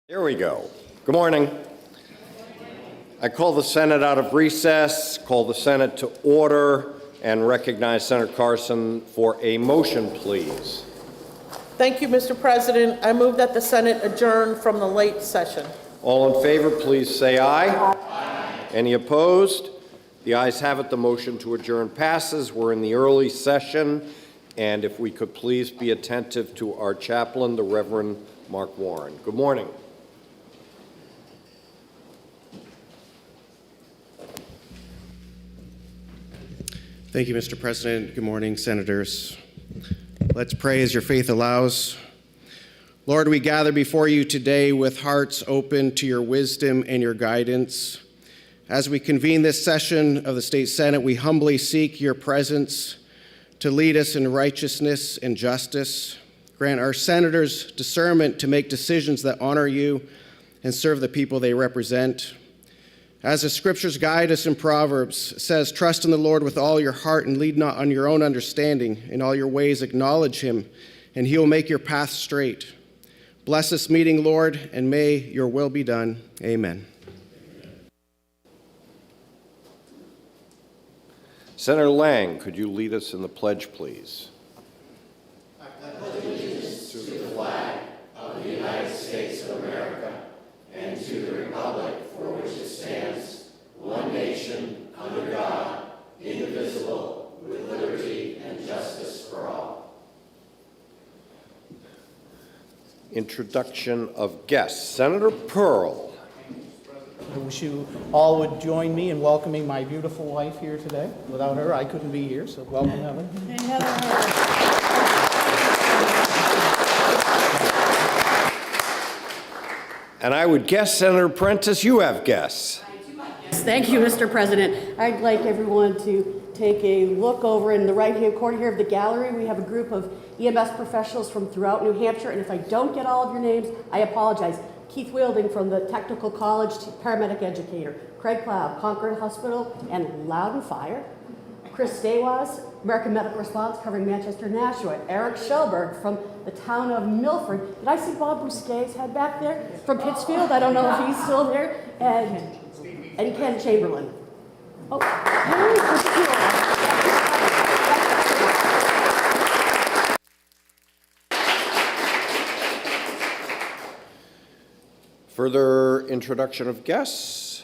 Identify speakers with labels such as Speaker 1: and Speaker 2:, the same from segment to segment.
Speaker 1: Here we go. Good morning. I call the Senate out of recess, call the Senate to order, and recognize Senator Carson for a motion, please.
Speaker 2: Thank you, Mr. President. I move that the Senate adjourn from the late session.
Speaker 1: All in favor, please say aye. Aye. Any opposed? The ayes have it. The motion to adjourn passes. We're in the early session, and if we could please be attentive to our chaplain, the Reverend Mark Warren. Good morning.
Speaker 3: Thank you, Mr. President. Good morning, Senators. Let's pray as your faith allows. Lord, we gather before you today with hearts open to your wisdom and your guidance. As we convene this session of the State Senate, we humbly seek your presence to lead us in righteousness and justice. Grant our senators discernment to make decisions that honor you and serve the people they represent. As the scriptures guide us in Proverbs, it says, trust in the Lord with all your heart and lead not on your own understanding. In all your ways acknowledge him, and he will make your path straight. Bless this meeting, Lord, and may your will be done. Amen.
Speaker 1: Senator Lang, could you lead us in the pledge, please?
Speaker 4: I pledge allegiance to the flag of the United States of America and to the republic for which it stands, one nation, under God, indivisible, with liberty and justice for all.
Speaker 1: Introduction of guests. Senator Pearl.
Speaker 5: I wish you all would join me in welcoming my beautiful wife here today. Without her, I couldn't be here, so welcome, Heather.
Speaker 1: And I would guess, Senator Prentiss, you have guests.
Speaker 6: Thank you, Mr. President. I'd like everyone to take a look over in the right-hand corner here of the gallery. We have a group of EMS professionals from throughout New Hampshire, and if I don't get all of your names, I apologize. Keith Wielding from the Technical College, paramedic educator. Craig Cloud, Concord Hospital and Loudon Fire. Chris Stawas, American Medical Response, covering Manchester and Nashua. Eric Schellberg from the town of Milford. Did I see Bob Bousquet's head back there? From Pittsfield, I don't know if he's still there. And Ken Chamberlain. Oh,
Speaker 1: Further introduction of guests?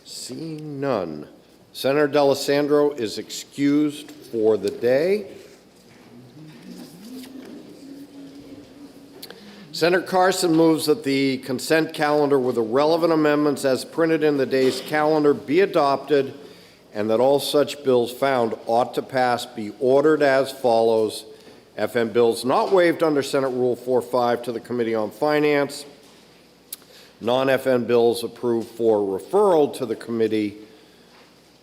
Speaker 1: Seeing none. Senator D'Alessandro is excused for the day. Senator Carson moves that the consent calendar with the relevant amendments as printed in the day's calendar be adopted, and that all such bills found ought to pass be ordered as follows. FM bills not waived under Senate Rule 4.5 to the Committee on Finance. Non-FN bills approved for referral to the Committee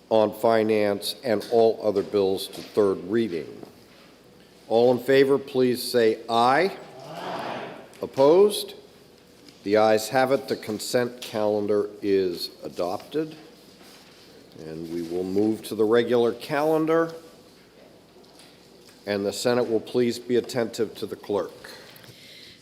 Speaker 1: on Finance, and all other bills to third reading. All in favor, please say aye. Aye. Opposed? The ayes have it. The consent calendar is adopted. And we will move to the regular calendar. And the Senate will please be attentive to the clerk.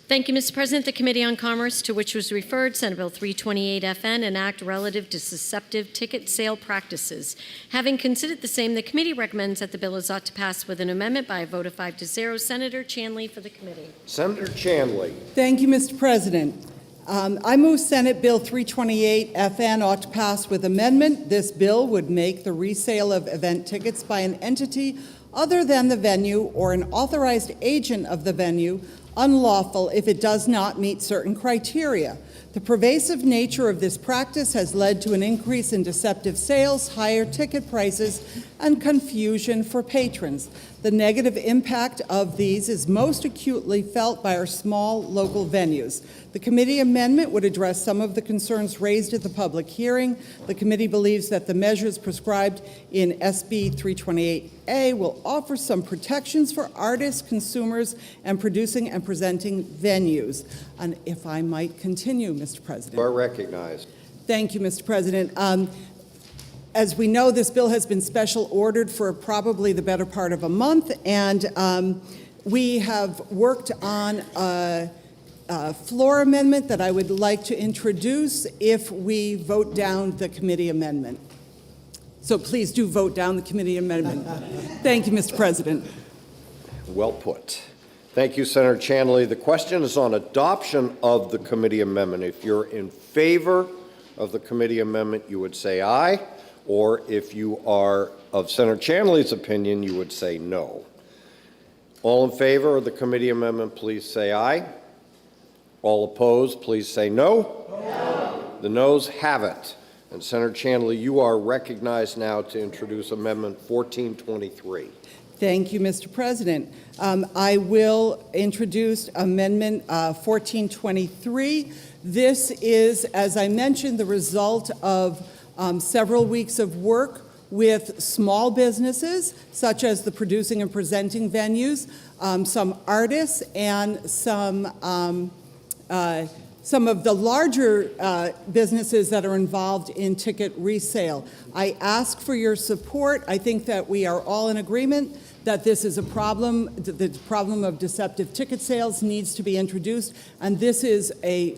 Speaker 7: Thank you, Mr. President. The Committee on Commerce, to which was referred Senate Bill 328 FN, an act relative to deceptive ticket sale practices. Having considered the same, the committee recommends that the bill is ought to pass with an amendment by a vote of 5-0. Senator Chanley for the committee.
Speaker 1: Senator Chanley.
Speaker 8: Thank you, Mr. President. I move Senate Bill 328 FN ought to pass with amendment. This bill would make the resale of event tickets by an entity other than the venue or an authorized agent of the venue unlawful if it does not meet certain criteria. The pervasive nature of this practice has led to an increase in deceptive sales, higher ticket prices, and confusion for patrons. The negative impact of these is most acutely felt by our small local venues. The committee amendment would address some of the concerns raised at the public hearing. The committee believes that the measures prescribed in SB 328A will offer some protections for artists, consumers, and producing and presenting venues. And if I might continue, Mr. President.
Speaker 1: You are recognized.
Speaker 8: Thank you, Mr. President. As we know, this bill has been special ordered for probably the better part of a month, and we have worked on floor amendment that I would like to introduce if we vote down the committee amendment. So please do vote down the committee amendment. Thank you, Mr. President.
Speaker 1: Well put. Thank you, Senator Chanley. The question is on adoption of the committee amendment. If you're in favor of the committee amendment, you would say aye, or if you are of Senator Chanley's opinion, you would say no. All in favor of the committee amendment, please say aye. All opposed, please say no. No. The noes have it. And Senator Chanley, you are recognized now to introduce Amendment 1423.
Speaker 8: Thank you, Mr. President. I will introduce Amendment 1423. This is, as I mentioned, the result of several weeks of work with small businesses, such as the producing and presenting venues, some artists, and some of the larger businesses that are involved in ticket resale. I ask for your support. I think that we are all in agreement that this is a problem. The problem of deceptive ticket sales needs to be introduced, and this is a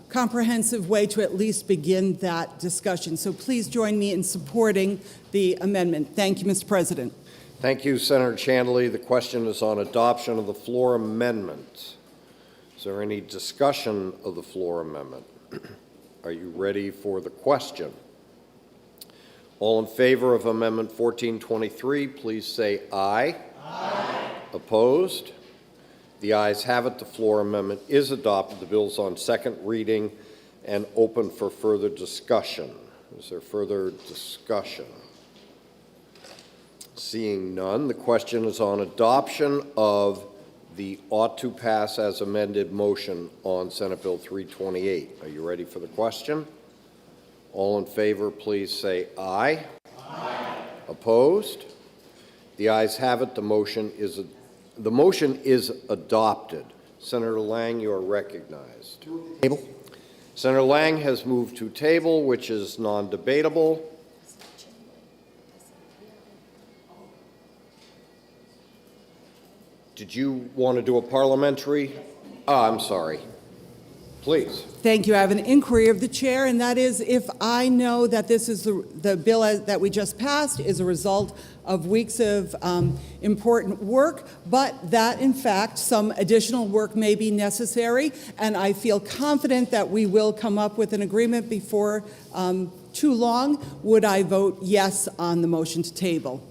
Speaker 8: comprehensive way to at least begin that discussion. So please join me in supporting the amendment. Thank you, Mr. President.
Speaker 1: Thank you, Senator Chanley. The question is on adoption of the floor amendment. Is there any discussion of the floor amendment? Are you ready for the question? All in favor of Amendment 1423, please say aye. Aye. Opposed? The ayes have it. The floor amendment is adopted. The bill is on second reading and open for further discussion. Is there further discussion? Seeing none, the question is on adoption of the ought to pass as amended motion on Senate Bill 328. Are you ready for the question? All in favor, please say aye. Aye. Opposed? The ayes have it. The motion is adopted. Senator Lang, you are recognized.
Speaker 3: Table.
Speaker 1: Senator Lang has moved to table, which is non-debatable. Did you want to do a parliamentary? I'm sorry. Please.
Speaker 8: Thank you. I have an inquiry of the chair, and that is if I know that this is the bill that we just passed is a result of weeks of important work, but that, in fact, some additional work may be necessary, and I feel confident that we will come up with an agreement before too long, would I vote yes on the motion to table?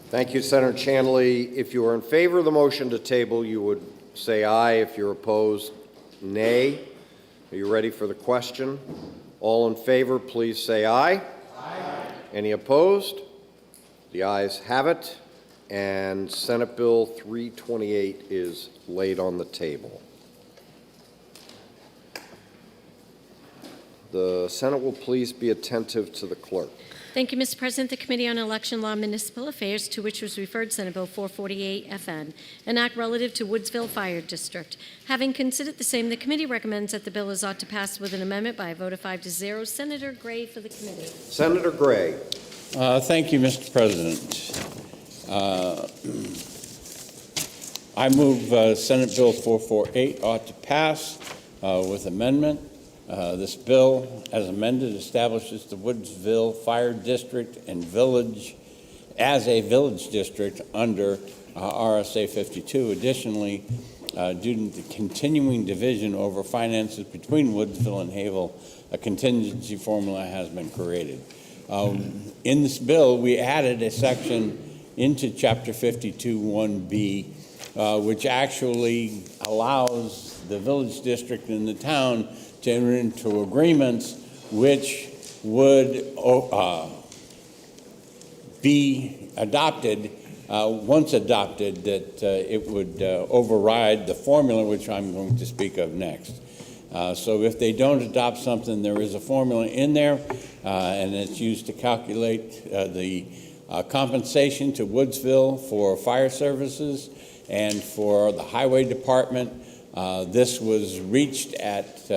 Speaker 1: Thank you, Senator Chanley. If you are in favor of the motion to table, you would say aye. If you're opposed, nay. Are you ready for the question? All in favor, please say aye. Aye. Any opposed? The ayes have it, and Senate Bill 328 is laid on the table. The Senate will please be attentive to the clerk.
Speaker 7: Thank you, Mr. President. The Committee on Election Law and Municipal Affairs, to which was referred Senate Bill 448 FN, an act relative to Woodsville Fire District. Having considered the same, the committee recommends that the bill is ought to pass with an amendment by a vote of 5-0. Senator Gray for the committee.
Speaker 1: Senator Gray.
Speaker 9: Thank you, Mr. President. I move Senate Bill 448 ought to pass with amendment. This bill, as amended, establishes the Woodsville Fire District and Village as a village district under RSA 52. Additionally, due to the continuing division over finances between Woodsville and Havel, a contingency formula has been created. In this bill, we added a section into Chapter 52 1B, which actually allows the village district and the town to enter into agreements which would be adopted, once adopted, that it would override the formula which I'm going to speak of next. So if they don't adopt something, there is a formula in there, and it's used to calculate the compensation to Woodsville for fire services and for the highway department. This was reached at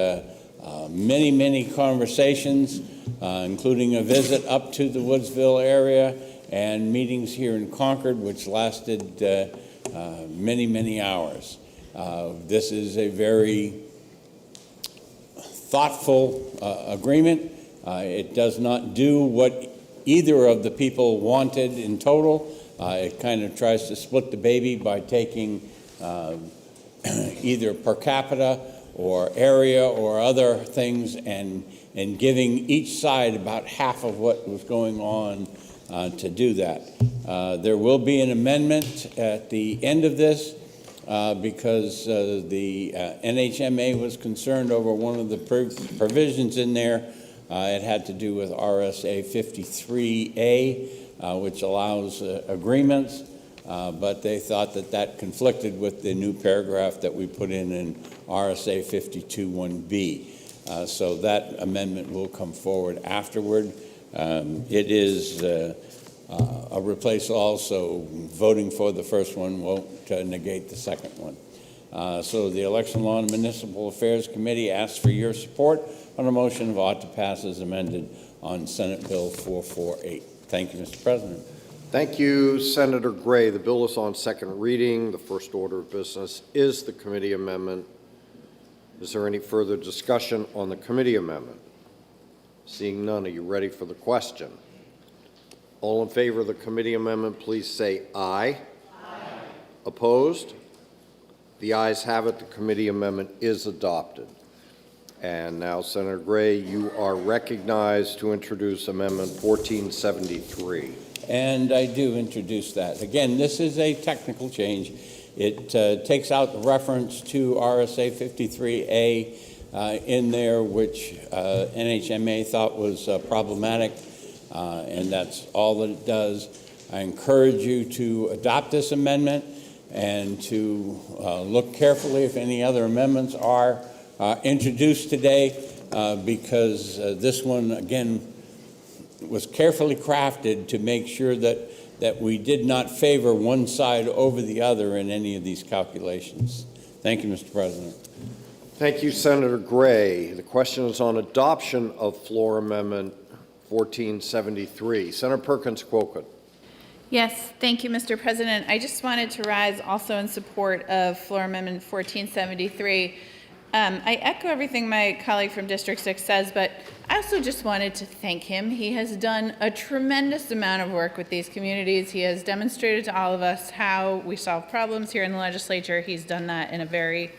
Speaker 9: many conversations, including a visit up to the Woodsville area and meetings here in Concord, which lasted many hours. This is a very thoughtful agreement. It does not do what either of the people wanted in total. It kind of tries to split the baby by taking either per capita or area or other things and giving each side about half of what was going on to do that. There will be an amendment at the end of this because the NHMA was concerned over one of the provisions in there. It had to do with RSA 53A, which allows agreements, but they thought that that conflicted with the new paragraph that we put in RSA 52(1)B. So that amendment will come forward afterward. It is a replace all, so voting for the first one won't negate the second one. So the Election Law and Municipal Affairs Committee asks for your support on a motion of ought to pass as amended on Senate Bill 448. Thank you, Mr. President.
Speaker 1: Thank you, Senator Gray. The bill is on second reading. The first order of business is the committee amendment. Is there any further discussion on the committee amendment? Seeing none, are you ready for the question? All in favor of the committee amendment, please say aye. Aye. Opposed? The ayes have it. The committee amendment is adopted. And now, Senator Gray, you are recognized to introduce Amendment 1473.
Speaker 9: And I do introduce that. Again, this is a technical change. It takes out the reference to RSA 53A in there, which NHMA thought was problematic, and that's all that it does. I encourage you to adopt this amendment and to look carefully if any other amendments are introduced today, because this one, again, was carefully crafted to make sure that we did not favor one side over the other in any of these calculations. Thank you, Mr. President.
Speaker 1: Thank you, Senator Gray. The question is on adoption of Floor Amendment 1473. Senator Perkins-Quokut.
Speaker 10: Yes, thank you, Mr. President. I just wanted to rise also in support of Floor Amendment 1473. I echo everything my colleague from District 6 says, but I also just wanted to thank him. He has done a tremendous amount of work with these communities. He has demonstrated to all of us how we solve problems here in the legislature. He's done that in a very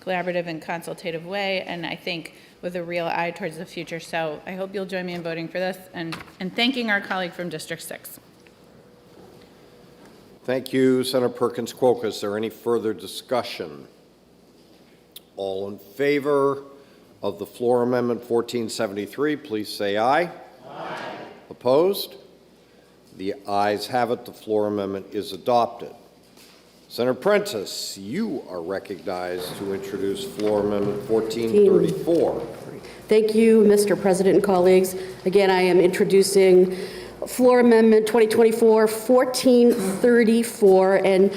Speaker 10: collaborative and consultative way, and I think with a real eye towards the future. So I hope you'll join me in voting for this and thanking our colleague from District 6.
Speaker 1: Thank you, Senator Perkins-Quokut. Is there any further discussion? All in favor of the Floor Amendment 1473, please say aye. Aye. Opposed? The ayes have it. The Floor Amendment is adopted. Senator Prentiss, you are recognized to introduce Floor Amendment 1434.
Speaker 6: Thank you, Mr. President and colleagues. Again, I am introducing Floor Amendment 2024-1434, and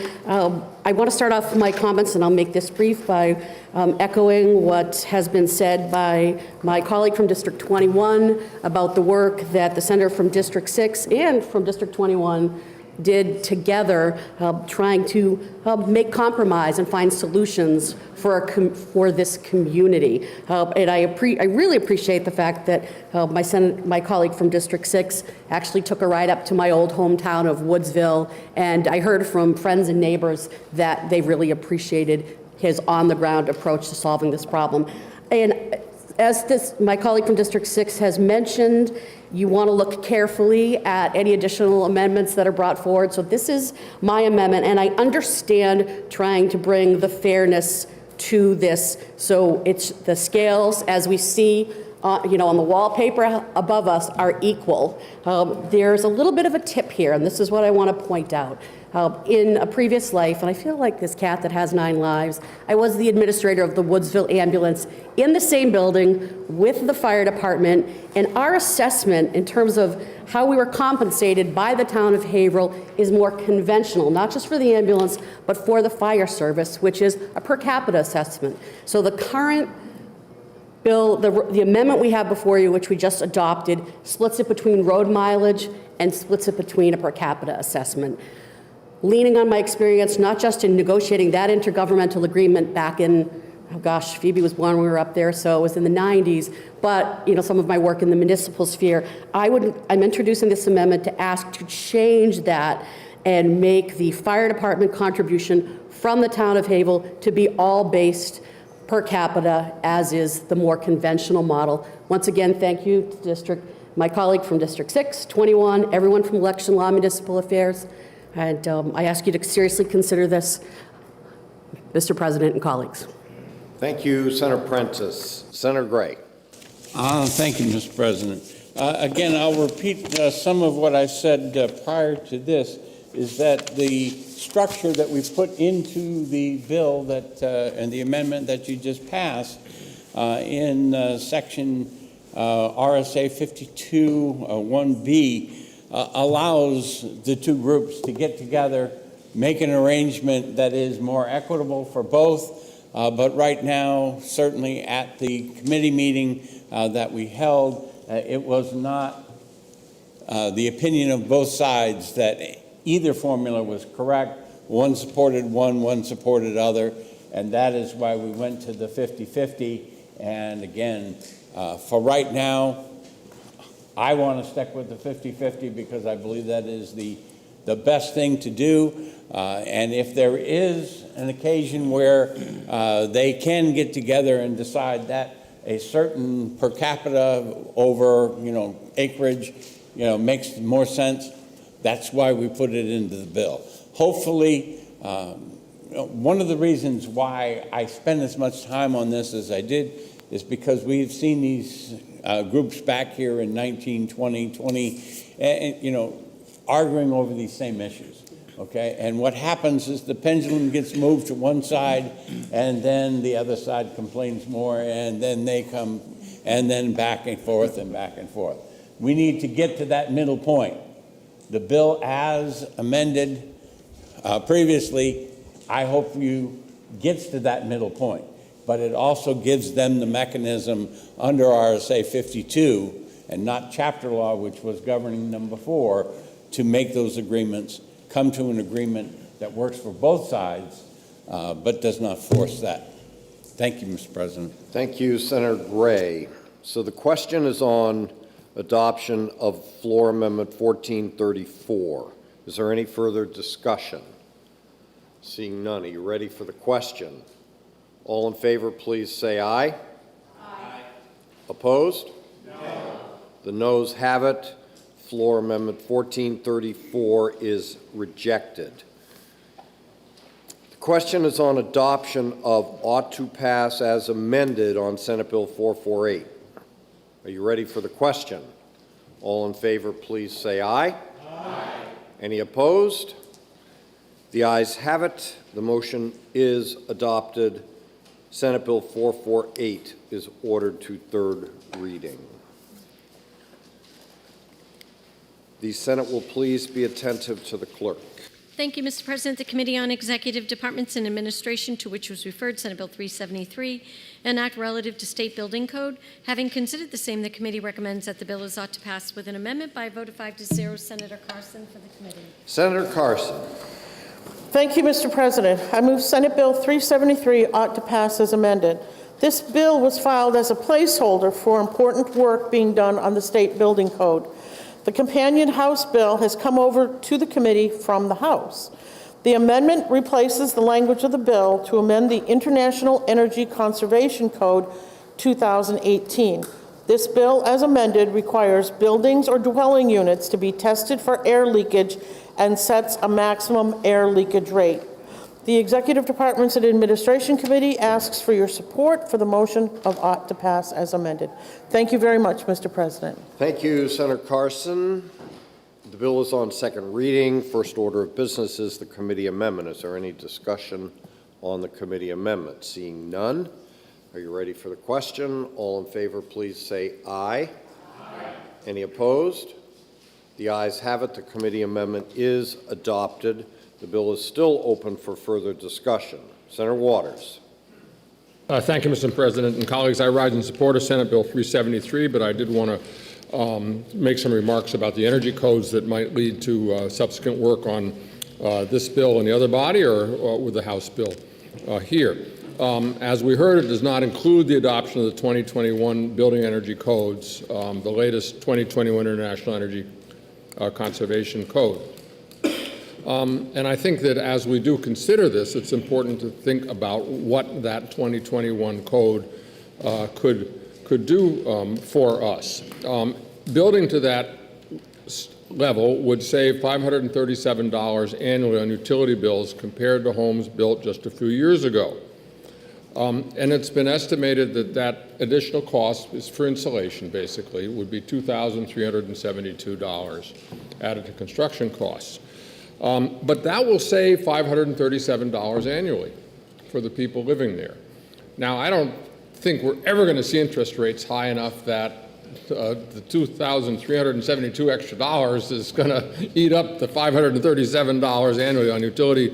Speaker 6: I want to start off my comments, and I'll make this brief, by echoing what has been said by my colleague from District 21 about the work that the Senator from District 6 and from District 21 did together, trying to make compromise and find solutions for this community. And I really appreciate the fact that my colleague from District 6 actually took a ride up to my old hometown of Woodsville, and I heard from friends and neighbors that they really appreciated his on-the-ground approach to solving this problem. And as my colleague from District 6 has mentioned, you want to look carefully at any additional amendments that are brought forward. So this is my amendment, and I understand trying to bring the fairness to this. So it's the scales, as we see, on the wallpaper above us, are equal. There's a little bit of a tip here, and this is what I want to point out. In a previous life, and I feel like this cat that has 9 lives, I was the administrator of the Woodsville ambulance in the same building with the fire department, and our assessment in terms of how we were compensated by the town of Haverhill is more conventional, not just for the ambulance, but for the fire service, which is a per capita assessment. So the current bill, the amendment we have before you, which we just adopted, splits it between road mileage and splits it between a per capita assessment. leaning on my experience, not just in negotiating that intergovernmental agreement back in, oh gosh, Phoebe was born when we were up there, so it was in the 90s, but some of my work in the municipal sphere. I'm introducing this amendment to ask to change that and make the fire department contribution from the town of Havel to be all based per capita, as is the more conventional model. Once again, thank you to my colleague from District 6, 21, everyone from Election Law, Municipal Affairs, and I ask you to seriously consider this, Mr. President and colleagues.
Speaker 1: Thank you, Senator Prentiss. Senator Gray.
Speaker 9: Thank you, Mr. President. Again, I'll repeat some of what I said prior to this, is that the structure that we put into the bill that and the amendment that you just passed in section RSA 52 1B allows the two groups to get together, make an arrangement that is more equitable for both. But right now, certainly at the committee meeting that we held, it was not the opinion of both sides that either formula was correct. One supported one supported other, and that is why we went to the 50-50. And again, for right now, I want to stick with the 50-50 because I believe that is the best thing to do. And if there is an occasion where they can get together and decide that a certain per capita over, acreage, makes more sense, that's why we put it into the bill. Hopefully, one of the reasons why I spend as much time on this as I did is because we've seen these groups back here in 19, 20, and, arguing over these same issues, okay? And what happens is the pendulum gets moved to one side, and then the other side complains more, and then they come, and then back and forth and back and forth. We need to get to that middle point. The bill as amended previously, I hope you gets to that middle point, but it also gives them the mechanism under RSA 52 and not chapter law, which was governing them before, to make those agreements, come to an agreement that works for both sides, but does not force that. Thank you, Mr. President.
Speaker 1: Thank you, Senator Gray. So the question is on adoption of Floor Amendment 1434. Is there any further discussion? Seeing none, are you ready for the question? All in favor, please say aye. Aye. Opposed? No. The noes have it. Floor Amendment 1434 is rejected. The question is on adoption of ought to pass as amended on Senate Bill 448. Are you ready for the question? All in favor, please say aye. Aye. Any opposed? The ayes have it. The motion is adopted. Senate Bill 448 is ordered to third reading. The Senate will please be attentive to the clerk.
Speaker 7: Thank you, Mr. President. The Committee on Executive Departments and Administration, to which was referred Senate Bill 373, an act relative to state building code. Having considered the same, the committee recommends that the bill is ought to pass with an amendment by a vote of 5-0. Senator Carson for the committee.
Speaker 1: Senator Carson.
Speaker 2: Thank you, Mr. President. I move Senate Bill 373 ought to pass as amended. This bill was filed as a placeholder for important work being done on the state building code. The companion House bill has come over to the committee from the House. The amendment replaces the language of the bill to amend the International Energy Conservation Code 2018. This bill, as amended, requires buildings or dwelling units to be tested for air leakage and sets a maximum air leakage rate. The Executive Departments and Administration Committee asks for your support for the motion of ought to pass as amended. Thank you very much, Mr. President.
Speaker 1: Thank you, Senator Carson. The bill is on second reading. First order of business is the committee amendment. Is there any discussion on the committee amendment? Seeing none, are you ready for the question? All in favor, please say aye. Aye. Any opposed? The ayes have it. The committee amendment is adopted. The bill is still open for further discussion. Senator Waters.
Speaker 11: Thank you, Mr. President. And colleagues, I rise in support of Senate Bill 373, but I did want to make some remarks about the energy codes that might lead to subsequent work on this bill in the other body or with the House bill here. As we heard, it does not include the adoption of the 2021 Building Energy Codes, the latest 2021 International Energy Conservation Code. And I think that as we do consider this, it's important to think about what that 2021 code could do for us. Building to that level would save $537 annually on utility bills compared to homes built just a few years ago. And it's been estimated that that additional cost is for insulation, basically, would be $2,372 added to construction costs. But that will save $537 annually for the people living there. Now, I don't think we're ever going to see interest rates high enough that the $2,372 extra dollars is going to eat up the $537 annually on utility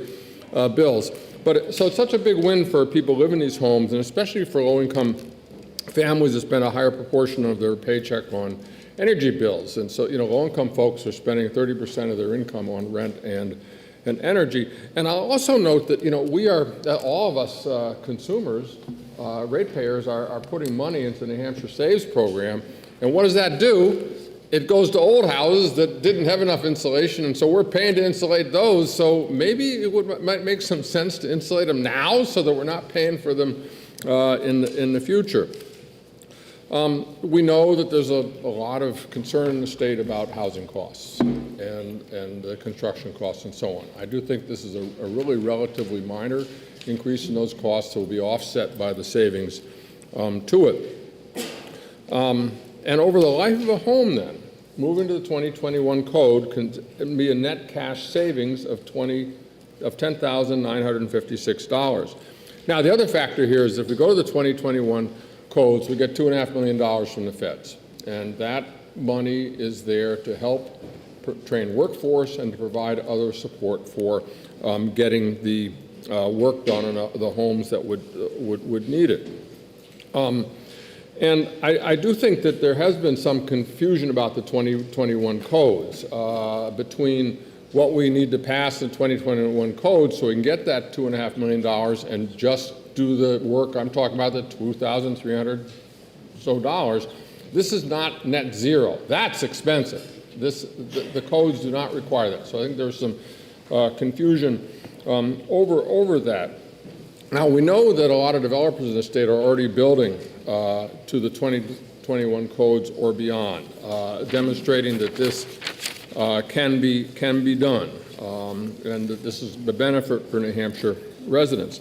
Speaker 11: bills. But so it's such a big win for people living in these homes, and especially for low-income families that spend a higher proportion of their paycheck on energy bills. And so, low-income folks are spending 30% of their income on rent and energy. And I'll also note that, we are, all of us consumers, ratepayers, are putting money into the New Hampshire Saves program. And what does that do? It goes to old houses that didn't have enough insulation, and so we're paying to insulate those. So maybe it might make some sense to insulate them now so that we're not paying for them in the future. We know that there's a lot of concern in the state about housing costs and construction costs and so on. I do think this is a really relatively minor increase in those costs that will be offset by the savings to it. And over the life of a home then, moving to the 2021 code can be a net cash savings of $10,956. Now, the other factor here is if we go to the 2021 codes, we get $2.5 million from the feds. And that money is there to help train workforce and to provide other support for getting the work done on the homes that would need it. And I do think that there has been some confusion about the 2021 codes between what we need to pass in 2021 codes so we can get that $2.5 million and just do the work. I'm talking about the $2,300 so dollars. This is not net zero. That's expensive. The codes do not require that. So I think there's some confusion over that. Now, we know that a lot of developers in the state are already building to the 2021 codes or beyond, demonstrating that this can be done, and that this is the benefit for New Hampshire residents.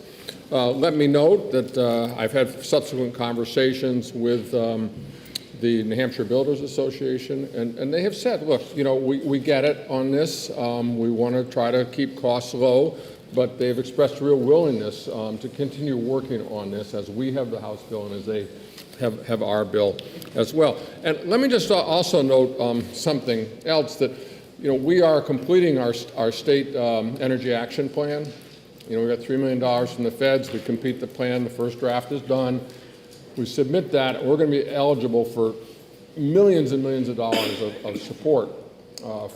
Speaker 11: Let me note that I've had subsequent conversations with the New Hampshire Builders Association, and they have said, look, we get it on this. We want to try to keep costs low. But they've expressed real willingness to continue working on this as we have the House bill and as they have our bill as well. And let me just also note something else that, we are completing our state energy action plan. We got $3 million from the feds. We complete the plan. The first draft is done. We submit that. We're going to be eligible for millions and millions of dollars of support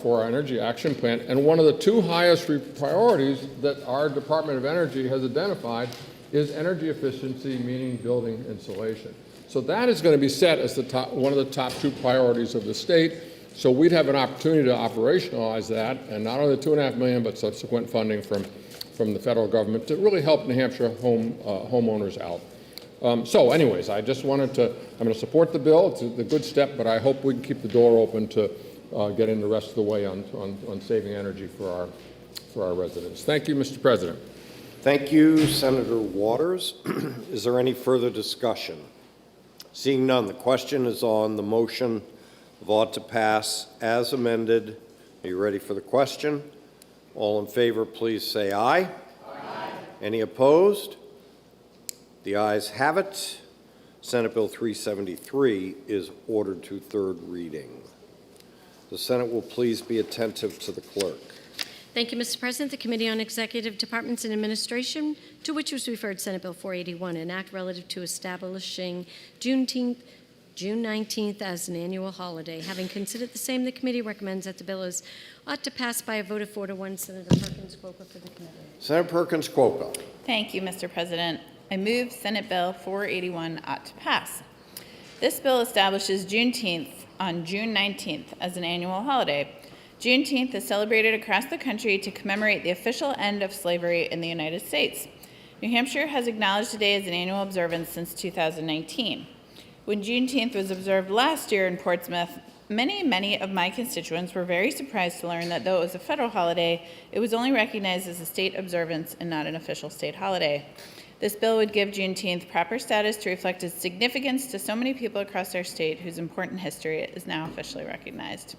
Speaker 11: for our energy action plan. And one of the two highest priorities that our Department of Energy has identified is energy efficiency, meaning building insulation. So that is going to be set as one of the top two priorities of the state. So we'd have an opportunity to operationalize that, and not only the $2.5 million, but subsequent funding from the federal government to really help New Hampshire homeowners out. So anyways, I just wanted to, I'm going to support the bill. It's a good step, but I hope we can keep the door open to getting the rest of the way on saving energy for our residents. Thank you, Mr. President.
Speaker 1: Thank you, Senator Waters. Is there any further discussion? Seeing none, the question is on the motion of ought to pass as amended. Are you ready for the question? All in favor, please say aye. Aye. Any opposed? The ayes have it. Senate Bill 373 is ordered to third reading. The Senate will please be attentive to the clerk.
Speaker 7: Thank you, Mr. President. The Committee on Executive Departments and Administration, to which was referred Senate Bill 481, an act relative to establishing Juneteenth June 19th as an annual holiday. Having considered the same, the committee recommends that the bill is ought to pass by a vote of 4 to 1. Senator Perkins Coker for the committee.
Speaker 1: Senator Perkins Coker.
Speaker 10: Thank you, Mr. President. I move Senate Bill 481 ought to pass. This bill establishes Juneteenth on June 19th as an annual holiday. Juneteenth is celebrated across the country to commemorate the official end of slavery in the United States. New Hampshire has acknowledged today as an annual observance since 2019. When Juneteenth was observed last year in Portsmouth, many of my constituents were very surprised to learn that though it was a federal holiday, it was only recognized as a state observance and not an official state holiday. This bill would give Juneteenth proper status to reflect its significance to so many people across our state whose important history is now officially recognized.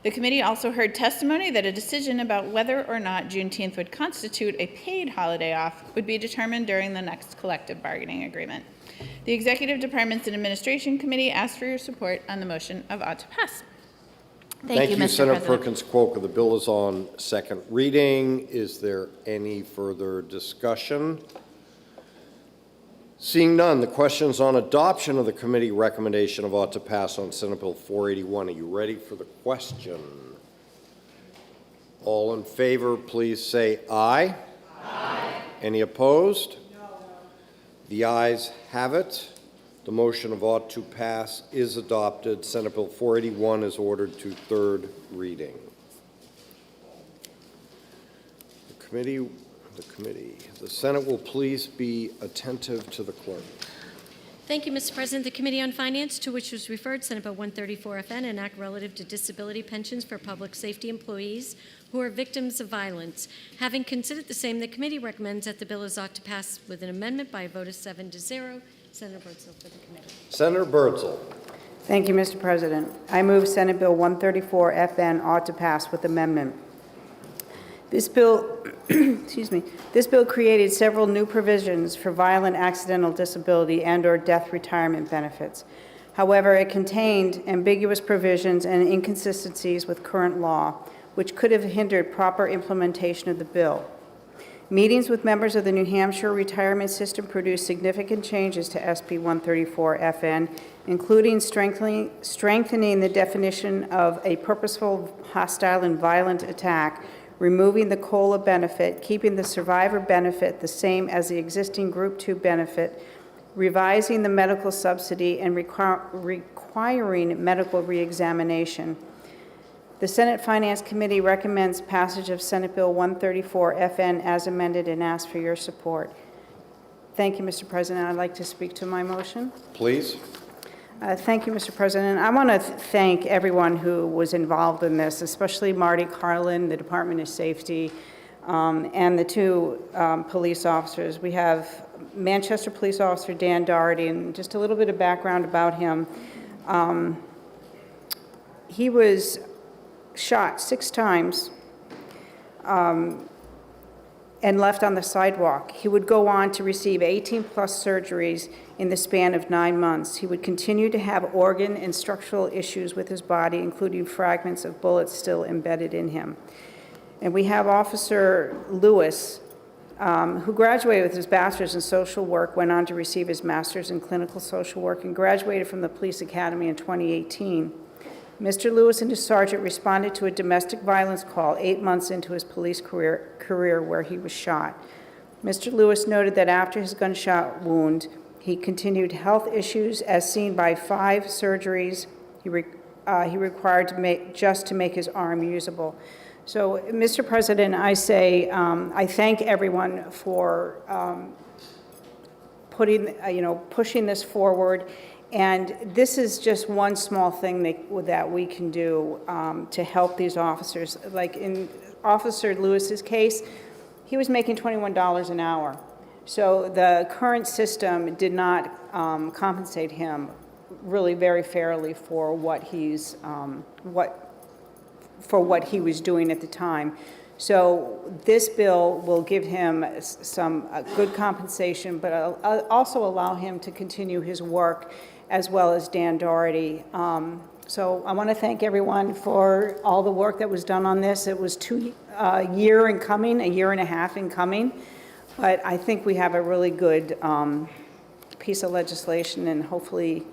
Speaker 10: The committee also heard testimony that a decision about whether or not Juneteenth would constitute a paid holiday off would be determined during the next collective bargaining agreement. The Executive Departments and Administration Committee asked for your support on the motion of ought to pass. Thank you, Mr.
Speaker 1: Senator
Speaker 10: President.
Speaker 1: Perkins Coker. The bill is on second reading. Is there any further discussion? Seeing none, the question is on adoption of the committee recommendation of ought to pass on Senate Bill 481. Are you ready for the question? All in favor, please say aye. Aye. Any opposed? No. The ayes have it. The motion of ought to pass is adopted. Senate Bill 481 is ordered to third reading. The Senate will please be attentive to the clerk.
Speaker 7: Thank you, Mr. President. The Committee on Finance, to which was referred Senate Bill 134FN, an act relative to disability pensions for public safety employees who are victims of violence. Having considered the same, the committee recommends that the bill is ought to pass with an amendment by a vote of 7-0. Senator Birdsall for the committee.
Speaker 1: Senator Birdsall.
Speaker 12: Thank you, Mr. President. I move Senate Bill 134FN ought to pass with amendment. This bill, this bill created several new provisions for violent accidental disability and/or death retirement benefits. However, it contained ambiguous provisions and inconsistencies with current law, which could have hindered proper implementation of the bill. Meetings with members of the New Hampshire retirement system produced significant changes to SB 134FN, including strengthening the definition of a purposeful, hostile, and violent attack, removing the COLA benefit, keeping the survivor benefit the same as the existing Group 2 benefit, revising the medical subsidy, and requiring medical reexamination. The Senate Finance Committee recommends passage of Senate Bill 134FN as amended and asks for your support. Thank you, Mr. President. I'd like to speak to my motion.
Speaker 1: Please.
Speaker 12: Thank you, Mr. President. I want to thank everyone who was involved in this, especially Marty Carlin, the Department of Safety, and the two police officers. We have Manchester Police Officer Dan Doherty, and just a little bit of background about him. He was shot 6 times and left on the sidewalk. He would go on to receive 18-plus surgeries in the span of 9 months. He would continue to have organ and structural issues with his body, including fragments of bullets still embedded in him. And we have Officer Lewis, who graduated with his bachelor's in social work, went on to receive his master's in clinical social work, and graduated from the police academy in 2018. Mr. Lewis and his sergeant responded to a domestic violence call 8 months into his police career where he was shot. Mr. Lewis noted that after his gunshot wound, he continued health issues as seen by 5 surgeries he required to make his arm usable. So, Mr. President, I say I thank everyone for pushing this forward. And this is just one small thing that we can do to help these officers. Like in Officer Lewis's case, he was making $21 an hour. So the current system did not compensate him really very fairly for what he was doing at the time. So this bill will give him some good compensation, but also allow him to continue his work, as well as Dan Doherty. So I want to thank everyone for all the work that was done on this. It was a year and a half in coming, but I think we have a really good piece of legislation, and hopefully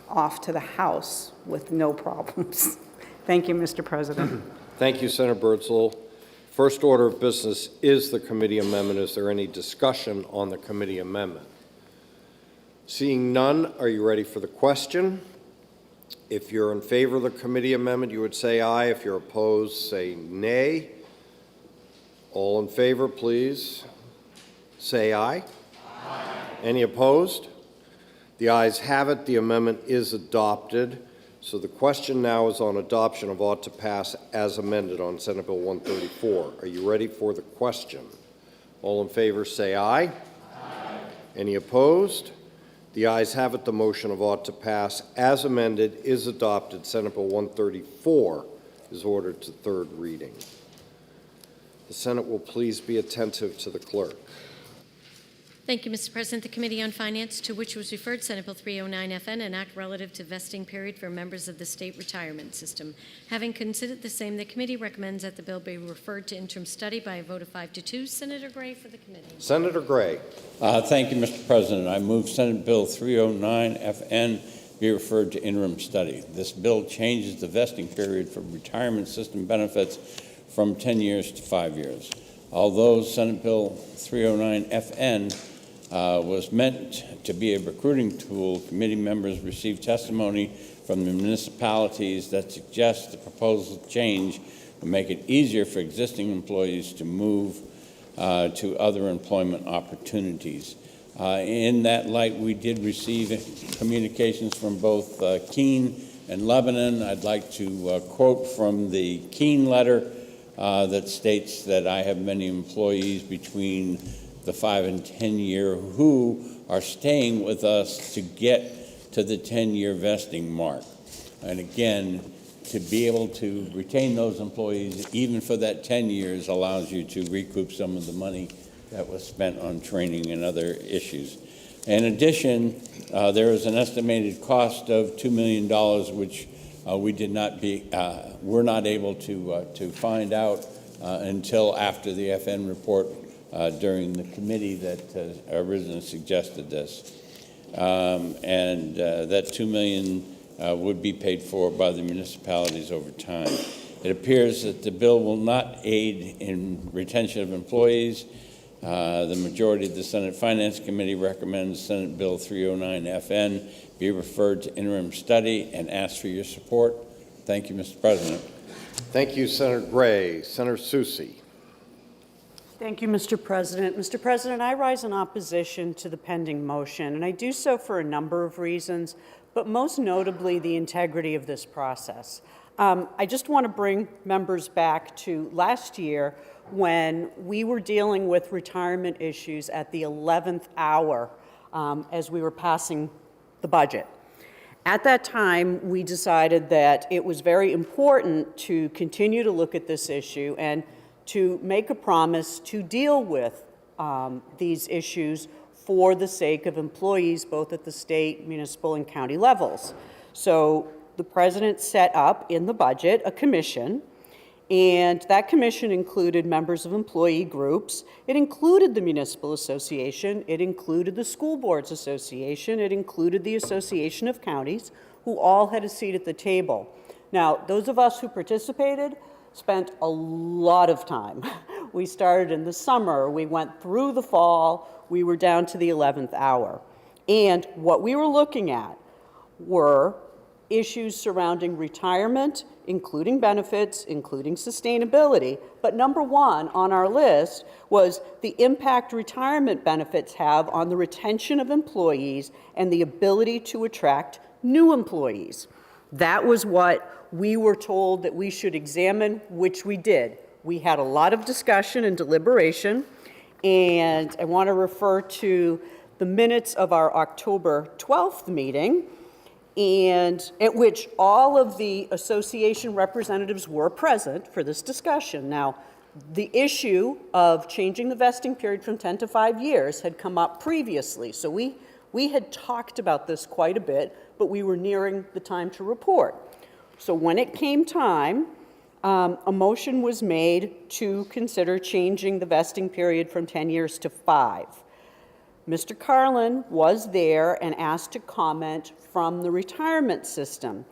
Speaker 12: off to the House with no problems. Thank you, Mr. President.
Speaker 1: Thank you, Senator Birdsall. First order of business is the committee amendment. Is there any discussion on the committee amendment? Seeing none, are you ready for the question? If you're in favor of the committee amendment, you would say aye. If you're opposed, say nay. All in favor, please say aye. Aye. Any opposed? The ayes have it. The amendment is adopted. So the question now is on adoption of ought to pass as amended on Senate Bill 134. Are you ready for the question? All in favor say aye. Aye. Any opposed? The ayes have it. The motion of ought to pass as amended is adopted. Senate Bill 134 is ordered to third reading. The Senate will please be attentive to the clerk.
Speaker 7: Thank you, Mr. President. The Committee on Finance, to which was referred Senate Bill 309 FN, an act relative to vesting period for members of the state retirement system. Having considered the same, the committee recommends that the bill be referred to interim study by a vote of 5-2. Senator Gray for the committee.
Speaker 1: Senator Gray.
Speaker 9: Thank you, Mr. President. I move Senate Bill 309 FN be referred to interim study. This bill changes the vesting period for retirement system benefits from 10 years to 5 years. Although Senate Bill 309 FN was meant to be a recruiting tool, committee members received testimony from the municipalities that suggests the proposed change will make it easier for existing employees to move to other employment opportunities. In that light, we did receive communications from both Keene and Lebanon. I'd like to quote from the Keene letter that states that I have many employees between the 5 and 10 year who are staying with us to get to the 10-year vesting mark. And again, to be able to retain those employees even for that 10 years allows you to recoup some of the money that was spent on training and other issues. In addition, there is an estimated cost of $2 million, which we're not able to find out until after the FN report during the committee that originally suggested this. That $2 million would be paid for by the municipalities over time. It appears that the bill will not aid in retention of employees. The majority of the Senate Finance Committee recommends Senate Bill 309 FN be referred to interim study and asks for your support. Thank you, Mr. President.
Speaker 1: Thank you, Senator Gray. Senator Susi.
Speaker 6: Thank you, Mr. President. Mr. President, I rise in opposition to the pending motion, and I do so for a number of reasons, but most notably the integrity of this process. I just want to bring members back to last year when we were dealing with retirement issues at the 11th hour as we were passing the budget. At that time, we decided that it was very important to continue to look at this issue and to make a promise to deal with these issues for the sake of employees both at the state, municipal, and county levels. So the president set up in the budget a commission, and that commission included members of employee groups. It included the Municipal Association. It included the School Boards Association. It included the Association of Counties, who all had a seat at the table. Now, those of us who participated spent a lot of time. We started in the summer, we went through the fall, we were down to the 11th hour. And what we were looking at were issues surrounding retirement, including benefits, including sustainability. But number one on our list was the impact retirement benefits have on the retention of employees and the ability to attract new employees. That was what we were told that we should examine, which we did. We had a lot of discussion and deliberation, and I want to refer to the minutes of our October 12th meeting, and at which all of the association representatives were present for this discussion. Now, the issue of changing the vesting period from 10 to 5 years had come up previously, so we had talked about this quite a bit, but we were nearing the time to report. So when it came time, a motion was made to consider changing the vesting period from 10 years to 5.
Speaker 13: Mr. Carlin was there and asked to comment from the retirement system.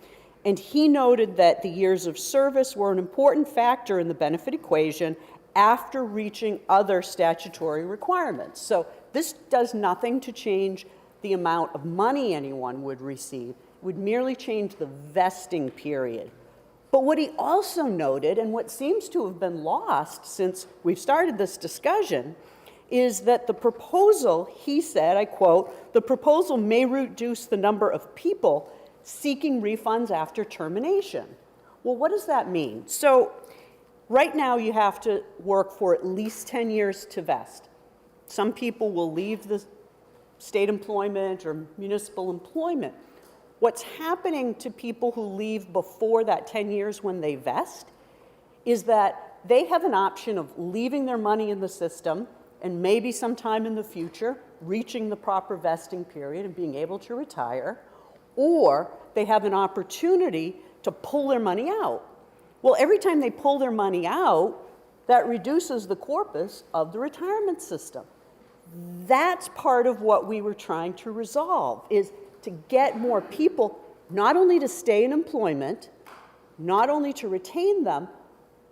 Speaker 13: And he noted that the years of service were an important factor in the benefit equation after reaching other statutory requirements. So this does nothing to change the amount of money anyone would receive. It would merely change the vesting period. But what he also noted, and what seems to have been lost since we've started this discussion, is that the proposal, he said, I quote, "The proposal may reduce the number of people seeking refunds after termination." Well, what does that mean? So right now you have to work for at least 10 years to vest. Some people will leave the state employment or municipal employment. What's happening to people who leave before that 10 years when they vest is that they have an option of leaving their money in the system and maybe sometime in the future reaching the proper vesting period and being able to retire, or they have an opportunity to pull their money out. Well, every time they pull their money out, that reduces the corpus of the retirement system. That's part of what we were trying to resolve, is to get more people not only to stay in employment, not only to retain them,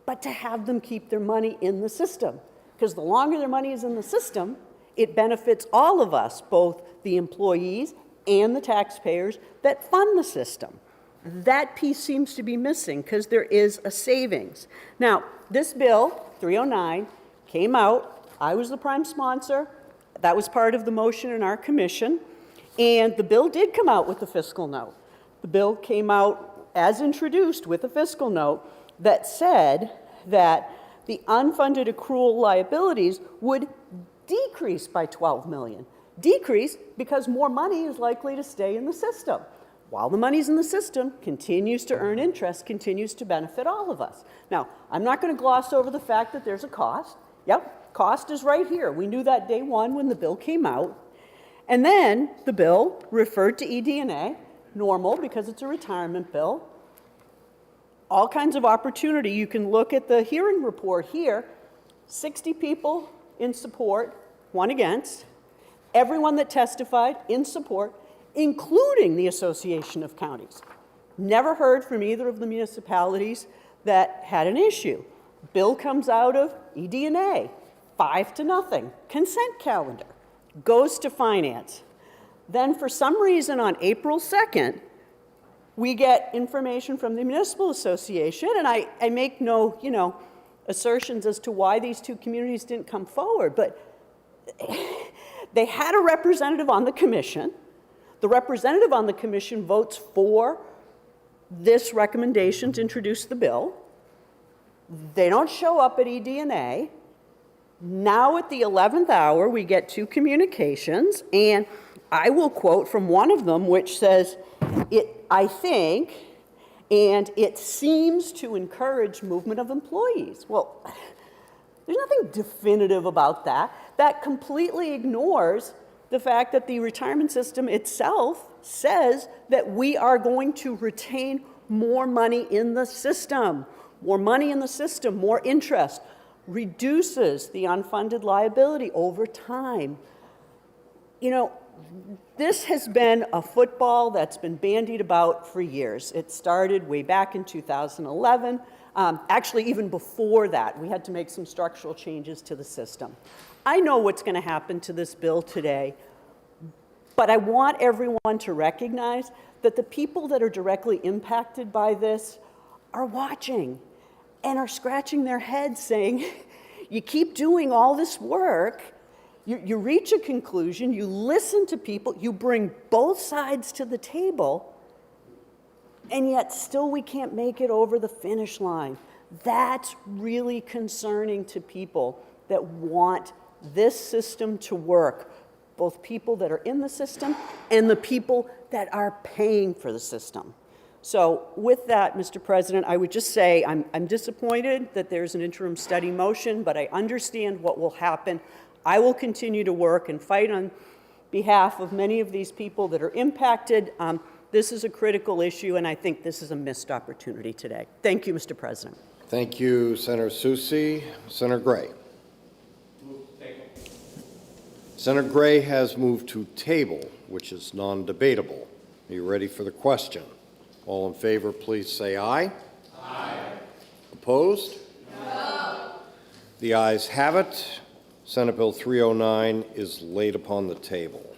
Speaker 13: but to have them keep their money in the system. Because the longer their money is in the system, it benefits all of us, both the employees and the taxpayers that fund the system. That piece seems to be missing because there is a savings. Now, this bill, 309, came out. I was the prime sponsor. That was part of the motion in our commission. And the bill did come out with a fiscal note. The bill came out as introduced with a fiscal note that said that the unfunded accrual liabilities would decrease by $12 million. Decrease because more money is likely to stay in the system. While the money's in the system, continues to earn interest, continues to benefit all of us. Now, I'm not going to gloss over the fact that there's a cost. Yep, cost is right here. We knew that day one when the bill came out. And then the bill referred to ED&A, normal because it's a retirement bill. All kinds of opportunity. You can look at the hearing report here. 60 people in support, 1 against. Everyone that testified in support, including the Association of Counties. Never heard from either of the municipalities that had an issue. Bill comes out of ED&A, 5-0. Consent calendar goes to finance. Then for some reason on April 2nd, we get information from the Municipal Association, and I make no, assertions as to why these two communities didn't come forward, but they had a representative on the commission. The representative on the commission votes for this recommendation to introduce the bill. They don't show up at ED&A. Now at the 11th hour, we get 2 communications, and I will quote from one of them, which says, I think, and it seems to encourage movement of employees. Well, there's nothing definitive about that. That completely ignores the fact that the retirement system itself says that we are going to retain more money in the system. More money in the system, more interest, reduces the unfunded liability over time. This has been a football that's been bandied about for years. It started way back in 2011. Actually, even before that, we had to make some structural changes to the system. I know what's going to happen to this bill today, but I want everyone to recognize that the people that are directly impacted by this are watching and are scratching their heads saying, you keep doing all this work, you reach a conclusion, you listen to people, you bring both sides to the table, and yet still we can't make it over the finish line. That's really concerning to people that want this system to work, both people that are in the system and the people that are paying for the system. So with that, Mr. President, I would just say I'm disappointed that there's an interim study motion, but I understand what will happen. I will continue to work and fight on behalf of many of these people that are impacted. This is a critical issue, and I think this is a missed opportunity today. Thank you, Mr. President.
Speaker 1: Thank you, Senator Susi. Senator Gray. Senator Gray has moved to table, which is non-debatable. Are you ready for the question? All in favor, please say aye. Aye. Opposed? No. The ayes have it. Senate Bill 309 is laid upon the table.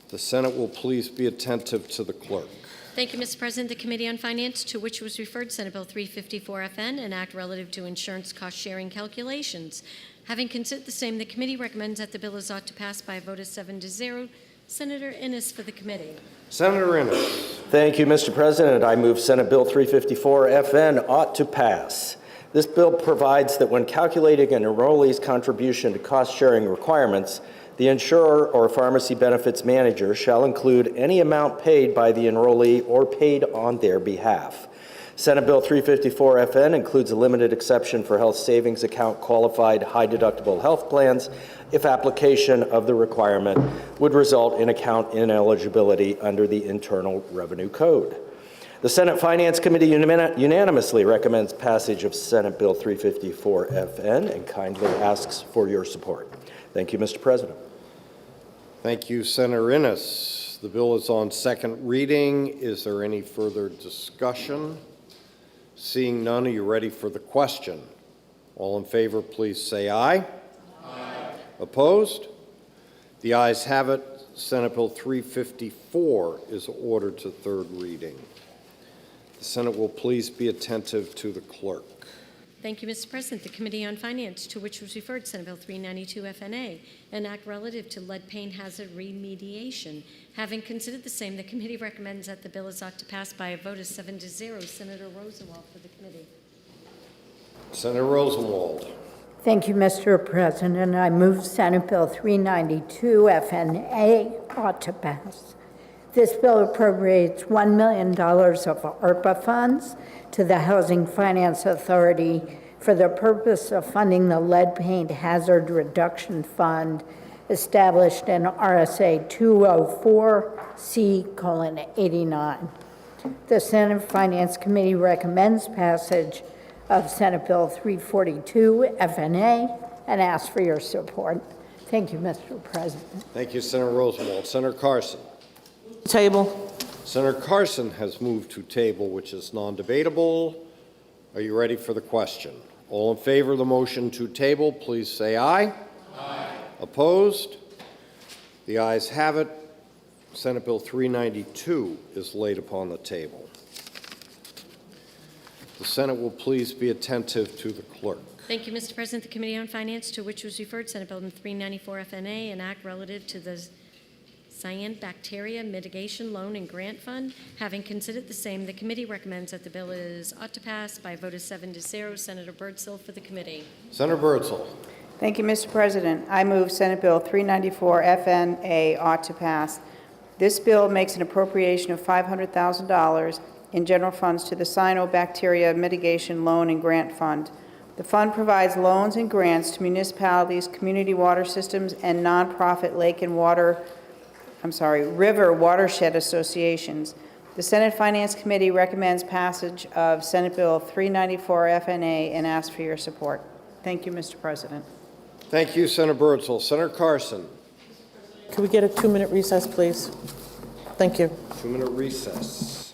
Speaker 1: The Senate will please be attentive to the clerk.
Speaker 7: Thank you, Mr. President. The Committee on Finance, to which was referred Senate Bill 354FN, an act relative to insurance cost-sharing calculations. Having considered the same, the committee recommends that the bill is ought to pass by a vote of 7-0. Senator Innes for the committee.
Speaker 1: Senator Innes.
Speaker 14: Thank you, Mr. President. I move Senate Bill 354FN ought to pass. This bill provides that when calculating an enrollee's contribution to cost-sharing requirements, the insurer or pharmacy benefits manager shall include any amount paid by the enrollee or paid on their behalf. Senate Bill 354FN includes a limited exception for health savings account qualified high-deductible health plans if application of the requirement would result in account ineligibility under the Internal Revenue Code. The Senate Finance Committee unanimously recommends passage of Senate Bill 354FN and kindly asks for your support. Thank you, Mr. President.
Speaker 1: Thank you, Senator Innes. The bill is on second reading. Is there any further discussion? Seeing none, are you ready for the question? All in favor, please say aye. Aye. Opposed? The ayes have it. Senate Bill 354 is ordered to third reading. The Senate will please be attentive to the clerk.
Speaker 7: Thank you, Mr. President. The Committee on Finance, to which was referred Senate Bill 392FNA, an act relative to lead paint hazard remediation. Having considered the same, the committee recommends that the bill is ought to pass by a vote of 7-0. Senator Rosenwald for the committee.
Speaker 1: Senator Rosenwald.
Speaker 15: Thank you, Mr. President. I move Senate Bill 392FNA ought to pass. This bill appropriates $1 million of ARPA funds to the Housing Finance Authority for the purpose of funding the Lead Paint Hazard Reduction Fund established in RSA 204C:89. The Senate Finance Committee recommends passage of Senate Bill 342FNA and asks for your support. Thank you, Mr. President.
Speaker 1: Thank you, Senator Rosenwald. Senator Carson.
Speaker 2: Table.
Speaker 1: Senator Carson has moved to table, which is non-debatable. Are you ready for the question? All in favor of the motion to table, please say aye. Aye. Opposed? The ayes have it. Senate Bill 392 is laid upon the table. The Senate will please be attentive to the clerk.
Speaker 7: Thank you, Mr. President. The Committee on Finance, to which was referred Senate Bill 394FNA, an act relative to the Cyanobacteria Mitigation Loan and Grant Fund. Having considered the same, the committee recommends that the bill is ought to pass by a vote of 7-0. Senator Birdsall for the committee.
Speaker 1: Senator Birdsall.
Speaker 12: Thank you, Mr. President. I move Senate Bill 394FNA ought to pass. This bill makes an appropriation of $500,000 in general funds to the Cyanobacteria Mitigation Loan and Grant Fund. The fund provides loans and grants to municipalities, community water systems, and nonprofit river watershed associations. The Senate Finance Committee recommends passage of Senate Bill 394FNA and asks for your support. Thank you, Mr. President.
Speaker 1: Thank you, Senator Birdsall. Senator Carson.
Speaker 2: Can we get a 2-minute recess, please? Thank you.
Speaker 1: 2-minute recess.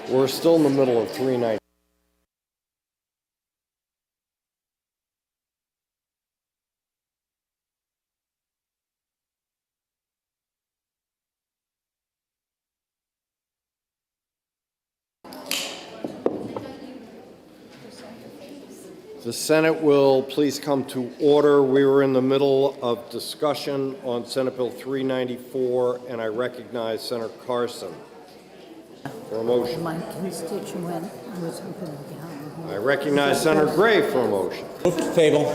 Speaker 1: We're still in the middle of 390. The Senate will please come to order. We were in the middle of discussion on Senate Bill 394, and I recognize Senator Carson for a motion.
Speaker 15: My constituent was hoping to get on.
Speaker 1: I recognize Senator Gray for a motion.
Speaker 9: Move to table.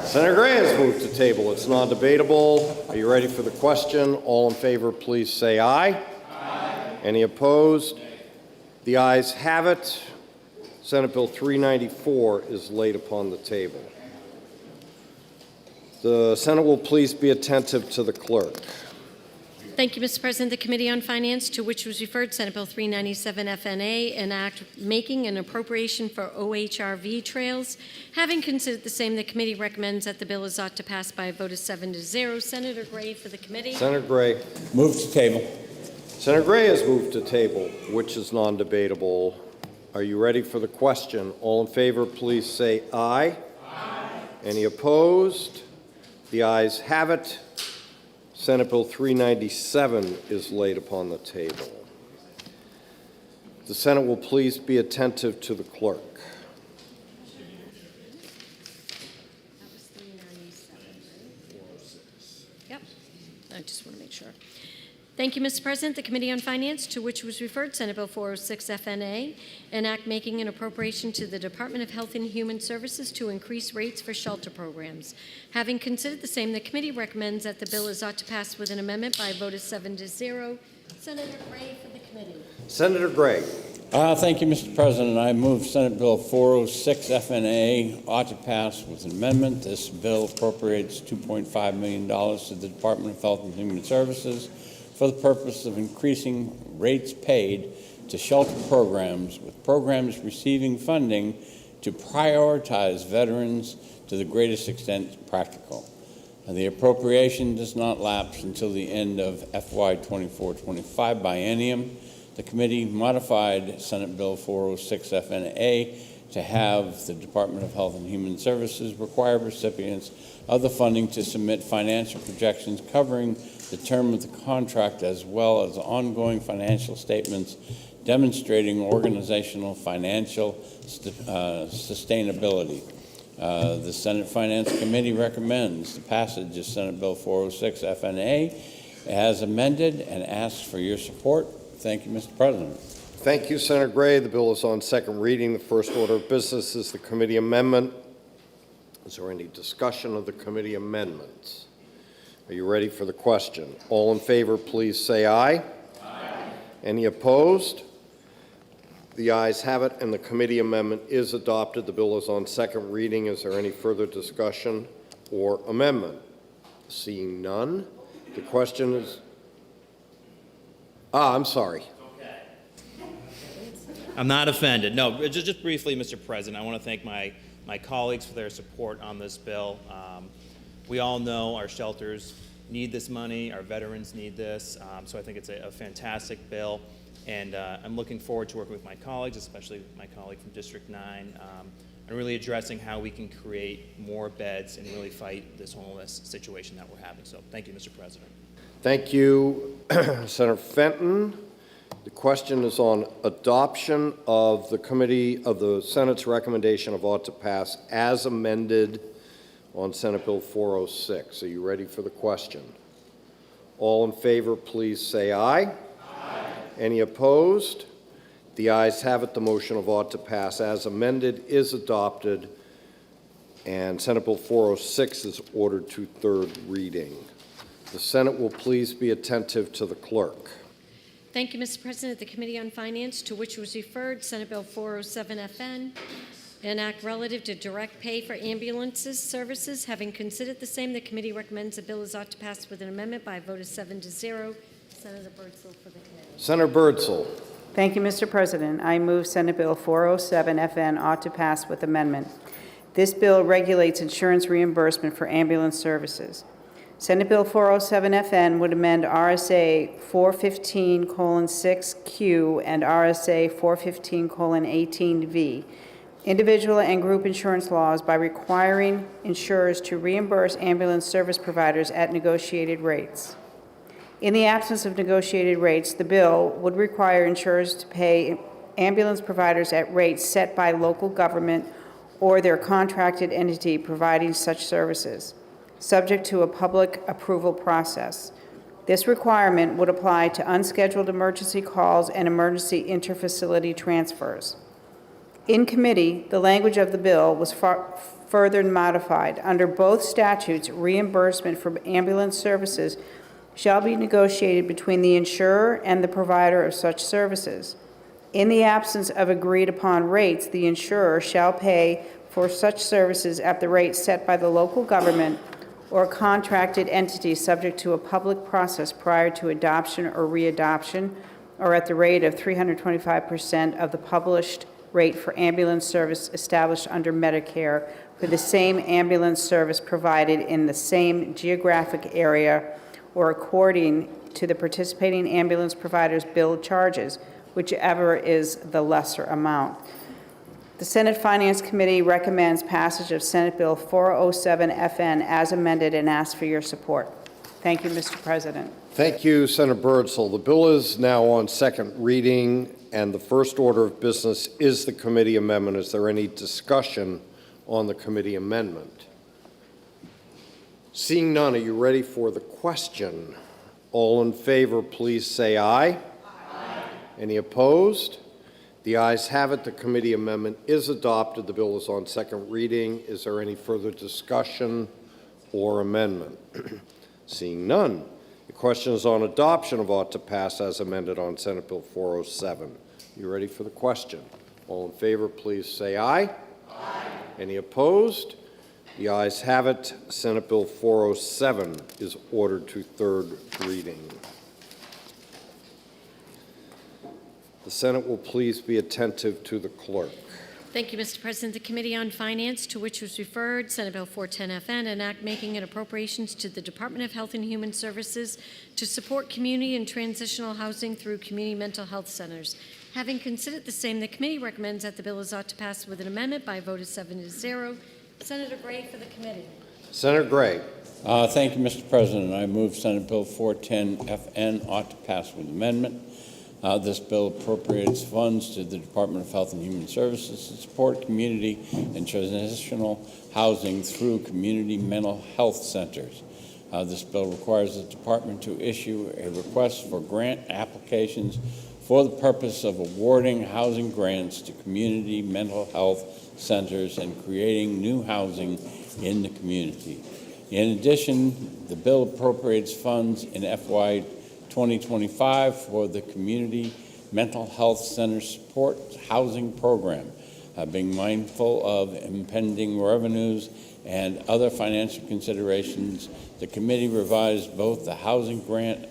Speaker 1: Senator Gray has moved to table. It's non-debatable. Are you ready for the question? All in favor, please say aye. Aye. Any opposed? The ayes have it. Senate Bill 394 is laid upon the table. The Senate will please be attentive to the clerk.
Speaker 7: Thank you, Mr. President. The Committee on Finance, to which was referred Senate Bill 397 FNA, an act making an appropriation for OHRV trails. Having considered the same, the committee recommends that the bill is ought to pass by a vote of 7-0. Senator Gray for the committee.
Speaker 1: Senator Gray.
Speaker 9: Move to table.
Speaker 1: Senator Gray has moved to table, which is non-debatable. Are you ready for the question? All in favor, please say aye. Aye. Any opposed? The ayes have it. Senate Bill 397 is laid upon the table. The Senate will please be attentive to the clerk.
Speaker 7: That was 397, right? Yep. I just want to make sure. Thank you, Mr. President. The Committee on Finance, to which was referred Senate Bill 406 FNA, an act making an appropriation to the Department of Health and Human Services to increase rates for shelter programs. Having considered the same, the committee recommends that the bill is ought to pass with an amendment by a vote of 7-0. Senator Gray for the committee.
Speaker 1: Senator Gray.
Speaker 9: Thank you, Mr. President. I move Senate Bill 406 FNA ought to pass with an amendment. This bill appropriates $2.5 million to the Department of Health and Human Services for the purpose of increasing rates paid to shelter programs, with programs receiving funding to prioritize veterans to the greatest extent practical. And the appropriation does not lapse until the end of FY 24-25 biennium. The committee modified Senate Bill 406 FNA to have the Department of Health and Human Services require recipients of the funding to submit financial projections covering the term of the contract, as well as ongoing financial statements demonstrating organizational financial sustainability. The Senate Finance Committee recommends the passage of Senate Bill 406 FNA as amended and asks for your support. Thank you, Mr. President.
Speaker 1: Thank you, Senator Gray. The bill is on second reading. The first order of business is the committee amendment. Is there any discussion of the committee amendments? Are you ready for the question? All in favor, please say aye. Aye. Any opposed? The ayes have it, and the committee amendment is adopted. The bill is on second reading. Is there any further discussion or amendment? Seeing none, the question is... I'm sorry.
Speaker 16: I'm not offended. No, just briefly, Mr. President, I want to thank my colleagues for their support on this bill. We all know our shelters need this money, our veterans need this, so I think it's a fantastic bill, and I'm looking forward to working with my colleagues, especially my colleague from District 9, and really addressing how we can create more beds and really fight this homeless situation that we're having. So thank you, Mr. President.
Speaker 1: Thank you, Senator Fenton. The question is on adoption of the Senate's recommendation of ought to pass as amended on Senate Bill 406. Are you ready for the question? All in favor, please say aye. Aye. Any opposed? The ayes have it. The motion of ought to pass as amended is adopted, and Senate Bill 406 is ordered to third reading. The Senate will please be attentive to the clerk.
Speaker 7: Thank you, Mr. President. The Committee on Finance, to which was referred Senate Bill 407 FN, an act relative to direct pay for ambulances services. Having considered the same, the committee recommends the bill is ought to pass with an amendment by a vote of 7-0. Senator Birdsall for the committee.
Speaker 1: Senator Birdsall.
Speaker 12: Thank you, Mr. President. I move Senate Bill 407 FN ought to pass with amendment. This bill regulates insurance reimbursement for ambulance services. Senate Bill 407FN would amend RSA 415:6Q and RSA 415:18V, individual and group insurance laws, by requiring insurers to reimburse ambulance service providers at negotiated rates. In the absence of negotiated rates, the bill would require insurers to pay ambulance providers at rates set by local government or their contracted entity providing such services, subject to a public approval process. This requirement would apply to unscheduled emergency calls and emergency interfacility transfers. In committee, the language of the bill was further modified. Under both statutes, reimbursement for ambulance services shall be negotiated between the insurer and the provider of such services. In the absence of agreed-upon rates, the insurer shall pay for such services at the rate set by the local government or contracted entity, subject to a public process prior to adoption or readoption, or at the rate of 325% of the published rate for ambulance service established under Medicare for the same ambulance service provided in the same geographic area, or according to the participating ambulance provider's billed charges, whichever is the lesser amount. The Senate Finance Committee recommends passage of Senate Bill 407FN as amended and asks for your support. Thank you, Mr. President.
Speaker 1: Thank you, Senator Birdsall. The bill is now on second reading, and the first order of business is the committee amendment. Is there any discussion on the committee amendment? Seeing none, are you ready for the question? All in favor, please say aye. Aye. Any opposed? The ayes have it. The committee amendment is adopted. The bill is on second reading. Is there any further discussion or amendment? Seeing none, the question is on adoption of ought to pass as amended on Senate Bill 407. You ready for the question? All in favor, please say aye. Aye. Any opposed? The ayes have it. Senate Bill 407 is ordered to third reading. The Senate will please be attentive to the clerk.
Speaker 7: Thank you, Mr. President. The Committee on Finance, to which was referred Senate Bill 410FN, an act making an appropriations to the Department of Health and Human Services to support community and transitional housing through community mental health centers. Having considered the same, the committee recommends that the bill is ought to pass with an amendment by a vote of 7-0. Senator Gray for the committee.
Speaker 1: Senator Gray.
Speaker 9: Thank you, Mr. President. I move Senate Bill 410FN ought to pass with amendment. This bill appropriates funds to the Department of Health and Human Services to support community and transitional housing through community mental health centers. This bill requires the department to issue a request for grant applications for the purpose of awarding housing grants to community mental health centers and creating new housing in the community. In addition, the bill appropriates funds in FY 2025 for the Community Mental Health Center Support Housing Program. Being mindful of impending revenues and other financial considerations, the committee revised both the housing grant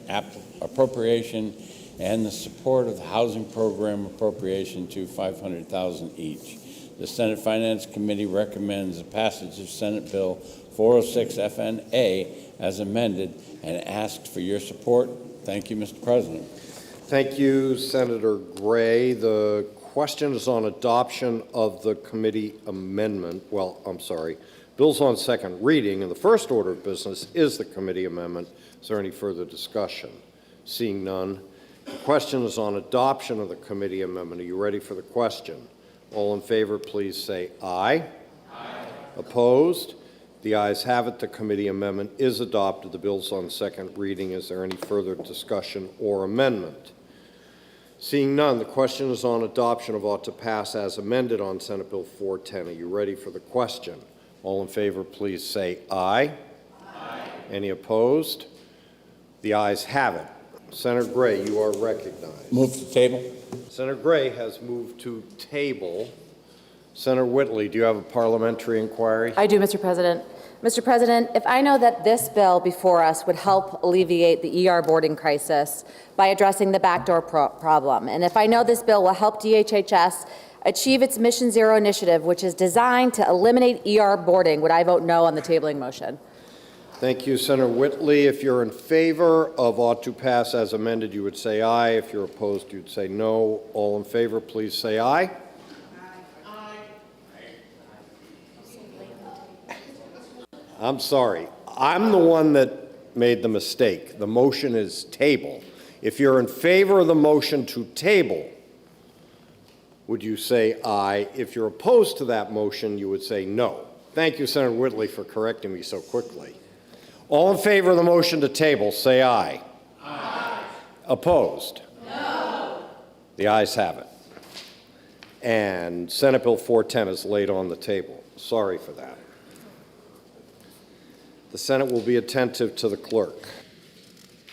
Speaker 9: appropriation and the support of the housing program appropriation to $500,000 each. The Senate Finance Committee recommends the passage of Senate Bill 406FN-A as amended and asks for your support. Thank you, Mr. President.
Speaker 1: Thank you, Senator Gray. The question is on adoption of the committee amendment. Bill's on second reading, and the first order of business is the committee amendment. Is there any further discussion? Seeing none, the question is on adoption of the committee amendment. Are you ready for the question? All in favor, please say aye. Aye. Opposed? The ayes have it. The committee amendment is adopted. The bill's on second reading. Is there any further discussion or amendment? Seeing none, the question is on adoption of ought to pass as amended on Senate Bill 410. Are you ready for the question? All in favor, please say aye. Aye. Any opposed? The ayes have it. Senator Gray, you are recognized.
Speaker 9: Move to table.
Speaker 1: Senator Gray has moved to table. Senator Whitley, do you have a parliamentary inquiry?
Speaker 17: I do, Mr. President. Mr. President, if I know that this bill before us would help alleviate the ER boarding crisis by addressing the backdoor problem, and if I know this bill will help DHHS achieve its Mission Zero initiative, which is designed to eliminate ER boarding, would I vote no on the tabling motion?
Speaker 1: Thank you, Senator Whitley. If you're in favor of ought to pass as amended, you would say aye. If you're opposed, you'd say no. All in favor, please say aye. I'm sorry. I'm the one that made the mistake. The motion is table. If you're in favor of the motion to table, would you say aye? If you're opposed to that motion, you would say no. Thank you, Senator Whitley, for correcting me so quickly. All in favor of the motion to table, say aye. Aye. Opposed? No. The ayes have it. And Senate Bill 410 is laid on the table. Sorry for that. The Senate will be attentive to the clerk.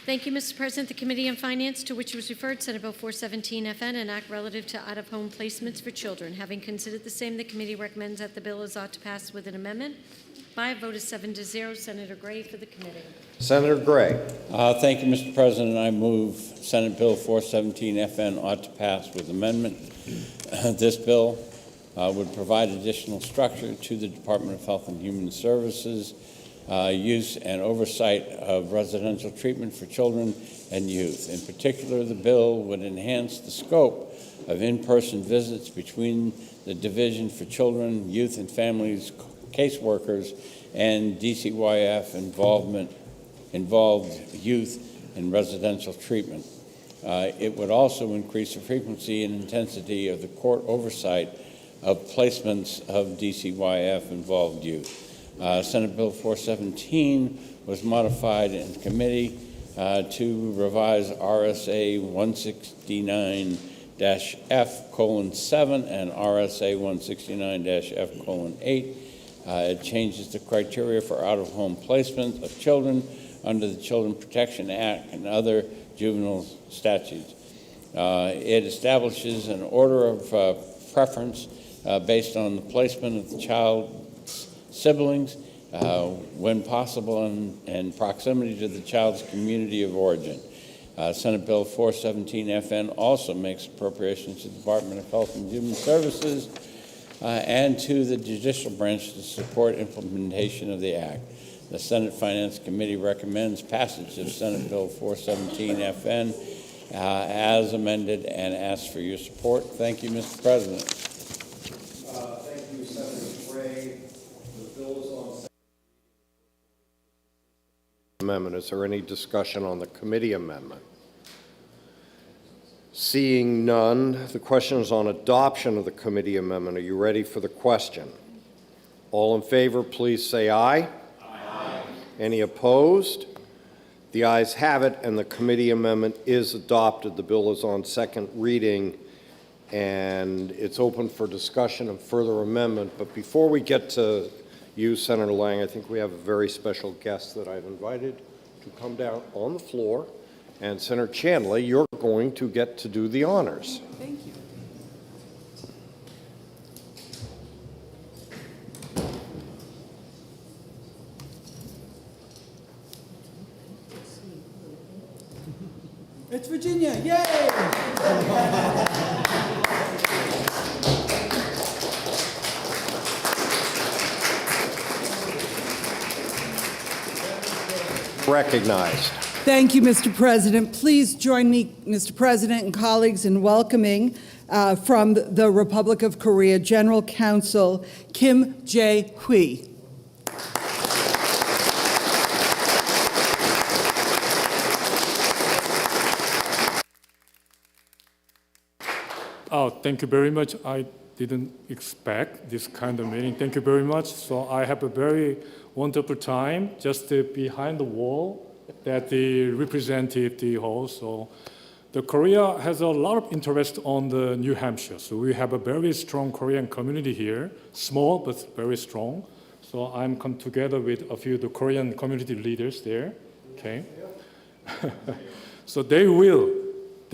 Speaker 7: Thank you, Mr. President. The Committee on Finance, to which was referred Senate Bill 417 FN, an act relative to out-of-home placements for children. Having considered the same, the committee recommends that the bill is ought to pass with an amendment. By a vote of 7-0, Senator Gray for the committee.
Speaker 1: Senator Gray.
Speaker 9: Thank you, Mr. President. I move Senate Bill 417 FN ought to pass with amendment. This bill would provide additional structure to the Department of Health and Human Services use and oversight of residential treatment for children and youth. In particular, the bill would enhance the scope of in-person visits between the Division for Children, Youth and Families caseworkers and DCYF involved youth in residential treatment. It would also increase the frequency and intensity of the court oversight of placements of DCYF involved youth. Senate Bill 417 was modified in committee to revise RSA 169-F:7 and RSA 169-F:8. It changes the criteria for out-of-home placement of children under the Children Protection Act and other juvenile statutes. It establishes an order of preference based on the placement of the child's siblings when possible and proximity to the child's community of origin. Senate Bill 417 FN also makes appropriations to the Department of Health and Human Services and to the judicial branch to support implementation of the Act. The Senate Finance Committee recommends passage of Senate Bill 417 FN as amended and asks for your support. Thank you, Mr. President.
Speaker 1: Thank you, Senator Gray. The bill is on amendment. Is there any discussion on the committee amendment? Seeing none, the question is on adoption of the committee amendment. Are you ready for the question? All in favor, please say aye. Aye. Any opposed? The ayes have it, and the committee amendment is adopted. The bill is on second reading, and it's open for discussion and further amendment. But before we get to you, Senator Lang, I think we have a very special guest that I've invited to come down on the floor. And Senator Chandler, you're going to get to do the honors.
Speaker 8: Thank you. It's Virginia, yay!
Speaker 1: Recognized.
Speaker 8: Thank you, Mr. President. Please join me, Mr. President and colleagues, in welcoming from the Republic of Korea, General Consul Kim Jae-hui.
Speaker 18: Thank you very much. I didn't expect this kind of meeting. Thank you very much. So I have a very wonderful time just behind the wall that the representative the host. So the Korea has a lot of interest on the New Hampshire. So we have a very strong Korean community here, small but very strong. So I'm come together with a few of the Korean community leaders there. Okay. So they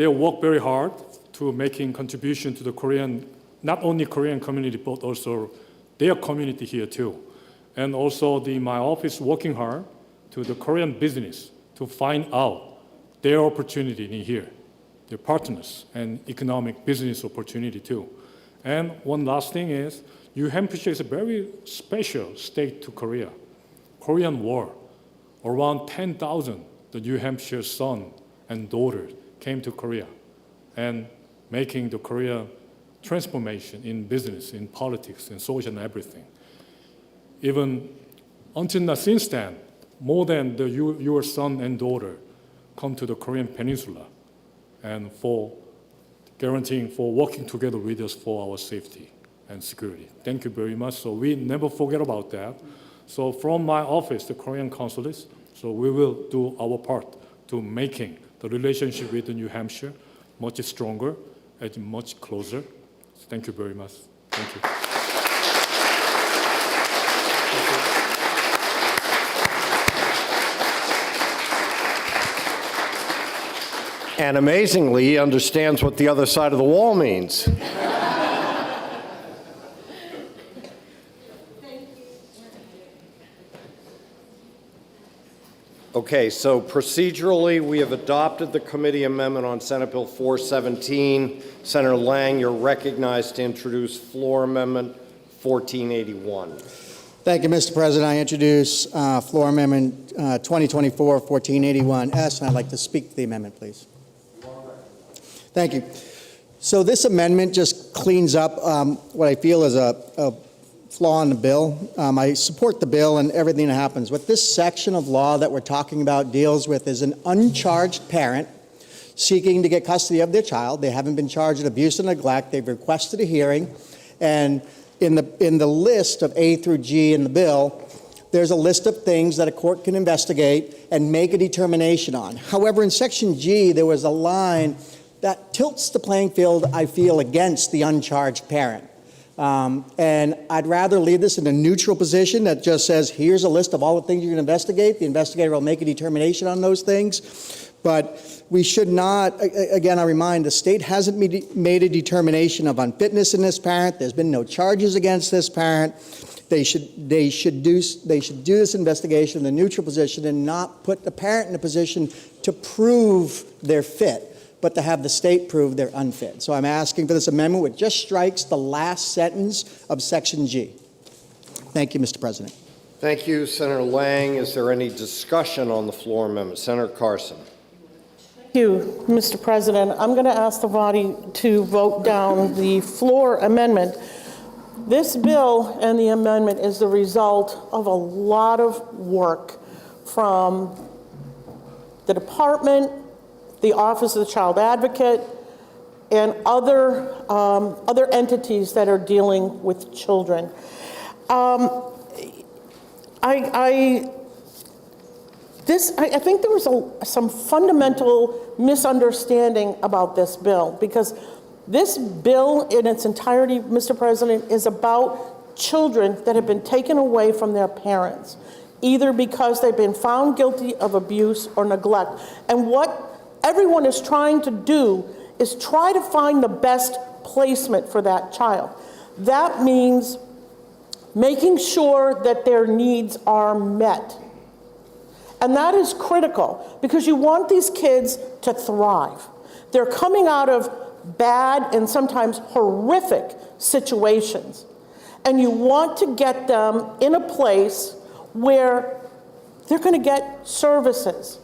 Speaker 18: work very hard to making contribution to the Korean, not only Korean community, but also their community here too. And also my office working hard to the Korean business to find out their opportunity in here, their partners and economic business opportunity too. And one last thing is, New Hampshire is a very special state to Korea. Korean War. around 10,000 the New Hampshire son and daughter came to Korea and making the Korea transformation in business, in politics, in social and everything. Even until now, since then, more than your son and daughter come to the Korean Peninsula and for guaranteeing for working together with us for our safety and security. Thank you very much. So we never forget about that. So from my office, the Korean Consulate, so we will do our part to making the relationship with New Hampshire much stronger and much closer. Thank you very much. Thank you.
Speaker 1: And amazingly, he understands what the other side of the wall means. Okay, so procedurally, we have adopted the committee amendment on Senate Bill 417. Senator Lang, you're recognized to introduce floor amendment 1481.
Speaker 19: Thank you, Mr. President. I introduce floor amendment 2024-1481S, and I'd like to speak to the amendment, please. Thank you. So this amendment just cleans up what I feel is a flaw in the bill. I support the bill and everything that happens. What this section of law that we're talking about deals with is an uncharged parent seeking to get custody of their child. They haven't been charged with abuse and neglect. They've requested a hearing. And in the list of A through G in the bill, there's a list of things that a court can investigate and make a determination on. However, in Section G, there was a line that tilts the playing field, I feel, against the uncharged parent. And I'd rather leave this in a neutral position that just says, here's a list of all the things you can investigate. The investigator will make a determination on those things. But we should not, again, I remind, the state hasn't made a determination of unfitness in this parent. There's been no charges against this parent. They should do this investigation in a neutral position and not put the parent in a position to prove they're fit, but to have the state prove they're unfit. So I'm asking for this amendment which just strikes the last sentence of Section G. Thank you, Mr. President.
Speaker 1: Thank you, Senator Lang. Is there any discussion on the floor amendment? Senator Carson.
Speaker 2: Thank you, Mr. President. I'm going to ask the body to vote down the floor amendment. This bill and the amendment is the result of a lot of work from the department, the Office of the Child Advocate, and other entities that are dealing with children. I think there was some fundamental misunderstanding about this bill, because this bill in its entirety, Mr. President, is about children that have been taken away from their parents, either because they've been found guilty of abuse or neglect. And what everyone is trying to do is try to find the best placement for that child. That means making sure that their needs are met. And that is critical, because you want these kids to thrive. They're coming out of bad and sometimes horrific situations. And you want to get them in a place where they're going to get services.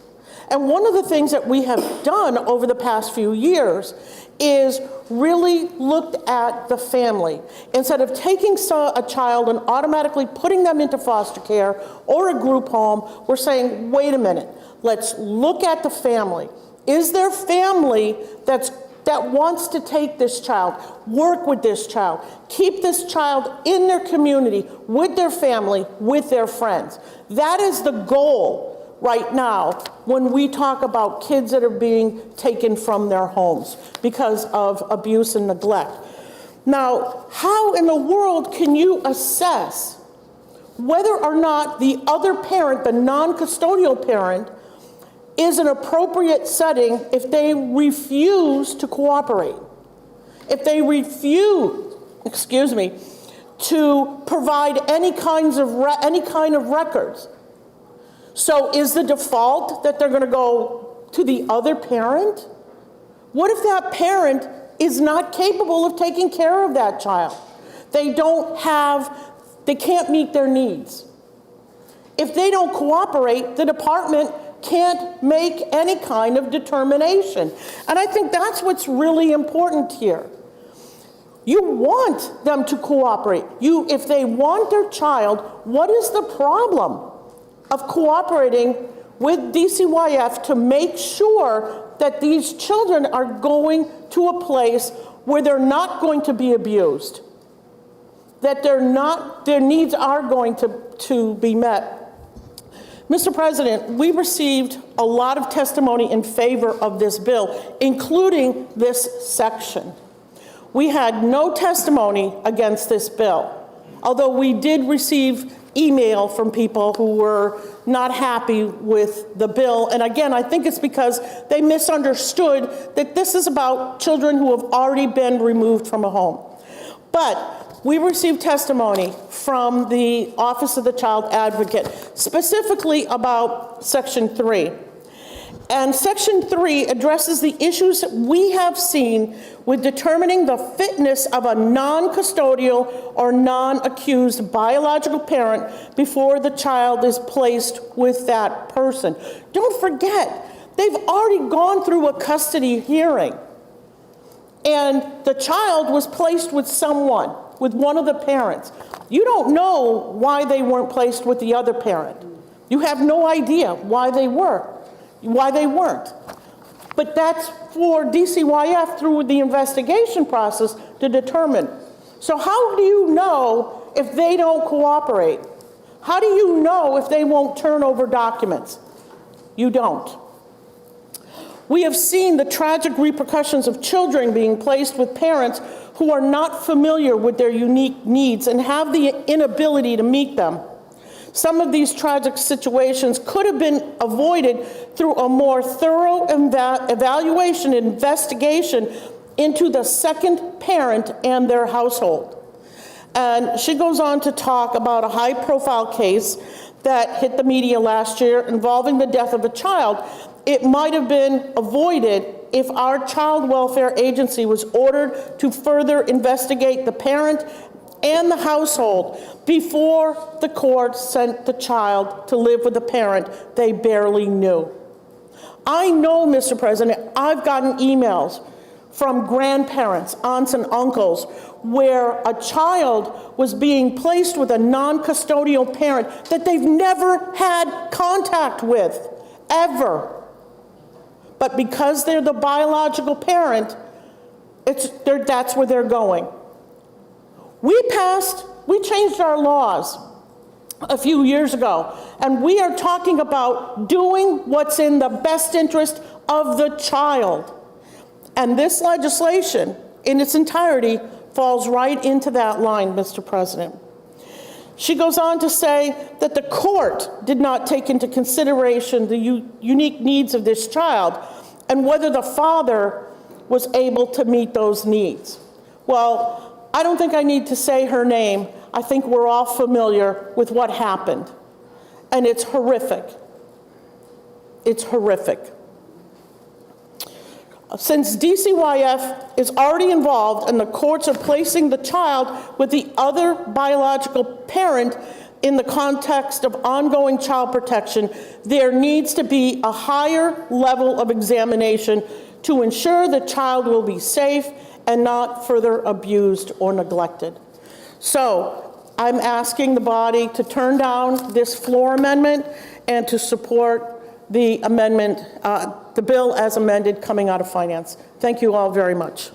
Speaker 2: And one of the things that we have done over the past few years is really looked at the family. Instead of taking a child and automatically putting them into foster care or a group home, we're saying, wait a minute, let's look at the family. Is there family that wants to take this child, work with this child, keep this child in their community, with their family, with their friends? That is the goal right now when we talk about kids that are being taken from their homes because of abuse and neglect. Now, how in the world can you assess whether or not the other parent, the non-custodial parent, is an appropriate setting if they refuse to cooperate? If they refuse, to provide any kind of records? So is the default that they're going to go to the other parent? What if that parent is not capable of taking care of that child? They can't meet their needs. If they don't cooperate, the department can't make any kind of determination. And I think that's what's really important here. You want them to cooperate. If they want their child, what is the problem of cooperating with DCYF to make sure that these children are going to a place where they're not going to be abused, that their needs are going to be met? Mr. President, we received a lot of testimony in favor of this bill, including this section. We had no testimony against this bill, although we did receive email from people who were not happy with the bill. And again, I think it's because they misunderstood that this is about children who have already been removed from a home. But we received testimony from the Office of the Child Advocate, specifically about Section 3. And Section 3 addresses the issues we have seen with determining the fitness of a non-custodial or non-accused biological parent before the child is placed with that person. Don't forget, they've already gone through a custody hearing, and the child was placed with someone, with one of the parents. You don't know why they weren't placed with the other parent. You have no idea why they weren't. But that's for DCYF through the investigation process to determine. So how do you know if they don't cooperate? How do you know if they won't turn over documents? You don't. We have seen the tragic repercussions of children being placed with parents who are not familiar with their unique needs and have the inability to meet them. Some of these tragic situations could have been avoided through a more thorough evaluation and investigation into the second parent and their household. And she goes on to talk about a high-profile case that hit the media last year involving the death of a child. It might have been avoided if our child welfare agency was ordered to further investigate the parent and the household before the court sent the child to live with a parent they barely knew. I know, Mr. President, I've gotten emails from grandparents, aunts and uncles, where a child was being placed with a non-custodial parent that they've never had contact with, ever. But because they're the biological parent, that's where they're going. We changed our laws a few years ago, and we are talking about doing what's in the best interest of the child. And this legislation, in its entirety, falls right into that line, Mr. President. She goes on to say that the court did not take into consideration the unique needs of this child and whether the father was able to meet those needs. Well, I don't think I need to say her name. I think we're all familiar with what happened. And it's horrific. It's horrific. Since DCYF is already involved and the courts are placing the child with the other biological parent in the context of ongoing child protection, there needs to be a higher level of examination to ensure the child will be safe and not further abused or neglected. So I'm asking the body to turn down this floor amendment and to support the amendment, the bill as amended coming out of Finance. Thank you all very much.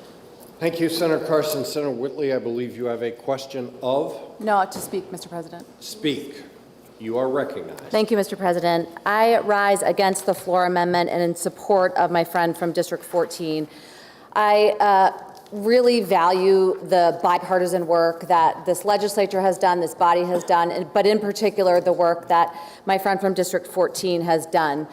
Speaker 1: Thank you, Senator Carson. Senator Whitley, I believe you have a question of?
Speaker 17: No, to speak, Mr. President.
Speaker 1: Speak. You are recognized.
Speaker 17: Thank you, Mr. President. I rise against the floor amendment and in support of my friend from District 14. I really value the bipartisan work that this legislature has done, this body has done, but in particular the work that my friend from District 14 has done.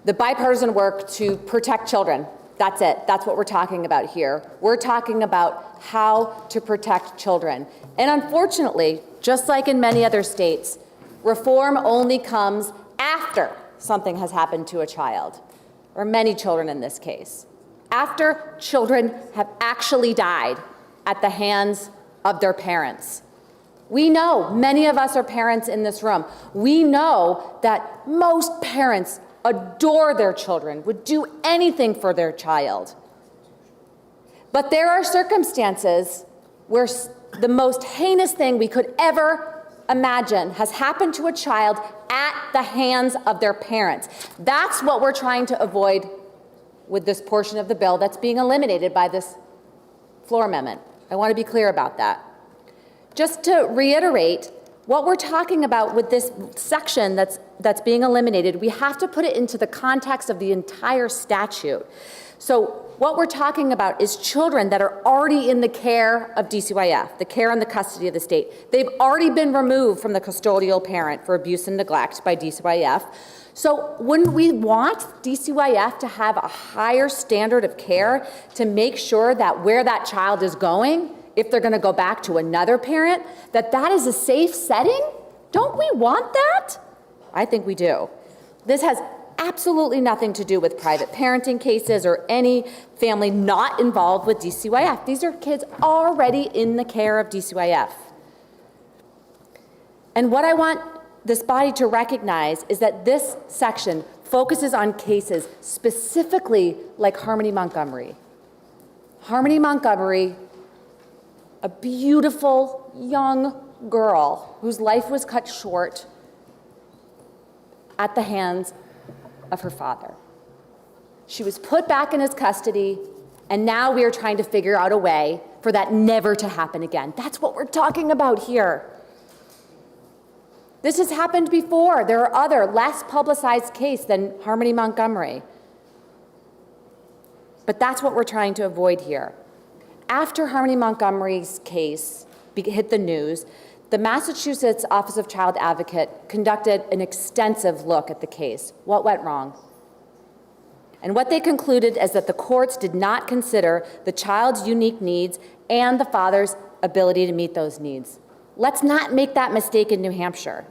Speaker 17: The bipartisan work to protect children. That's it. That's what we're talking about here. We're talking about how to protect children. And unfortunately, just like in many other states, reform only comes after something has happened to a child, or many children in this case. After children have actually died at the hands of their parents. We know, many of us are parents in this room. We know that most parents adore their children, would do anything for their child. But there are circumstances where the most heinous thing we could ever imagine has happened to a child at the hands of their parents. That's what we're trying to avoid with this portion of the bill that's being eliminated by this floor amendment. I want to be clear about that. Just to reiterate, what we're talking about with this section that's being eliminated, we have to put it into the context of the entire statute. So what we're talking about is children that are already in the care of DCYF, the care and the custody of the state. They've already been removed from the custodial parent for abuse and neglect by DCYF. So wouldn't we want DCYF to have a higher standard of care to make sure that where that child is going, if they're going to go back to another parent, that that is a safe setting? Don't we want that? I think we do. This has absolutely nothing to do with private parenting cases or any family not involved with DCYF. These are kids already in the care of DCYF. And what I want this body to recognize is that this section focuses on cases specifically like Harmony Montgomery. Harmony Montgomery, a beautiful young girl whose life was cut short at the hands of her father. She was put back in his custody, and now we are trying to figure out a way for that never to happen again. That's what we're talking about here. This has happened before. There are other less publicized cases than Harmony Montgomery. But that's what we're trying to avoid here. After Harmony Montgomery's case hit the news, the Massachusetts Office of Child Advocate conducted an extensive look at the case. What went wrong? And what they concluded is that the courts did not consider the child's unique needs and the father's ability to meet those needs. Let's not make that mistake in New Hampshire.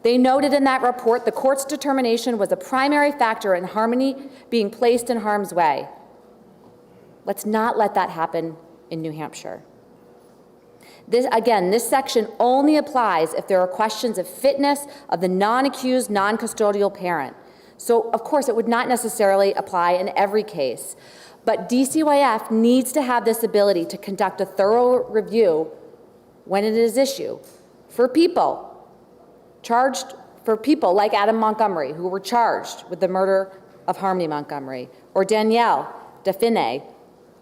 Speaker 17: They noted in that report the court's determination was a primary factor in Harmony being placed in harm's way. Let's not let that happen in New Hampshire. This section only applies if there are questions of fitness of the non-accused, non-custodial parent. So, of course, it would not necessarily apply in every case. But DCYF needs to have this ability to conduct a thorough review when it is issued for people like Adam Montgomery, who were charged with the murder of Harmony Montgomery, or Danielle DeFine,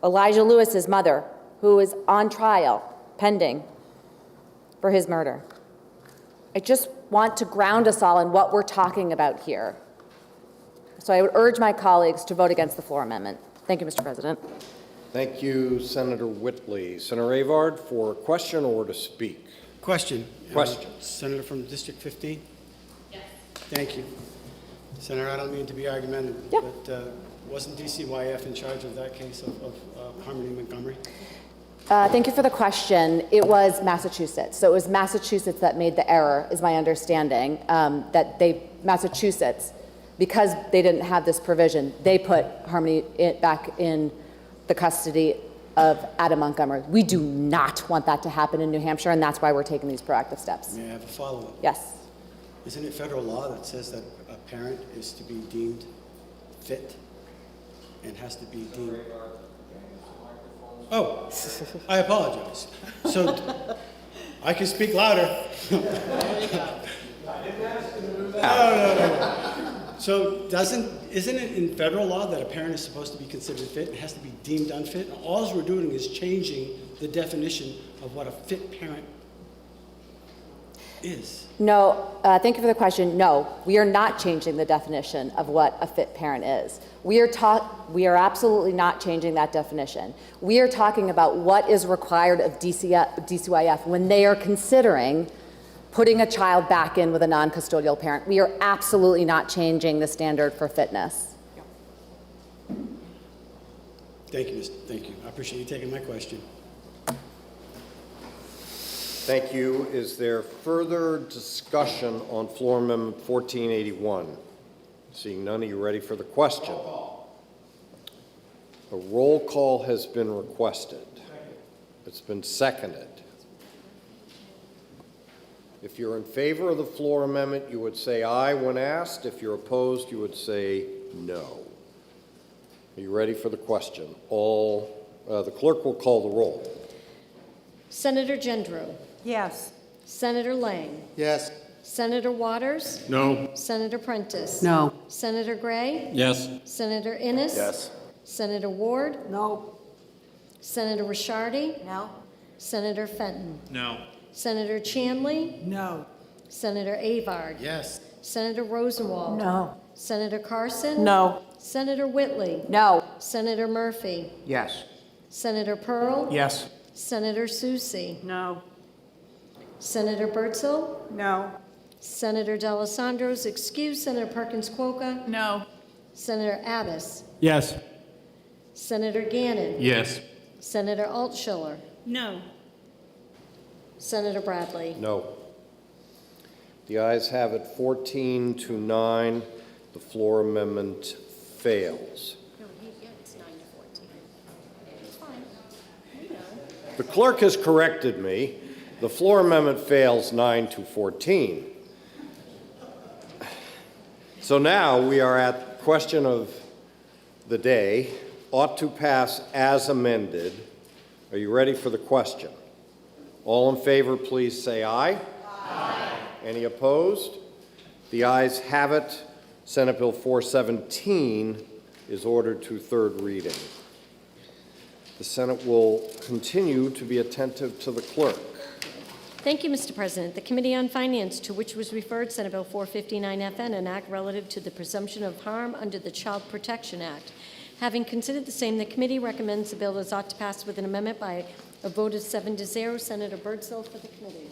Speaker 17: Elijah Lewis's mother, who is on trial pending for his murder. I just want to ground us all in what we're talking about here. So I would urge my colleagues to vote against the floor amendment. Thank you, Mr. President.
Speaker 1: Thank you, Senator Whitley. Senator Avard, for a question or to speak?
Speaker 20: Question.
Speaker 1: Question.
Speaker 20: Senator from District 15? Yes. Thank you. Senator, I don't mean to be argumentative, but wasn't DCYF in charge of that case of Harmony Montgomery?
Speaker 17: Thank you for the question. It was Massachusetts. So it was Massachusetts that made the error, is my understanding, Massachusetts, because they didn't have this provision, they put Harmony back in the custody of Adam Montgomery. We do not want that to happen in New Hampshire, and that's why we're taking these proactive steps.
Speaker 20: May I have a follow-up?
Speaker 17: Yes.
Speaker 20: Isn't it federal law that says that a parent is to be deemed fit and has to be deemed... Oh, I apologize. So I can speak louder. No. So isn't it in federal law that a parent is supposed to be considered fit and has to be deemed unfit? And all we're doing is changing the definition of what a fit parent is.
Speaker 17: No, thank you for the question. No, we are not changing the definition of what a fit parent is. We are absolutely not changing that definition. We are talking about what is required of DCYF when they are considering putting a child back in with a non-custodial parent. We are absolutely not changing the standard for fitness.
Speaker 20: Thank you, Thank you. I appreciate you taking my question.
Speaker 1: Thank you. Is there further discussion on Floor Amendment 1481? Seeing none, are you ready for the question? A roll call has been requested. It's been seconded. If you're in favor of the floor amendment, you would say aye when asked. If you're opposed, you would say no. Are you ready for the question? The clerk will call the roll.
Speaker 7: Senator Gendreau.
Speaker 12: Yes.
Speaker 7: Senator Lang.
Speaker 19: Yes.
Speaker 7: Senator Waters.
Speaker 11: No.
Speaker 7: Senator Prentiss.
Speaker 12: No.
Speaker 7: Senator Gray.
Speaker 9: Yes.
Speaker 7: Senator Innes.
Speaker 14: Yes.
Speaker 7: Senator Ward.
Speaker 12: No.
Speaker 7: Senator Rishardi.
Speaker 12: No.
Speaker 7: Senator Fenton.
Speaker 16: No.
Speaker 7: Senator Chanley.
Speaker 12: No.
Speaker 7: Senator Avard.
Speaker 20: Yes.
Speaker 7: Senator Rosenwald.
Speaker 15: No.
Speaker 7: Senator Carson.
Speaker 2: No.
Speaker 7: Senator Whitley.
Speaker 13: No.
Speaker 7: Senator Murphy.
Speaker 5: Yes.
Speaker 7: Senator Pearl.
Speaker 5: Yes.
Speaker 7: Senator Susie.
Speaker 12: No.
Speaker 7: Senator Bertzel.
Speaker 12: No.
Speaker 7: Senator D'Alessandro's excused. Senator Perkins Quokka.
Speaker 10: No.
Speaker 7: Senator Abbas.
Speaker 11: Yes.
Speaker 7: Senator Gannon.
Speaker 11: Yes.
Speaker 7: Senator Altschiller.
Speaker 6: No.
Speaker 7: Senator Bradley.
Speaker 1: No. The ayes have it 14-9. The floor amendment fails.
Speaker 7: It's 9 to 14. It's fine. We know.
Speaker 1: The clerk has corrected me. The floor amendment fails 9-14. So now we are at question of the day, ought to pass as amended. Are you ready for the question? All in favor, please say aye. Aye. Any opposed? The ayes have it. Senate Bill 417 is ordered to third reading. The Senate will continue to be attentive to the clerk.
Speaker 7: Thank you, Mr. President. The Committee on Finance, to which was referred Senate Bill 459FN, an act relative to the presumption of harm under the Child Protection Act. Having considered the same, the committee recommends the bill as ought to pass with an amendment by a vote of 7-0. Senator Birdsell for the committee.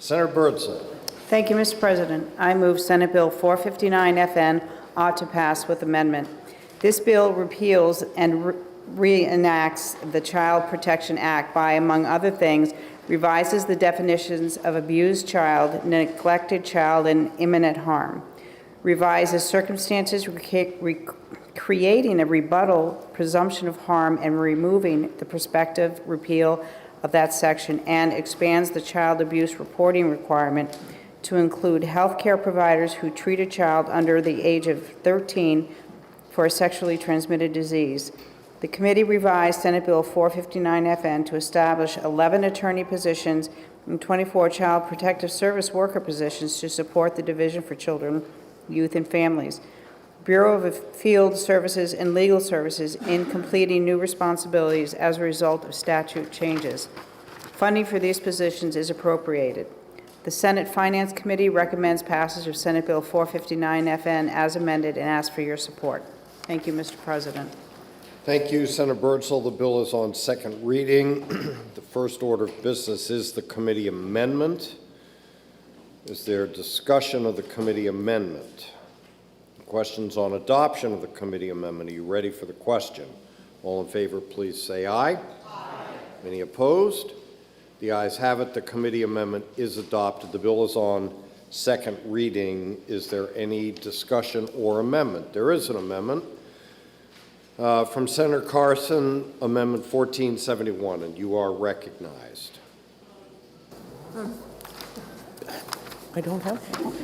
Speaker 1: Senator Birdsell.
Speaker 12: Thank you, Mr. President. I move Senate Bill 459FN ought to pass with amendment. This bill repeals and reenacts the Child Protection Act by, among other things, revises the definitions of abused child, neglected child, and imminent harm, revises circumstances creating a rebuttal presumption of harm and removing the prospective repeal of that section, and expands the child abuse reporting requirement to include health care providers who treat a child under the age of 13 for a sexually transmitted disease. The committee revised Senate Bill 459FN to establish 11 attorney positions and 24 child protective service worker positions to support the Division for Children, Youth, and Families, Bureau of Field Services, and Legal Services in completing new responsibilities as a result of statute changes. Funding for these positions is appropriated. The Senate Finance Committee recommends passage of Senate Bill 459FN as amended and asks for your support. Thank you, Mr. President.
Speaker 1: Thank you, Senator Birdsell. The bill is on second reading. The first order of business is the committee amendment. Is there discussion of the committee amendment? Questions on adoption of the committee amendment? Are you ready for the question? All in favor, please say aye. Aye. Any opposed? The ayes have it. The committee amendment is adopted. The bill is on second reading. Is there any discussion or amendment? There is an amendment. From Senator Carson, Amendment 1471, and you are recognized.
Speaker 2: I don't have one.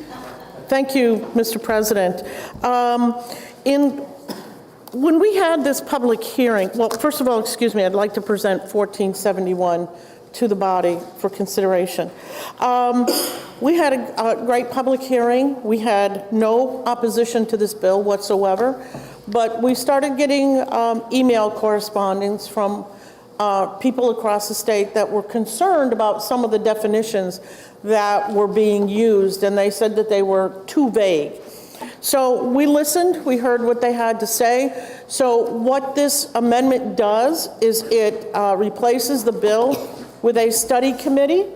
Speaker 2: Thank you, Mr. President. When we had this public hearing, well, first of all, excuse me, I'd like to present 1471 to the body for consideration. We had a great public hearing. We had no opposition to this bill whatsoever. But we started getting email correspondence from people across the state that were concerned about some of the definitions that were being used, and they said that they were too vague. So we listened, we heard what they had to say. So what this amendment does is it replaces the bill with a study committee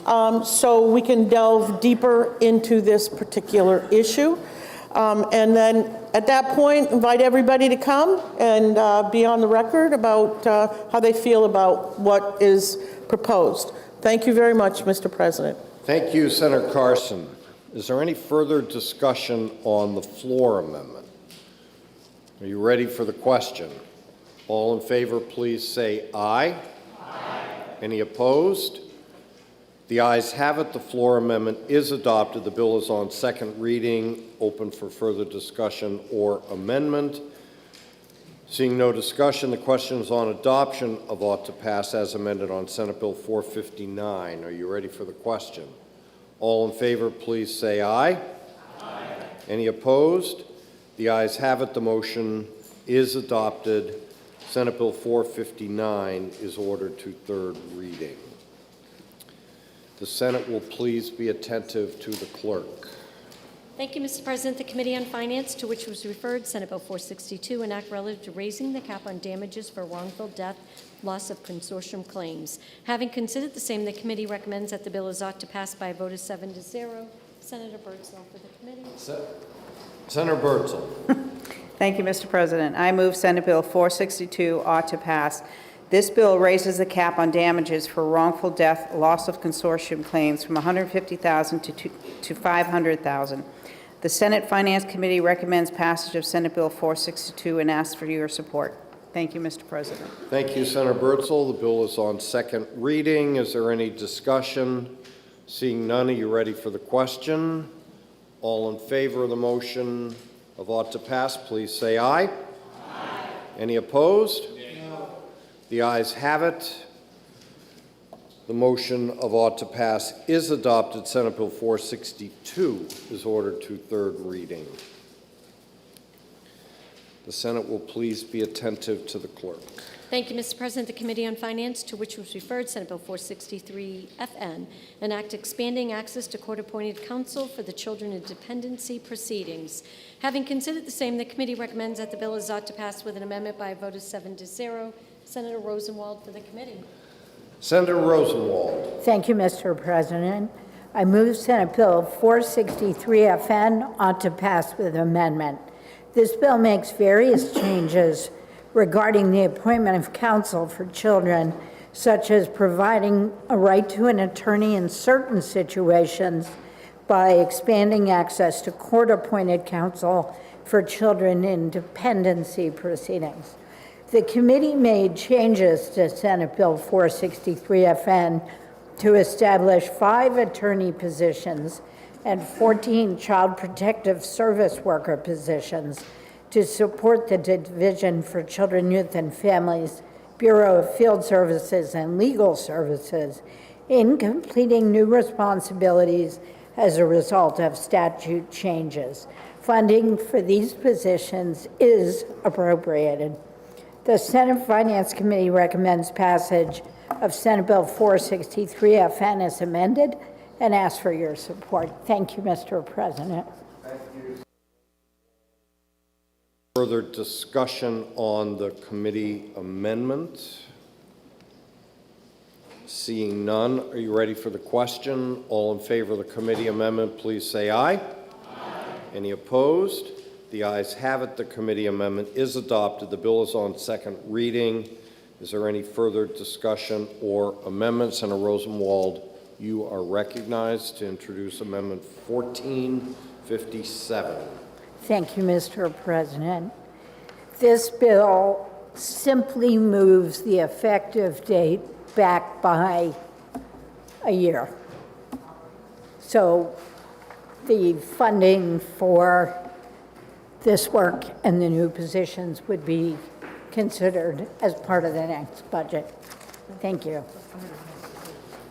Speaker 2: so we can delve deeper into this particular issue. And then at that point, invite everybody to come and be on the record about how they feel about what is proposed. Thank you very much, Mr. President.
Speaker 1: Thank you, Senator Carson. Is there any further discussion on the floor amendment? Are you ready for the question? All in favor, please say aye. Aye. Any opposed? The ayes have it. The floor amendment is adopted. The bill is on second reading, open for further discussion or amendment. Seeing no discussion, the question is on adoption of ought to pass as amended on Senate Bill 459. Are you ready for the question? All in favor, please say aye. Aye. Any opposed? The ayes have it. The motion is adopted. Senate Bill 459 is ordered to third reading. The Senate will please be attentive to the clerk.
Speaker 7: Thank you, Mr. President. The Committee on Finance, to which was referred, Senate Bill 462, an act relative to raising the cap on damages for wrongful death, loss of consortium claims. Having considered the same, the committee recommends that the bill is ought to pass by a vote of 7-0. Senator Birdsall for the committee.
Speaker 1: Senator Birdsall.
Speaker 12: Thank you, Mr. President. I move Senate Bill 462 ought to pass. This bill raises the cap on damages for wrongful death, loss of consortium claims from $150,000 to $500,000. The Senate Finance Committee recommends passage of Senate Bill 462 and asks for your support. Thank you, Mr. President.
Speaker 1: Thank you, Senator Birdsall. The bill is on second reading. Is there any discussion? Seeing none, are you ready for the question? All in favor of the motion of ought to pass, please say aye. Aye. Any opposed? No. The ayes have it. The motion of ought to pass is adopted. Senate Bill 462 is ordered to third reading. The Senate will please be attentive to the clerk.
Speaker 7: Thank you, Mr. President. The Committee on Finance, to which was referred, Senate Bill 463 FN, an act expanding access to court-appointed counsel for the children in dependency proceedings. Having considered the same, the committee recommends that the bill is ought to pass with an amendment by a vote of 7-0. Senator Rosenwald for the committee.
Speaker 1: Senator Rosenwald.
Speaker 15: Thank you, Mr. President. I move Senate Bill 463 FN ought to pass with amendment. This bill makes various changes regarding the appointment of counsel for children, such as providing a right to an attorney in certain situations by expanding access to court-appointed counsel for children in dependency proceedings. The committee made changes to Senate Bill 463 FN to establish 5 attorney positions and 14 child protective service worker positions to support the Division for Children, Youth, and Families, Bureau of Field Services, and Legal Services in completing new responsibilities as a result of statute changes. Funding for these positions is appropriated. The Senate Finance Committee recommends passage of Senate Bill 463 FN as amended and asks for your support. Thank you, Mr. President.
Speaker 1: Thank you. Further discussion on the committee amendment? Seeing none, are you ready for the question? All in favor of the committee amendment, please say aye. Aye. Any opposed? The ayes have it. The committee amendment is adopted. The bill is on second reading. Is there any further discussion or amendments? Senator Rosenwald, you are recognized to introduce Amendment 1457.
Speaker 15: Thank you, Mr. President. This bill simply moves the effective date back by a year. So the funding for this work and the new positions would be considered as part of the next budget. Thank you.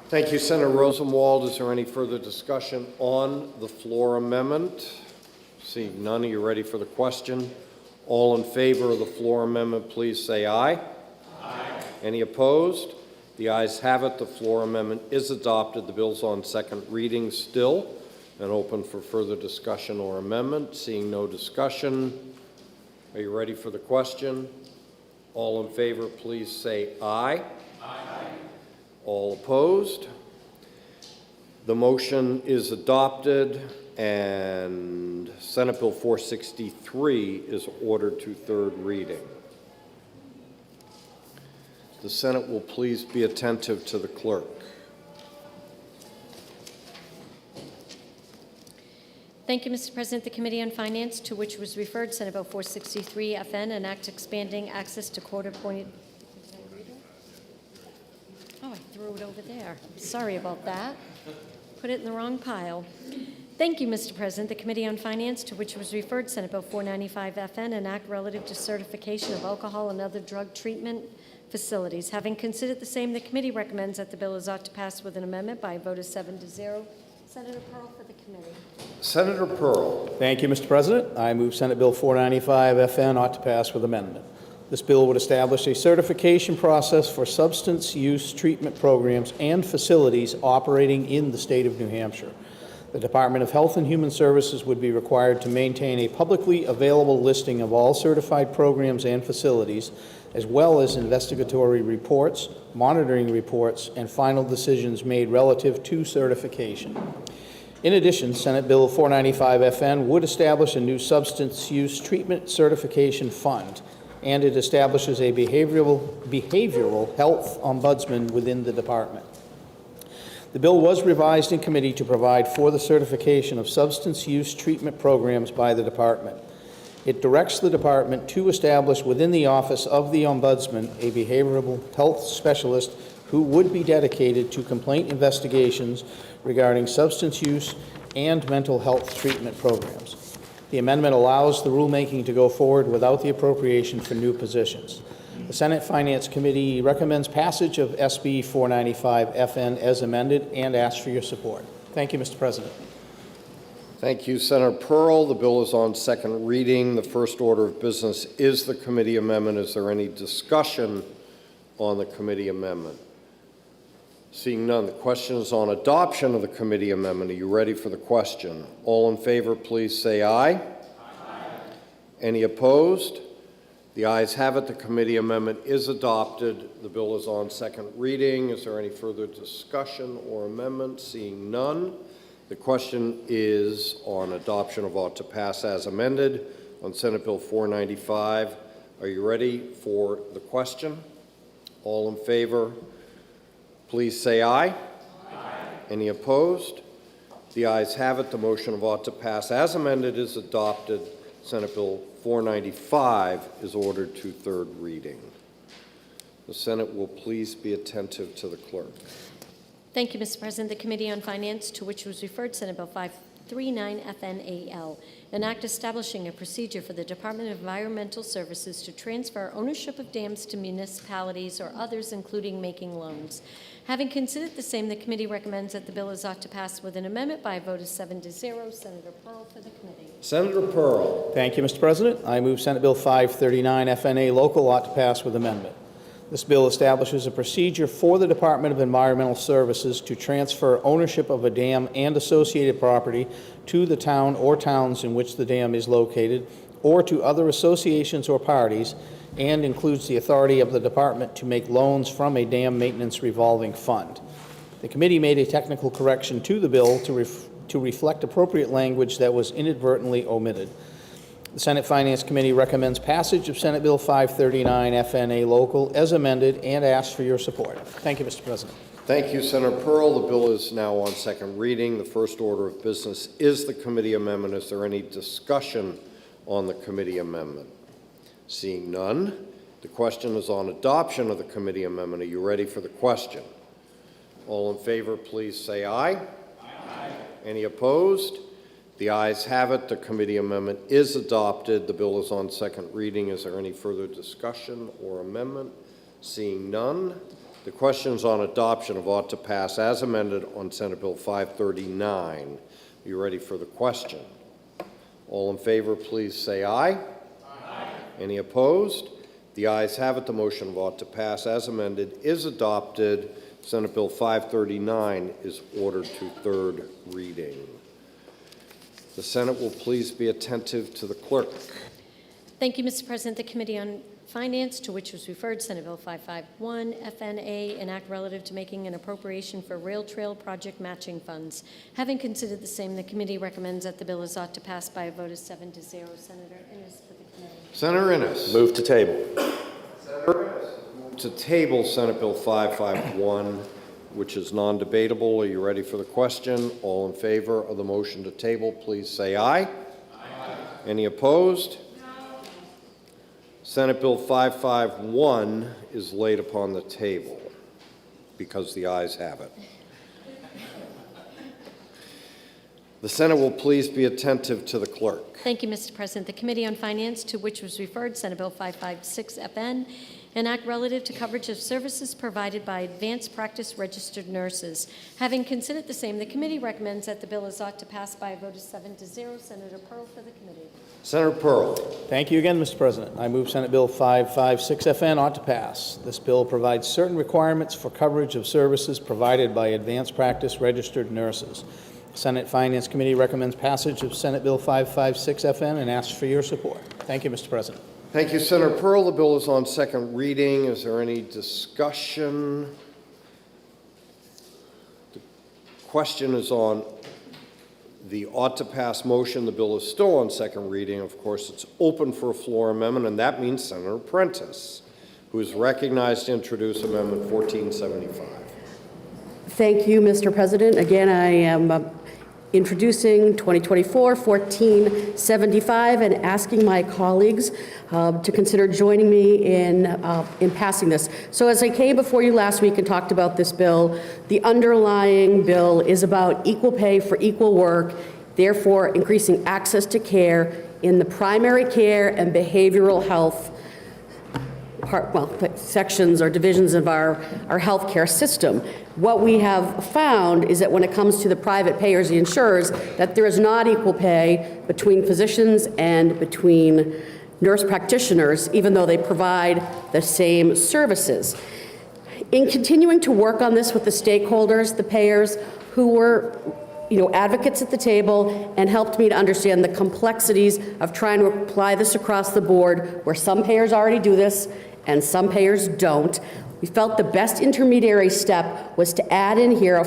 Speaker 1: Thank you, Senator Rosenwald. Is there any further discussion on the floor amendment? Seeing none, are you ready for the question? All in favor of the floor amendment, please say aye. Aye. Any opposed? The ayes have it. The floor amendment is adopted. The bill's on second reading still and open for further discussion or amendment. Seeing no discussion, are you ready for the question? All in favor, please say aye. Aye. All opposed? The motion is adopted, and Senate Bill 463 is ordered to third reading. The Senate will please be attentive to the clerk.
Speaker 7: Thank you, Mr. President. The Committee on Finance, to which was referred, Senate Bill 463 FN, an act expanding access to court-appointed. Oh, I threw it over there. Sorry about that. Put it in the wrong pile. Thank you, Mr. President. The Committee on Finance, to which was referred Senate Bill 495 FN, an act relative to certification of alcohol and other drug treatment facilities. Having considered the same, the committee recommends that the bill is ought to pass with an amendment by a vote of 7-0. Senator Pearl for the committee.
Speaker 1: Senator Pearl.
Speaker 5: Thank you, Mr. President. I move Senate Bill 495 FN ought to pass with amendment. This bill would establish a certification process for substance use treatment programs and facilities operating in the state of New Hampshire. The Department of Health and Human Services would be required to maintain a publicly available listing of all certified programs and facilities, as well as investigatory reports, monitoring reports, and final decisions made relative to certification. In addition, Senate Bill 495 FN would establish a new substance use treatment certification fund, and it establishes a behavioral health ombudsman within the department. The bill was revised in committee to provide for the certification of substance use treatment programs by the department. It directs the department to establish within the office of the ombudsman a behavioral health specialist who would be dedicated to complaint investigations regarding substance use and mental health treatment programs. The amendment allows the rulemaking to go forward without the appropriation for new positions. The Senate Finance Committee recommends passage of SB 495 FN as amended and asks for your support. Thank you, Mr. President.
Speaker 1: Thank you, Senator Pearl. The bill is on second reading. The first order of business is the committee amendment. Is there any discussion on the committee amendment? Seeing none, the question is on adoption of the committee amendment. Are you ready for the question? All in favor, please say aye. Aye. Any opposed? The ayes have it. The committee amendment is adopted. The bill is on second reading. Is there any further discussion or amendment? Seeing none, the question is on adoption of ought to pass as amended on Senate Bill 495. Are you ready for the question? All in favor, please say aye. Aye. Any opposed? The ayes have it. The motion of ought to pass as amended is adopted. Senate Bill 495 is ordered to third reading. The Senate will please be attentive to the clerk.
Speaker 7: Thank you, Mr. President. The Committee on Finance, to which was referred Senate Bill 539 FNAL, an act establishing a procedure for the Department of Environmental Services to transfer ownership of dams to municipalities or others, including making loans. Having considered the same, the committee recommends that the bill is ought to pass with an amendment by a vote of 7-0. Senator Pearl for the committee.
Speaker 1: Senator Pearl.
Speaker 5: Thank you, Mr. President. I move Senate Bill 539 FNA local ought to pass with amendment. This bill establishes a procedure for the Department of Environmental Services to transfer ownership of a dam and associated property to the town or towns in which the dam is located, or to other associations or parties, and includes the authority of the department to make loans from a dam maintenance revolving fund. The committee made a technical correction to the bill to reflect appropriate language that was inadvertently omitted. The Senate Finance Committee recommends passage of Senate Bill 539 FNA local as amended and asks for your support. Thank you, Mr. President.
Speaker 1: Thank you, Senator Pearl. The bill is now on second reading. The first order of business is the committee amendment. Is there any discussion on the committee amendment? Seeing none, the question is on adoption of the committee amendment. Are you ready for the question? All in favor, please say aye. Aye. Any opposed? The ayes have it. The committee amendment is adopted. The bill is on second reading. Is there any further discussion or amendment? Seeing none, the question is on adoption of ought to pass as amended on Senate Bill 539. Are you ready for the question? All in favor, please say aye. Aye. Any opposed? The ayes have it. The motion of ought to pass as amended is adopted. Senate Bill 539 is ordered to third reading. The Senate will please be attentive to the clerk.
Speaker 7: Thank you, Mr. President. The Committee on Finance, to which was referred Senate Bill 551 FNA, an act relative to making an appropriation for rail trail project matching funds. Having considered the same, the committee recommends that the bill is ought to pass by a vote of 7-0. Senator Innes for the committee.
Speaker 1: Senator Innes.
Speaker 14: Move to table.
Speaker 1: Senator Innes. Move to table Senate Bill 551, which is non-debatable. Are you ready for the question? All in favor of the motion to table, please say aye. Aye. Any opposed? Senate Bill 551 is laid upon the table. because the ayes have it. The Senate will please be attentive to the clerk.
Speaker 7: Thank you, Mr. President. The Committee on Finance, to which was referred Senate Bill 556 FN, an act relative to coverage of services provided by advanced practice registered nurses. Having considered the same, the committee recommends that the bill is ought to pass by a vote of 7-0. Senator Pearl for the committee.
Speaker 1: Senator Pearl.
Speaker 5: Thank you again, Mr. President. I move Senate Bill 556 FN ought to pass. This bill provides certain requirements for coverage of services provided by advanced practice registered nurses. Senate Finance Committee recommends passage of Senate Bill 556 FN and asks for your support. Thank you, Mr. President.
Speaker 1: Thank you, Senator Pearl. The bill is on second reading. Is there any discussion? The question is on the ought to pass motion. The bill is still on second reading. Of course, it's open for a floor amendment, and that means Senator Prentiss, who is recognized to introduce Amendment 1475.
Speaker 6: Thank you, Mr. President. Again, I am introducing 2024-1475 and asking my colleagues to consider joining me in passing this. So as I came before you last week and talked about this bill, the underlying bill is about equal pay for equal work, therefore increasing access to care in the primary care and behavioral health sections or divisions of our healthcare system. What we have found is that when it comes to the private payers, the insurers, that there is not equal pay between physicians and between nurse practitioners, even though they provide the same services. In continuing to work on this with the stakeholders, the payers who were advocates at the table and helped me to understand the complexities of trying to apply this across the board, where some payers already do this and some payers don't. We felt the best intermediary step was to add in here a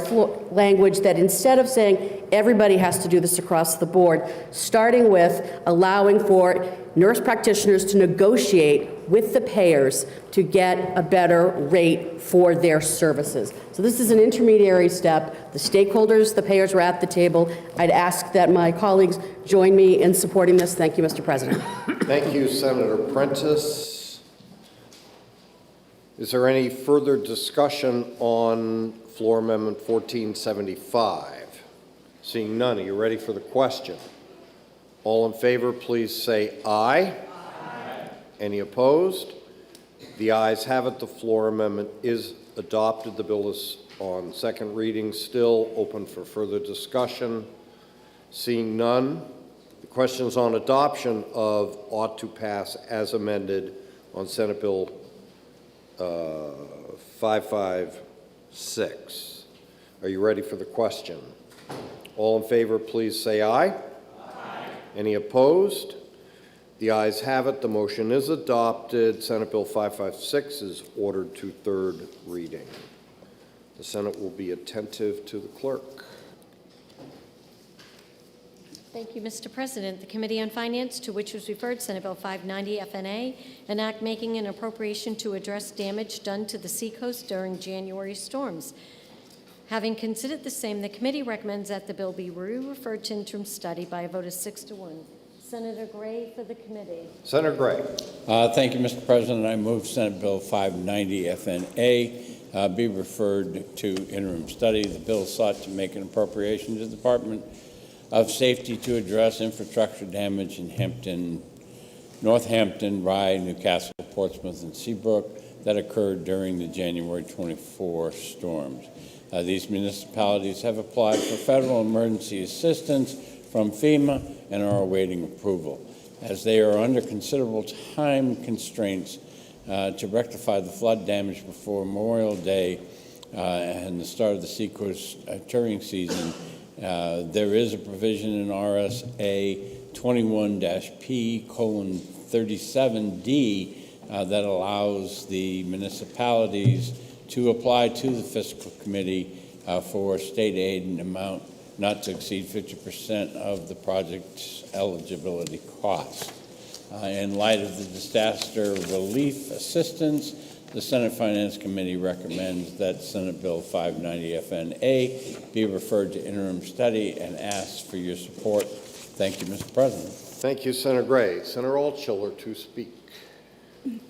Speaker 6: language that instead of saying everybody has to do this across the board, starting with allowing for nurse practitioners to negotiate with the payers to get a better rate for their services. So this is an intermediary step. The stakeholders, the payers were at the table. I'd ask that my colleagues join me in supporting this. Thank you, Mr. President.
Speaker 1: Thank you, Senator Prentiss. Is there any further discussion on Floor Amendment 1475? Seeing none, are you ready for the question? All in favor, please say aye. Aye. Any opposed? The ayes have it. The floor amendment is adopted. The bill is on second reading, still open for further discussion. Seeing none, the question is on adoption of ought to pass as amended on Senate Bill 556. Are you ready for the question? All in favor, please say aye. Aye. Any opposed? The ayes have it. The motion is adopted. Senate Bill 556 is ordered to third reading. The Senate will be attentive to the clerk.
Speaker 7: Thank you, Mr. President. The Committee on Finance, to which was referred Senate Bill 590 FNA, an act making an appropriation to address damage done to the seacoast during January storms. Having considered the same, the committee recommends that the bill be referred to interim study by a vote of 6-1. Senator Gray for the committee.
Speaker 1: Senator Gray.
Speaker 9: Thank you, Mr. President. I move Senate Bill 590 FNA be referred to interim study. The bill sought to make an appropriation to the Department of Safety to address infrastructure damage in Hampton, Northampton, Rye, Newcastle, Portsmouth, and Seabrook that occurred during the January 24 storms. These municipalities have applied for federal emergency assistance from FEMA and are awaiting approval. As they are under considerable time constraints to rectify the flood damage before Memorial Day and the start of the Seacoast touring season, there is a provision in RSA 21-P:37D that allows the municipalities to apply to the Fiscal Committee for state aid in amount not to exceed 50% of the project's eligibility cost. In light of the disaster relief assistance, the Senate Finance Committee recommends that Senate Bill 590 FNA be referred to interim study and asks for your support. Thank you, Mr. President.
Speaker 1: Thank you, Senator Gray. Senator Altshuler to speak.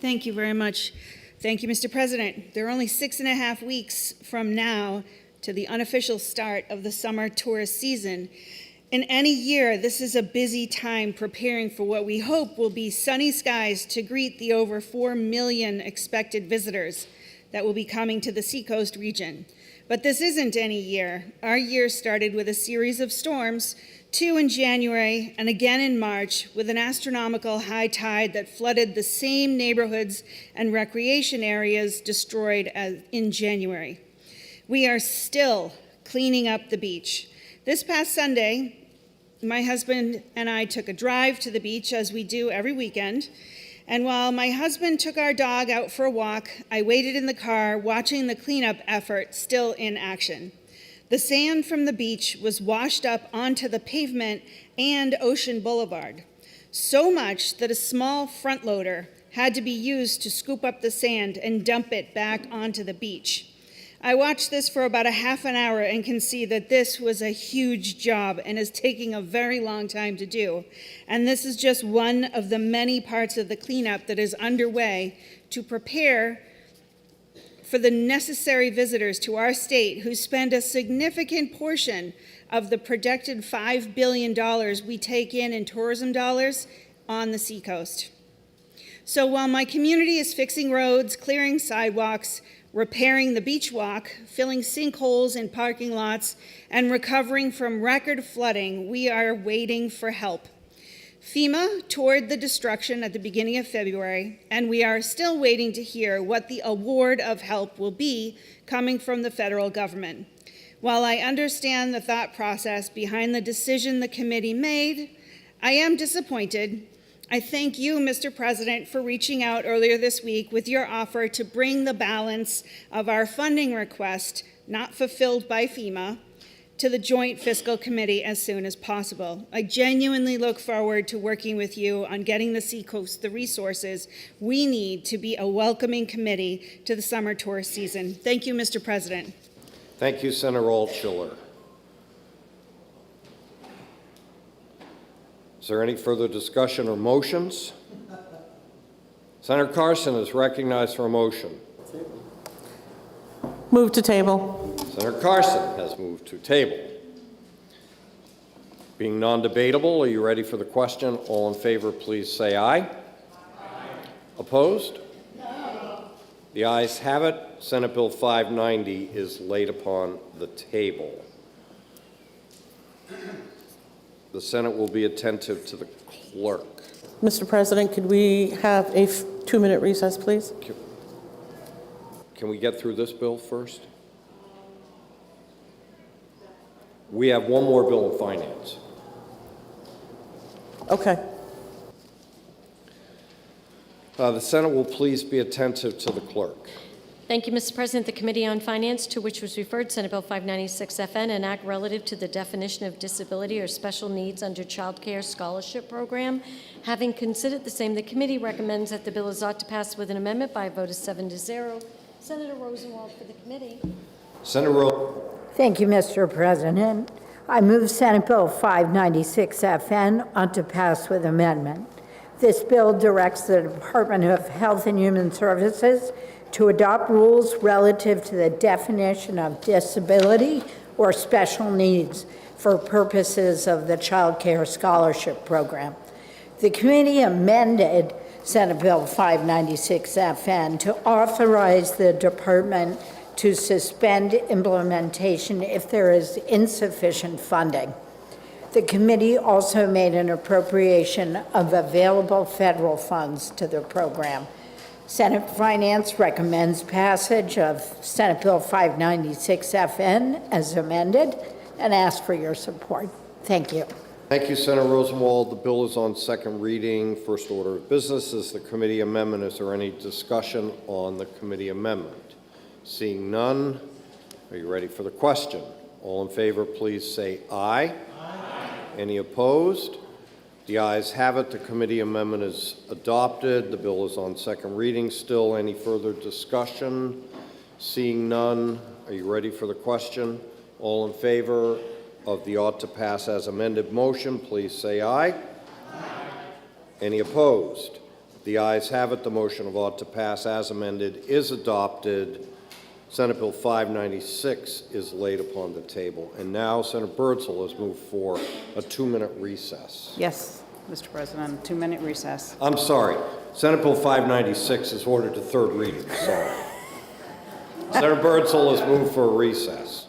Speaker 21: Thank you very much. Thank you, Mr. President. There are only 6.5 weeks from now to the unofficial start of the summer tourist season. In any year, this is a busy time preparing for what we hope will be sunny skies to greet the over 4 million expected visitors that will be coming to the Seacoast region. But this isn't any year. Our year started with a series of storms, 2 in January and again in March, with an astronomical high tide that flooded the same neighborhoods and recreation areas destroyed as in January. We are still cleaning up the beach. This past Sunday, my husband and I took a drive to the beach, as we do every weekend. And while my husband took our dog out for a walk, I waited in the car watching the cleanup effort still in action. The sand from the beach was washed up onto the pavement and Ocean Boulevard, so much that a small front loader had to be used to scoop up the sand and dump it back onto the beach. I watched this for about a half an hour and can see that this was a huge job and is taking a very long time to do. And this is just one of the many parts of the cleanup that is underway to prepare for the necessary visitors to our state who spend a significant portion of the projected $5 billion we take in tourism dollars on the Seacoast. So while my community is fixing roads, clearing sidewalks, repairing the beach walk, filling sinkholes in parking lots, and recovering from record flooding, we are waiting for help. FEMA toured the destruction at the beginning of February, and we are still waiting to hear what the award of help will be coming from the federal government. While I understand the thought process behind the decision the committee made, I am disappointed. I thank you, Mr. President, for reaching out earlier this week with your offer to bring the balance of our funding request, not fulfilled by FEMA, to the Joint Fiscal Committee as soon as possible. I genuinely look forward to working with you on getting the Seacoast the resources we need to be a welcoming committee to the summer tourist season. Thank you, Mr. President.
Speaker 1: Thank you, Senator Altshuler. Is there any further discussion or motions? Senator Carson is recognized for a motion.
Speaker 2: Move to table.
Speaker 1: Senator Carson has moved to table. Being non-debatable, are you ready for the question? All in favor, please say aye. Aye. Opposed? No. The ayes have it. Senate Bill 590 is laid upon the table. The Senate will be attentive to the clerk.
Speaker 2: Mr. President, could we have a 2-minute recess, please?
Speaker 1: Can we get through this bill first? We have one more bill in finance.
Speaker 2: Okay.
Speaker 1: The Senate will please be attentive to the clerk.
Speaker 7: Thank you, Mr. President. The Committee on Finance, to which was referred Senate Bill 596FN, an act relative to the definition of disability or special needs under Child Care Scholarship Program. Having considered the same, the committee recommends that the bill is ought to pass with an amendment by a vote of 7-0. Senator Rosenwald for the committee.
Speaker 1: Senator Rosenwald.
Speaker 15: Thank you, Mr. President. I move Senate Bill 596FN on to pass with amendment. This bill directs the Department of Health and Human Services to adopt rules relative to the definition of disability or special needs for purposes of the Child Care Scholarship Program. The committee amended Senate Bill 596FN to authorize the department to suspend implementation if there is insufficient funding. The committee also made an appropriation of available federal funds to the program. Senate Finance recommends passage of Senate Bill 596FN as amended and asks for your support. Thank you.
Speaker 1: Thank you, Senator Rosenwald. The bill is on second reading. First order of business is the committee amendment. Is there any discussion on the committee amendment? Seeing none, are you ready for the question? All in favor, please say aye. Aye. Any opposed? The ayes have it. The committee amendment is adopted. The bill is on second reading still. Any further discussion? Seeing none, are you ready for the question? All in favor of the ought to pass as amended motion, please say aye. Aye. Any opposed? The ayes have it. The motion of ought to pass as amended is adopted. Senate Bill 596 is laid upon the table. And now Senator Birdsall has moved for a 2-minute recess.
Speaker 12: Yes, Mr. President, 2-minute recess.
Speaker 1: I'm sorry. Senate Bill 596 is ordered to third reading. Sorry. Senator Birdsall has moved for a recess.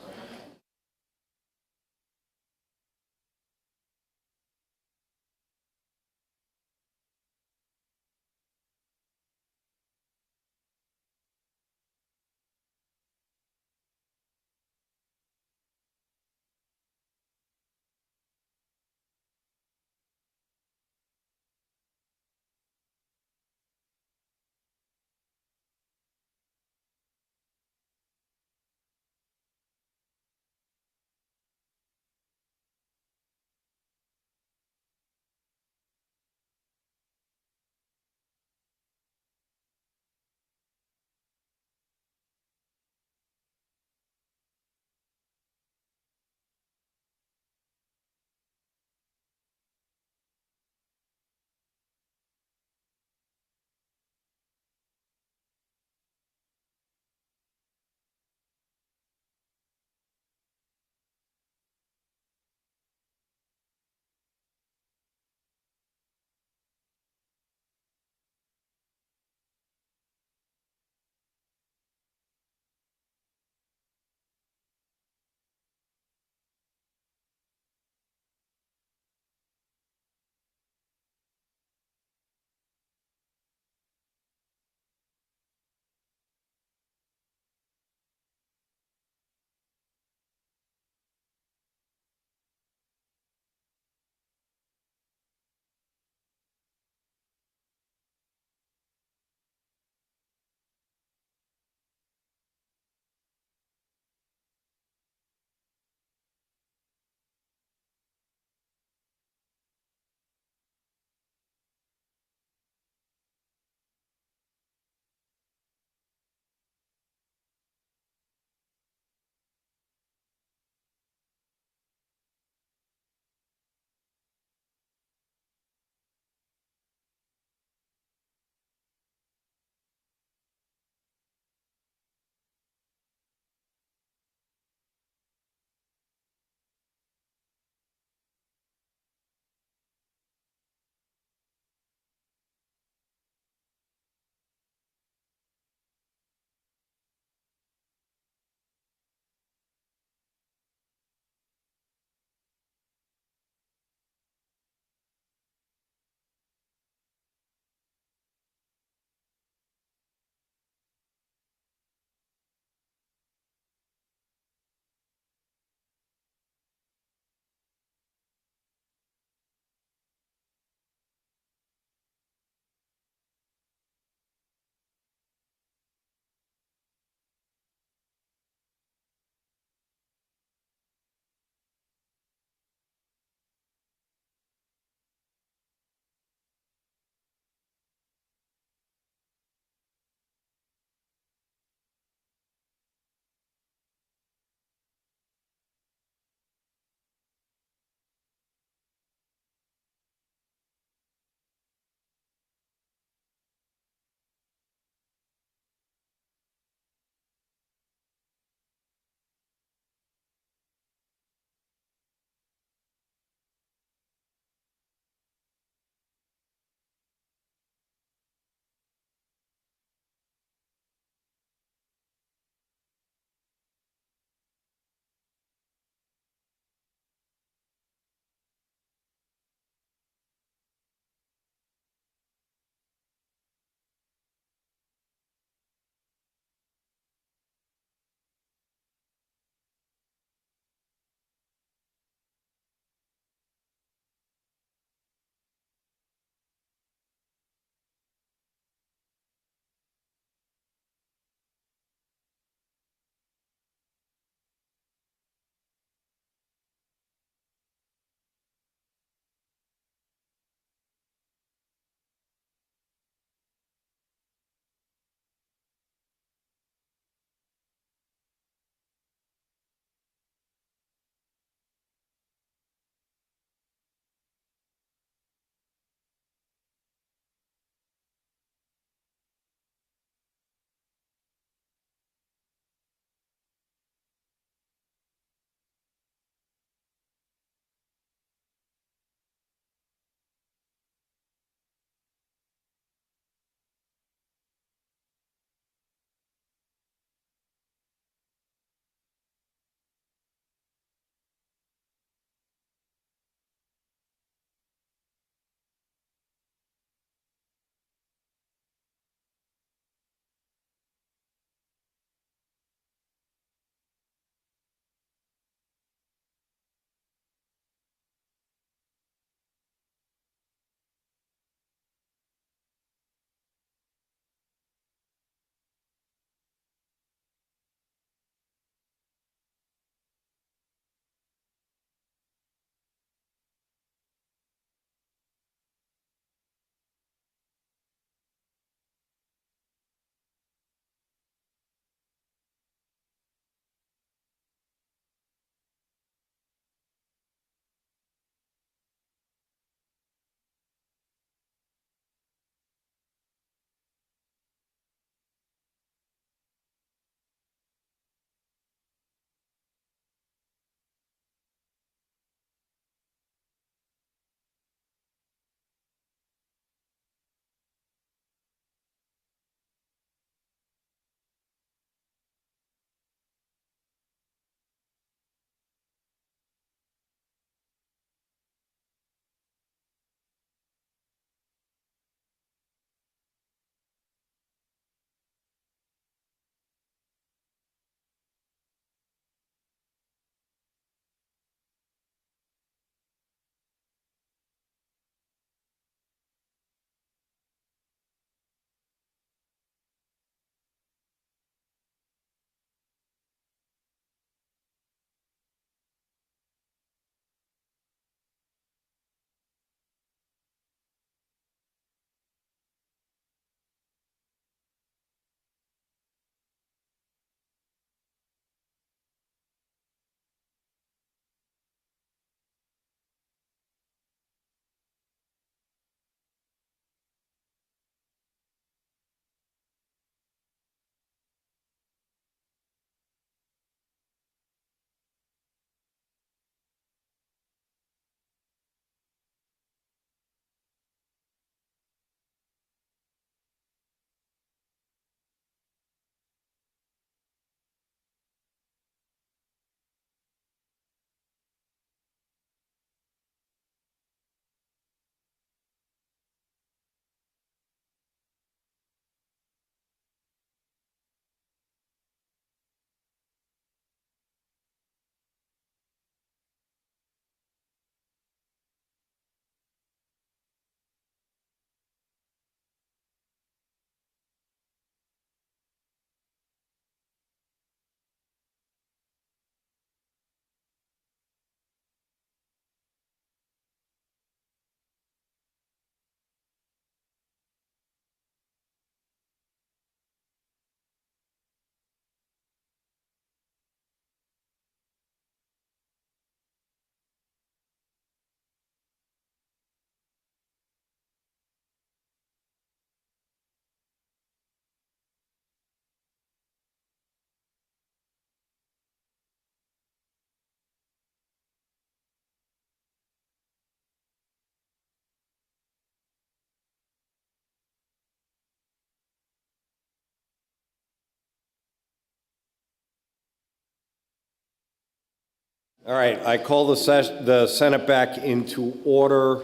Speaker 1: All right, I call the Senate back into order.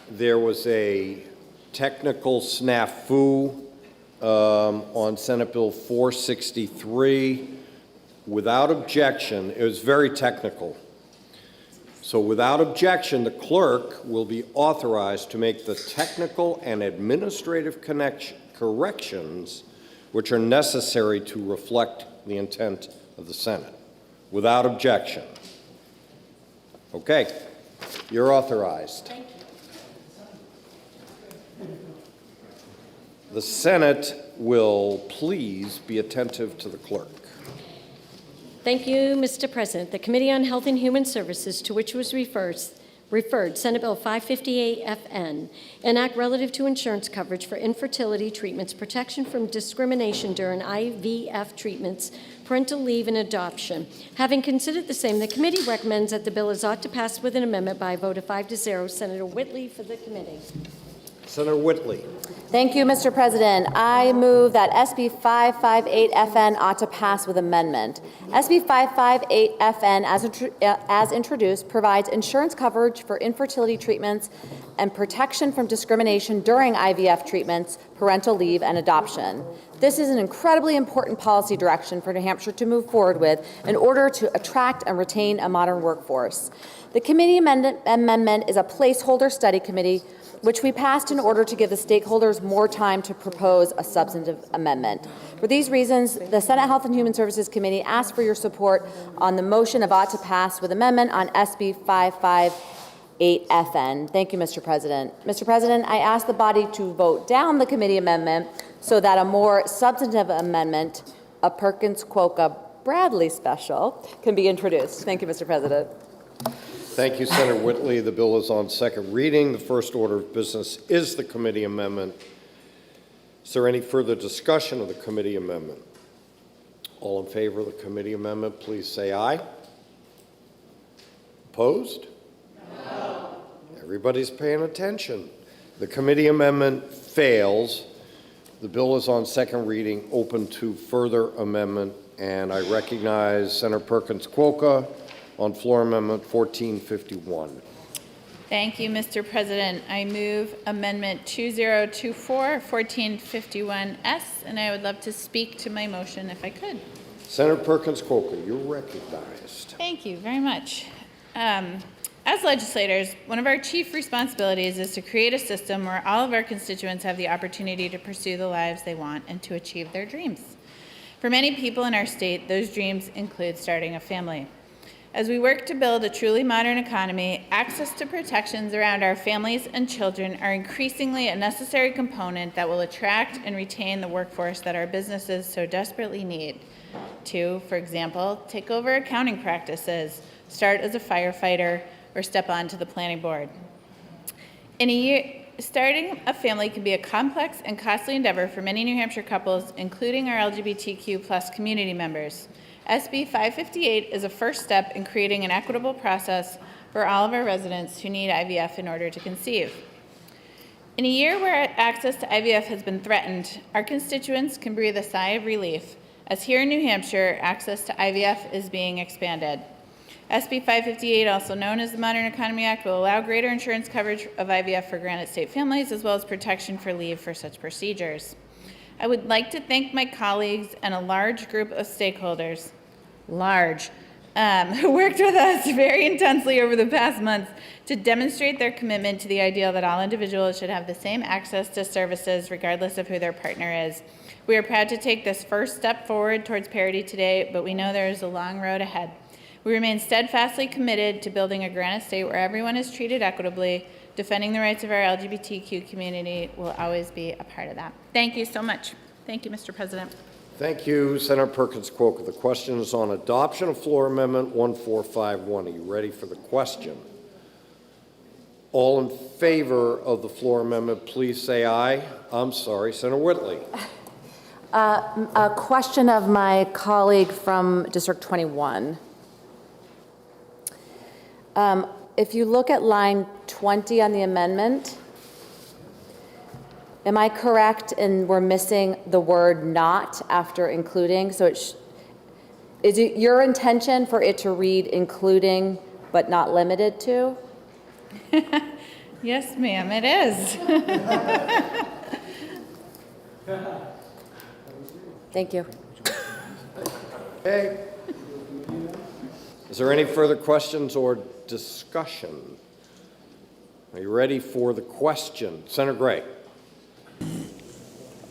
Speaker 1: There was a technical snafu on Senate Bill 463. Without objection, it was very technical. So without objection, the clerk will be authorized to make the technical and administrative corrections which are necessary to reflect the intent of the Senate. Without objection. Okay, you're authorized.
Speaker 7: Thank you.
Speaker 1: The Senate will please be attentive to the clerk.
Speaker 7: Thank you, Mr. President. The Committee on Health and Human Services, to which was referred, Senate Bill 558FN, an act relative to insurance coverage for infertility treatments, protection from discrimination during IVF treatments, parental leave, and adoption. Having considered the same, the committee recommends that the bill is ought to pass with an amendment by a vote of 5-0. Senator Whitley for the committee.
Speaker 1: Senator Whitley.
Speaker 17: Thank you, Mr. President. I move that SB 558FN ought to pass with amendment. SB 558FN, as introduced, provides insurance coverage for infertility treatments and protection from discrimination during IVF treatments, parental leave, and adoption. This is an incredibly important policy direction for New Hampshire to move forward with in order to attract and retain a modern workforce. The committee amendment is a placeholder study committee which we passed in order to give the stakeholders more time to propose a substantive amendment. For these reasons, the Senate Health and Human Services Committee asks for your support on the motion of ought to pass with amendment on SB 558FN. Thank you, Mr. President. Mr. President, I ask the body to vote down the committee amendment so that a more substantive amendment, a Perkins-Quokka-Bradley special, can be introduced. Thank you, Mr. President.
Speaker 1: Thank you, Senator Whitley. The bill is on second reading. The first order of business is the committee amendment. Is there any further discussion of the committee amendment? All in favor of the committee amendment, please say aye. Opposed? No. Everybody's paying attention. The committee amendment fails. The bill is on second reading, open to further amendment, and I recognize Senator Perkins-Quokka on floor amendment 1451.
Speaker 10: Thank you, Mr. President. I move amendment 2024 1451S, and I would love to speak to my motion if I could.
Speaker 1: Senator Perkins-Quokka, you're recognized.
Speaker 10: Thank you very much. As legislators, one of our chief responsibilities is to create a system where all of our constituents have the opportunity to pursue the lives they want and to achieve their dreams. For many people in our state, those dreams include starting a family. As we work to build a truly modern economy, access to protections around our families and children are increasingly a necessary component that will attract and retain the workforce that our businesses so desperately need to, for example, take over accounting practices, start as a firefighter, or step onto the planning board. In a year, starting a family can be a complex and costly endeavor for many New Hampshire couples, including our LGBTQ+ community members. SB 558 is a first step in creating an equitable process for all of our residents who need IVF in order to conceive. In a year where access to IVF has been threatened, our constituents can breathe a sigh of relief, as here in New Hampshire, access to IVF is being expanded. SB 558, also known as the Modern Economy Act, will allow greater insurance coverage of IVF for granted state families, as well as protection for leave for such procedures. I would like to thank my colleagues and a large group of stakeholders, who worked with us very intensely over the past months to demonstrate their commitment to the ideal that all individuals should have the same access to services regardless of who their partner is. We are proud to take this first step forward towards parity today, but we know there is a long road ahead. We remain steadfastly committed to building a granite state where everyone is treated equitably. Defending the rights of our LGBTQ community will always be a part of that. Thank you so much. Thank you, Mr. President.
Speaker 1: Thank you, Senator Perkins-Quokka. The question is on adoption of floor amendment 1451. Are you ready for the question? All in favor of the floor amendment, please say aye. I'm sorry, Senator Whitley.
Speaker 17: A question of my colleague from District 21. If you look at line 20 on the amendment, am I correct in we're missing the word not after including? So Is it your intention for it to read including but not limited to?
Speaker 10: Yes, ma'am, it is.
Speaker 17: Thank you.
Speaker 1: Okay. Is there any further questions or discussion? Are you ready for the question? Senator Gray.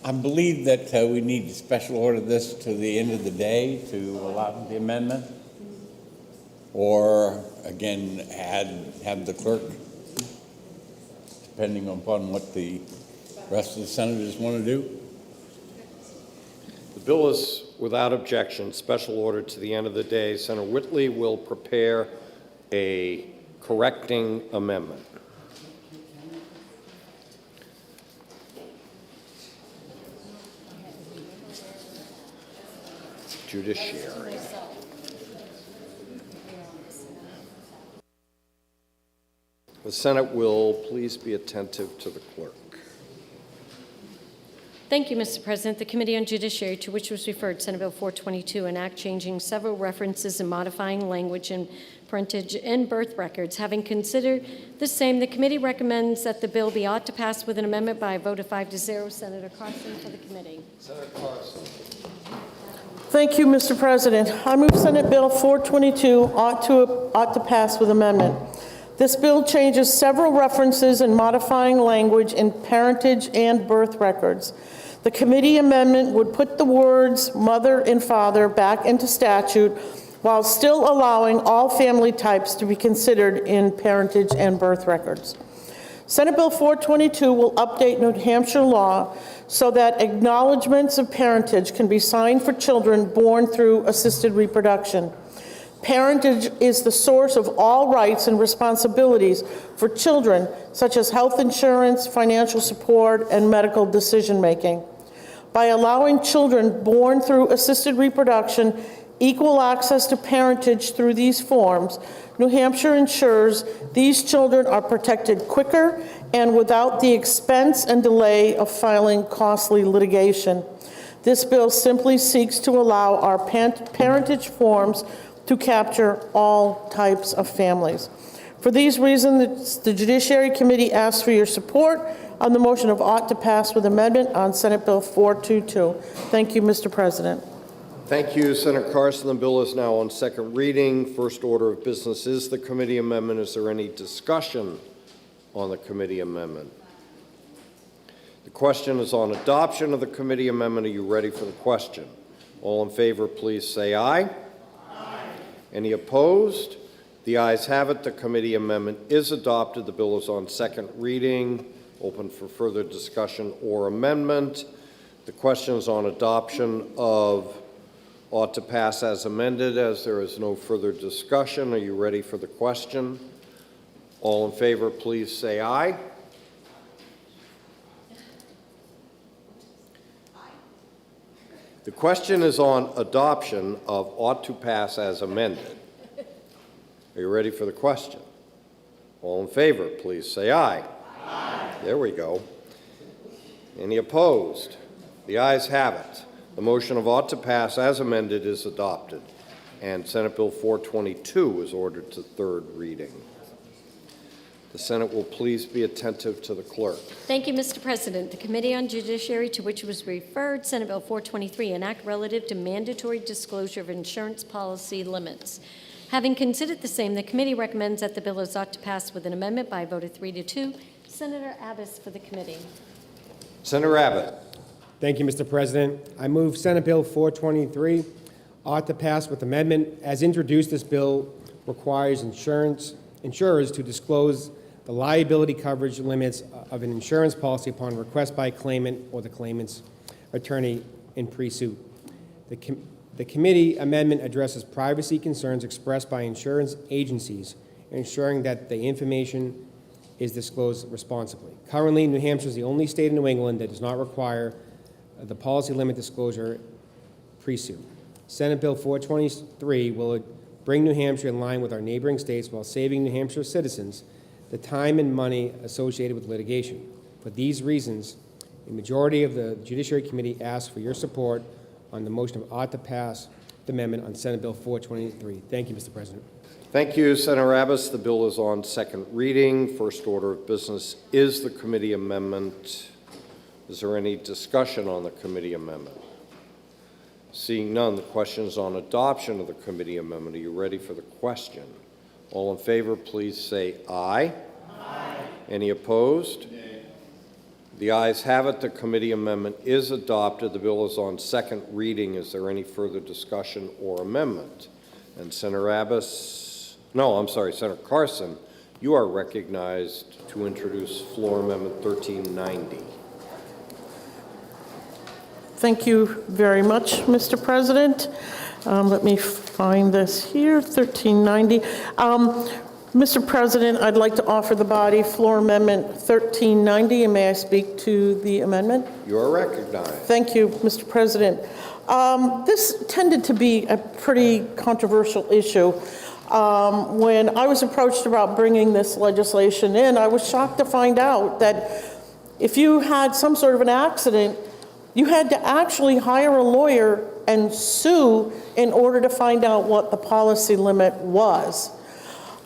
Speaker 9: I believe that we need to special order this to the end of the day to allow the amendment, or again, have the clerk, depending upon what the rest of the senators want to do.
Speaker 1: The bill is without objection, special order to the end of the day. Senator Whitley will prepare a correcting amendment. Judiciary. The Senate will please be attentive to the clerk.
Speaker 7: Thank you, Mr. President. The Committee on Judiciary, to which was referred Senate Bill 422, an act changing several references and modifying language in parentage and birth records. Having considered the same, the committee recommends that the bill be ought to pass with an amendment by a vote of 5-0. Senator Carson for the committee.
Speaker 1: Senator Carson.
Speaker 2: Thank you, Mr. President. I move Senate Bill 422 ought to pass with amendment. This bill changes several references and modifying language in parentage and birth records. The committee amendment would put the words mother and father back into statute while still allowing all family types to be considered in parentage and birth records. Senate Bill 422 will update New Hampshire law so that acknowledgments of parentage can be signed for children born through assisted reproduction. Parentage is the source of all rights and responsibilities for children, such as health insurance, financial support, and medical decision-making. By allowing children born through assisted reproduction equal access to parentage through these forms, New Hampshire ensures these children are protected quicker and without the expense and delay of filing costly litigation. This bill simply seeks to allow our parentage forms to capture all types of families. For these reasons, the Judiciary Committee asks for your support on the motion of ought to pass with amendment on Senate Bill 422. Thank you, Mr. President.
Speaker 1: Thank you, Senator Carson. The bill is now on second reading. First order of business is the committee amendment. Is there any discussion on the committee amendment? The question is on adoption of the committee amendment. Are you ready for the question? All in favor, please say aye. Any opposed? The ayes have it. The committee amendment is adopted. The bill is on second reading. Open for further discussion or amendment. The question is on adoption of ought to pass as amended. As there is no further discussion, are you ready for the question? All in favor, please say aye. The question is on adoption of ought to pass as amended. Are you ready for the question? All in favor, please say aye. Aye. There we go. Any opposed? The ayes have it. The motion of ought to pass as amended is adopted, and Senate Bill 422 is ordered to third reading. The Senate will please be attentive to the clerk.
Speaker 7: Thank you, Mr. President. The Committee on Judiciary, to which was referred Senate Bill 423, an act relative to mandatory disclosure of insurance policy limits. Having considered the same, the committee recommends that the bill is ought to pass with an amendment by a vote of 3-2. Senator Abbas for the committee.
Speaker 1: Senator Abbott.
Speaker 4: Thank you, Mr. President. I move Senate Bill 423 ought to pass with amendment. As introduced, this bill requires insurers to disclose the liability coverage limits of an insurance policy upon request by a claimant or the claimant's attorney in pre-suit. The committee amendment addresses privacy concerns expressed by insurance agencies, ensuring that the information is disclosed responsibly. Currently, New Hampshire is the only state in New England that does not require the policy limit disclosure pre-suit. Senate Bill 423 will bring New Hampshire in line with our neighboring states while saving New Hampshire citizens the time and money associated with litigation. For these reasons, a majority of the Judiciary Committee asks for your support on the motion of ought to pass with amendment on Senate Bill 423. Thank you, Mr. President.
Speaker 1: Thank you, Senator Abbas. The bill is on second reading. First order of business is the committee amendment. Is there any discussion on the committee amendment? Seeing none, the question is on adoption of the committee amendment. Are you ready for the question? All in favor, please say aye. Aye. Any opposed? Nay. The ayes have it. The committee amendment is adopted. The bill is on second reading. Is there any further discussion or amendment? And Senator Abbas, no, I'm sorry, Senator Carson, you are recognized to introduce floor amendment 1390.
Speaker 2: Thank you very much, Mr. President. Let me find this here, 1390. Mr. President, I'd like to offer the body floor amendment 1390, and may I speak to the amendment?
Speaker 1: You are recognized.
Speaker 2: Thank you, Mr. President. This tended to be a pretty controversial issue. When I was approached about bringing this legislation in, I was shocked to find out that if you had some sort of an accident, you had to actually hire a lawyer and sue in order to find out what the policy limit was,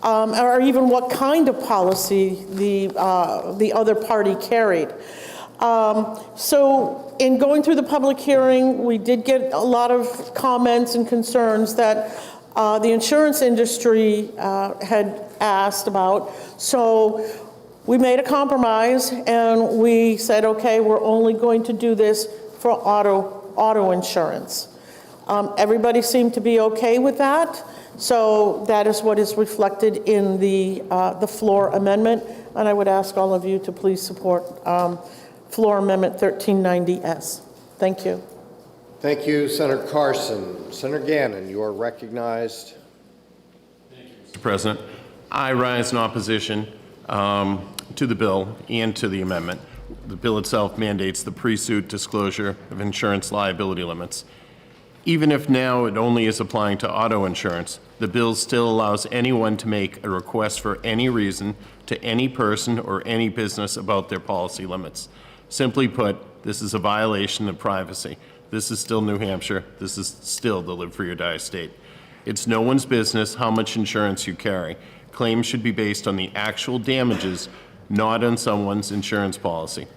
Speaker 2: or even what kind of policy the other party carried. So in going through the public hearing, we did get a lot of comments and concerns that the insurance industry had asked about. So we made a compromise and we said, okay, we're only going to do this for auto insurance. Everybody seemed to be okay with that. So that is what is reflected in the floor amendment. And I would ask all of you to please support floor amendment 1390S. Thank you.
Speaker 1: Thank you, Senator Carson. Senator Gannon, you are recognized.
Speaker 3: Mr. President, I rise in opposition to the bill and to the amendment. The bill itself mandates the pre-suit disclosure of insurance liability limits. Even if now it only is applying to auto insurance, the bill still allows anyone to make a request for any reason to any person or any business about their policy limits. Simply put, this is a violation of privacy. This is still New Hampshire. This is still the live free or die state. It's no one's business how much insurance you carry. Claims should be based on the actual damages, not on someone's insurance policy.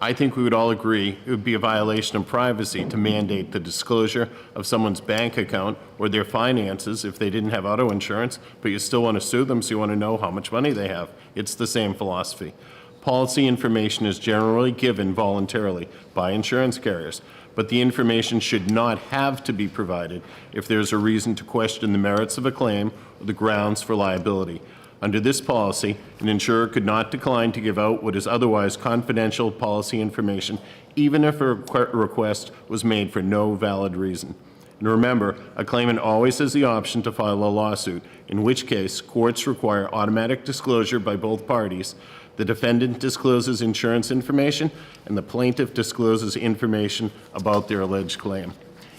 Speaker 3: I think we would all agree it would be a violation of privacy to mandate the disclosure of someone's bank account or their finances if they didn't have auto insurance, but you still want to sue them, so you want to know how much money they have. It's the same philosophy. Policy information is generally given voluntarily by insurance carriers, but the information should not have to be provided if there's a reason to question the merits of a claim or the grounds for liability. Under this policy, an insurer could not decline to give out what is otherwise confidential policy information, even if a request was made for no valid reason. And remember, a claimant always has the option to file a lawsuit, in which case courts require automatic disclosure by both parties. The defendant discloses insurance information, and the plaintiff discloses information about their alleged claim.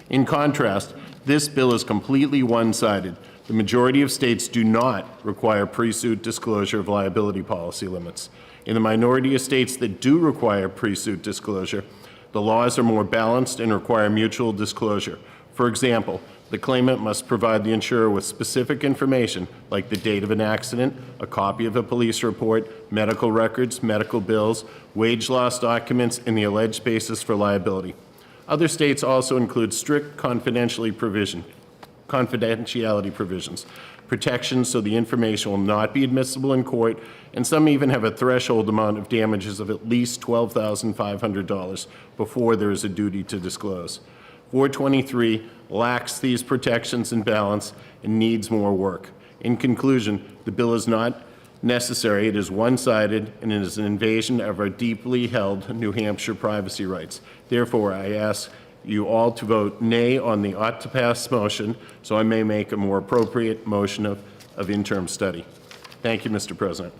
Speaker 3: In contrast, this bill is completely one-sided. The majority of states do not require pre-suit disclosure of liability policy limits. In the minority of states that do require pre-suit disclosure, the laws are more balanced and require mutual disclosure. For example, the claimant must provide the insurer with specific information like the date of an accident, a copy of a police report, medical records, medical bills, wage loss documents, and the alleged basis for liability. Other states also include strict confidentiality provisions, protections so the information will not be admissible in court, and some even have a threshold amount of damages of at least $12,500 before there is a duty to disclose. 423 lacks these protections and balance and needs more work. In conclusion, the bill is not necessary, it is one-sided, and it is an invasion of our deeply held New Hampshire privacy rights. Therefore, I ask you all to vote nay on the ought to pass motion so I may make a more appropriate motion of interim study. Thank you, Mr. President.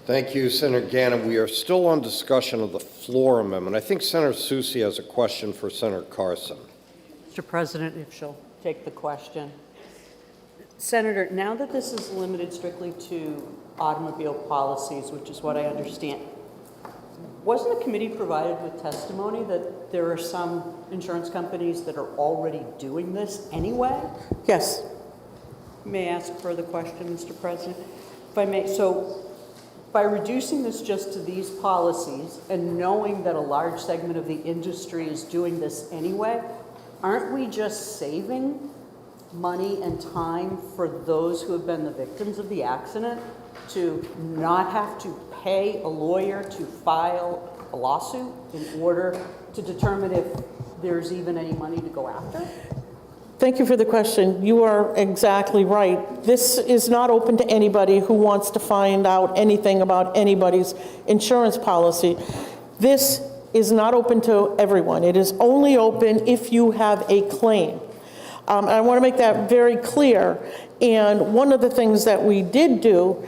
Speaker 1: Thank you, Senator Gannon. We are still on discussion of the floor amendment. I think Senator Susi has a question for Senator Carson.
Speaker 13: Mr. President, if she'll take the question. Senator, now that this is limited strictly to automobile policies, which is what I understand, Wasn't the committee provided with testimony that there are some insurance companies that are already doing this anyway?
Speaker 2: Yes.
Speaker 13: May I ask a further question, Mr. President? If I may, so by reducing this just to these policies and knowing that a large segment of the industry is doing this anyway, aren't we just saving money and time for those who have been the victims of the accident to not have to pay a lawyer to file a lawsuit in order to determine if there's even any money to go after?
Speaker 2: Thank you for the question. You are exactly right. This is not open to anybody who wants to find out anything about anybody's insurance policy. This is not open to everyone. It is only open if you have a claim. I want to make that very clear. And one of the things that we did do,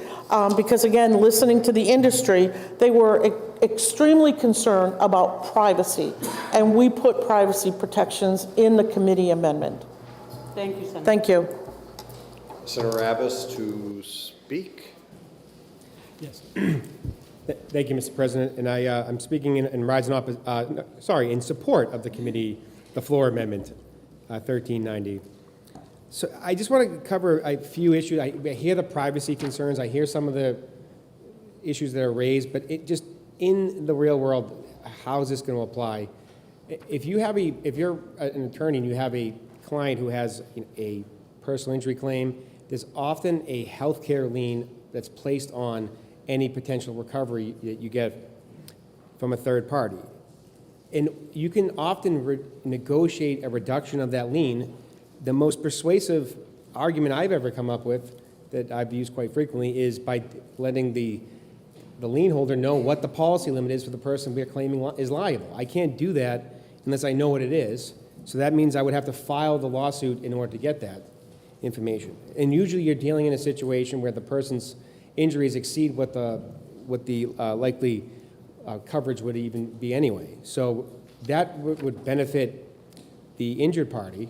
Speaker 2: because again, listening to the industry, they were extremely concerned about privacy. And we put privacy protections in the committee amendment.
Speaker 13: Thank you, Senator.
Speaker 2: Thank you.
Speaker 1: Senator Abbas to speak.
Speaker 4: Yes. Thank you, Mr. President. And I'm speaking in support of the committee, the floor amendment, 1390. So I just want to cover a few issues. I hear the privacy concerns. I hear some of the issues that are raised, but it just in the real world, how is this going to apply? If you're an attorney and you have a client who has a personal injury claim, there's often a healthcare lien that's placed on any potential recovery that you get from a third party. And you can often negotiate a reduction of that lien. The most persuasive argument I've ever come up with, that I've used quite frequently, is by letting the lien holder know what the policy limit is for the person we're claiming is liable. I can't do that unless I know what it is. So that means I would have to file the lawsuit in order to get that information. And usually you're dealing in a situation where the person's injuries exceed what the likely coverage would even be anyway. So that would benefit the injured party.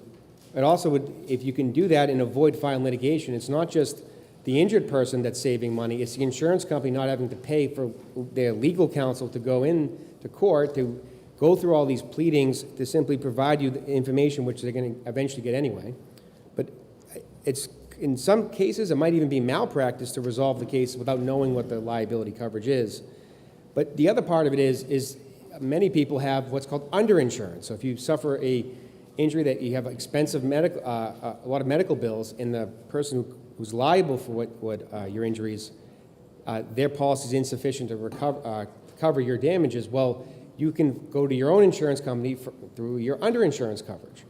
Speaker 4: It also would, if you can do that and avoid filing litigation, it's not just the injured person that's saving money, it's the insurance company not having to pay for their legal counsel to go in to court to go through all these pleadings to simply provide you the information which they're going to eventually get anyway. But it's, in some cases, it might even be malpractice to resolve the case without knowing what the liability coverage is. But the other part of it is many people have what's called underinsurance. So if you suffer a injury that you have expensive medical, a lot of medical bills, and the person who's liable for what your injuries, their policy is insufficient to cover your damages, well, you can go to your own insurance company through your underinsurance coverage.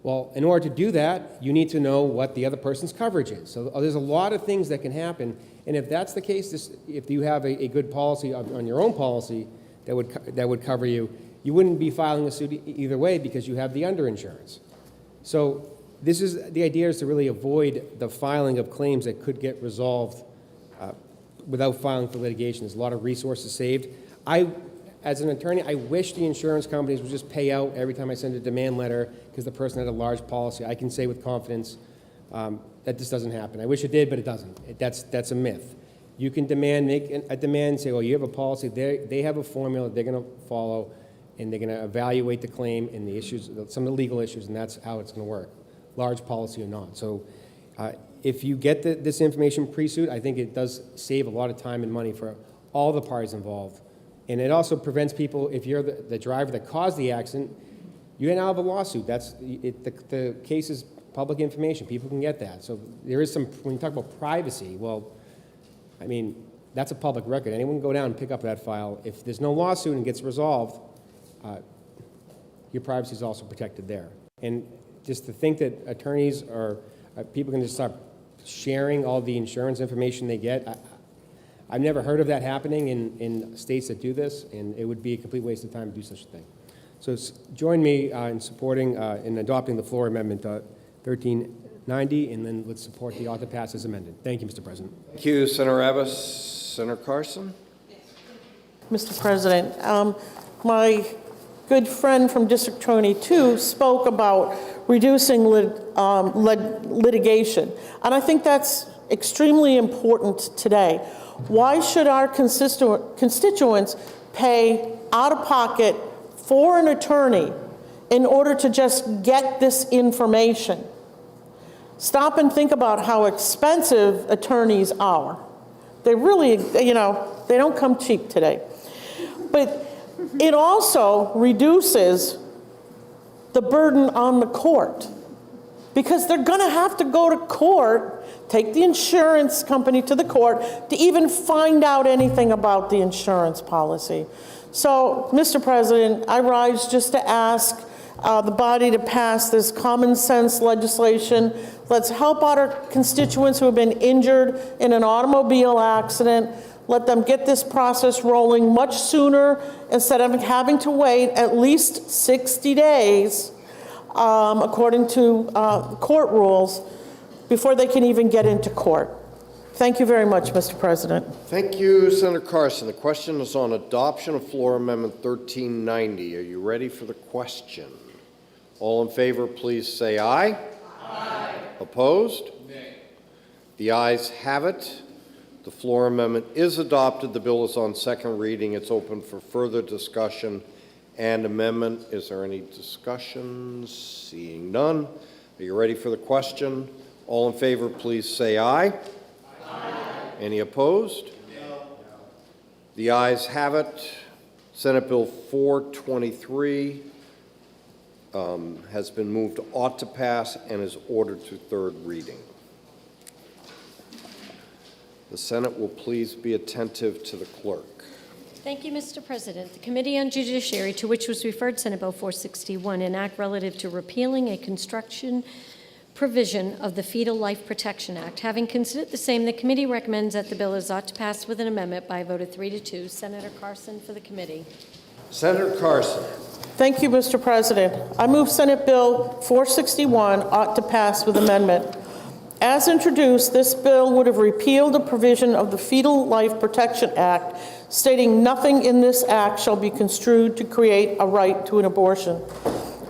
Speaker 4: Well, in order to do that, you need to know what the other person's coverage is. So there's a lot of things that can happen, and if that's the case, if you have a good policy on your own policy that would cover you, you wouldn't be filing a suit either way because you have the underinsurance. So the idea is to really avoid the filing of claims that could get resolved without filing for litigation. There's a lot of resources saved. As an attorney, I wish the insurance companies would just pay out every time I send a demand letter because the person had a large policy. I can say with confidence that this doesn't happen. I wish it did, but it doesn't. That's a myth. You can make a demand and say, oh, you have a policy. They have a formula they're going to follow, and they're going to evaluate the claim and the issues, some of the legal issues, and that's how it's going to work, large policy or not. So if you get this information pre-suit, I think it does save a lot of time and money for all the parties involved. And it also prevents people, if you're the driver that caused the accident, you now have a lawsuit. The case is public information. People can get that. So there is some, when you talk about privacy, well, I mean, that's a public record. Anyone can go down and pick up that file. If there's no lawsuit and gets resolved, your privacy is also protected there. And just to think that attorneys or people can just start sharing all the insurance information they get, I've never heard of that happening in states that do this, and it would be a complete waste of time to do such a thing. So join me in supporting and adopting the floor amendment 1390, and then let's support the author pass as amended. Thank you, Mr. President.
Speaker 1: Thank you, Senator Abbas. Senator Carson?
Speaker 2: Mr. President, my good friend from District 22 spoke about reducing litigation, and I think that's extremely important today. Why should our constituents pay out of pocket for an attorney in order to just get this information. Stop and think about how expensive attorneys are. They really, you know, they don't come cheap today. But it also reduces the burden on the court, because they're going to have to go to court, take the insurance company to the court to even find out anything about the insurance policy. So, Mr. President, I rise just to ask the body to pass this common sense legislation. Let's help out our constituents who have been injured in an automobile accident. Let them get this process rolling much sooner instead of having to wait at least 60 days, according to court rules, before they can even get into court. Thank you very much, Mr. President.
Speaker 1: Thank you, Senator Carson. The question is on adoption of Floor Amendment 1390. Are you ready for the question? All in favor, please say aye. Aye. Opposed? Nay. The ayes have it. The floor amendment is adopted. The bill is on second reading. It's open for further discussion and amendment. Is there any discussion? Seeing none. Are you ready for the question? All in favor, please say aye. Aye. Any opposed? No. The ayes have it. Senate Bill 423 has been moved ought to pass and is ordered to third reading. The Senate will please be attentive to the clerk.
Speaker 7: Thank you, Mr. President. The Committee on Judiciary, to which was referred Senate Bill 461, an act relative to repealing a construction provision of the Fetal Life Protection Act. Having considered the same, the committee recommends that the bill is ought to pass with an amendment by a vote of 3-2. Senator Carson for the committee.
Speaker 1: Senator Carson.
Speaker 2: Thank you, Mr. President. I move Senate Bill 461 ought to pass with amendment. As introduced, this bill would have repealed a provision of the Fetal Life Protection Act, stating nothing in this act shall be construed to create a right to an abortion.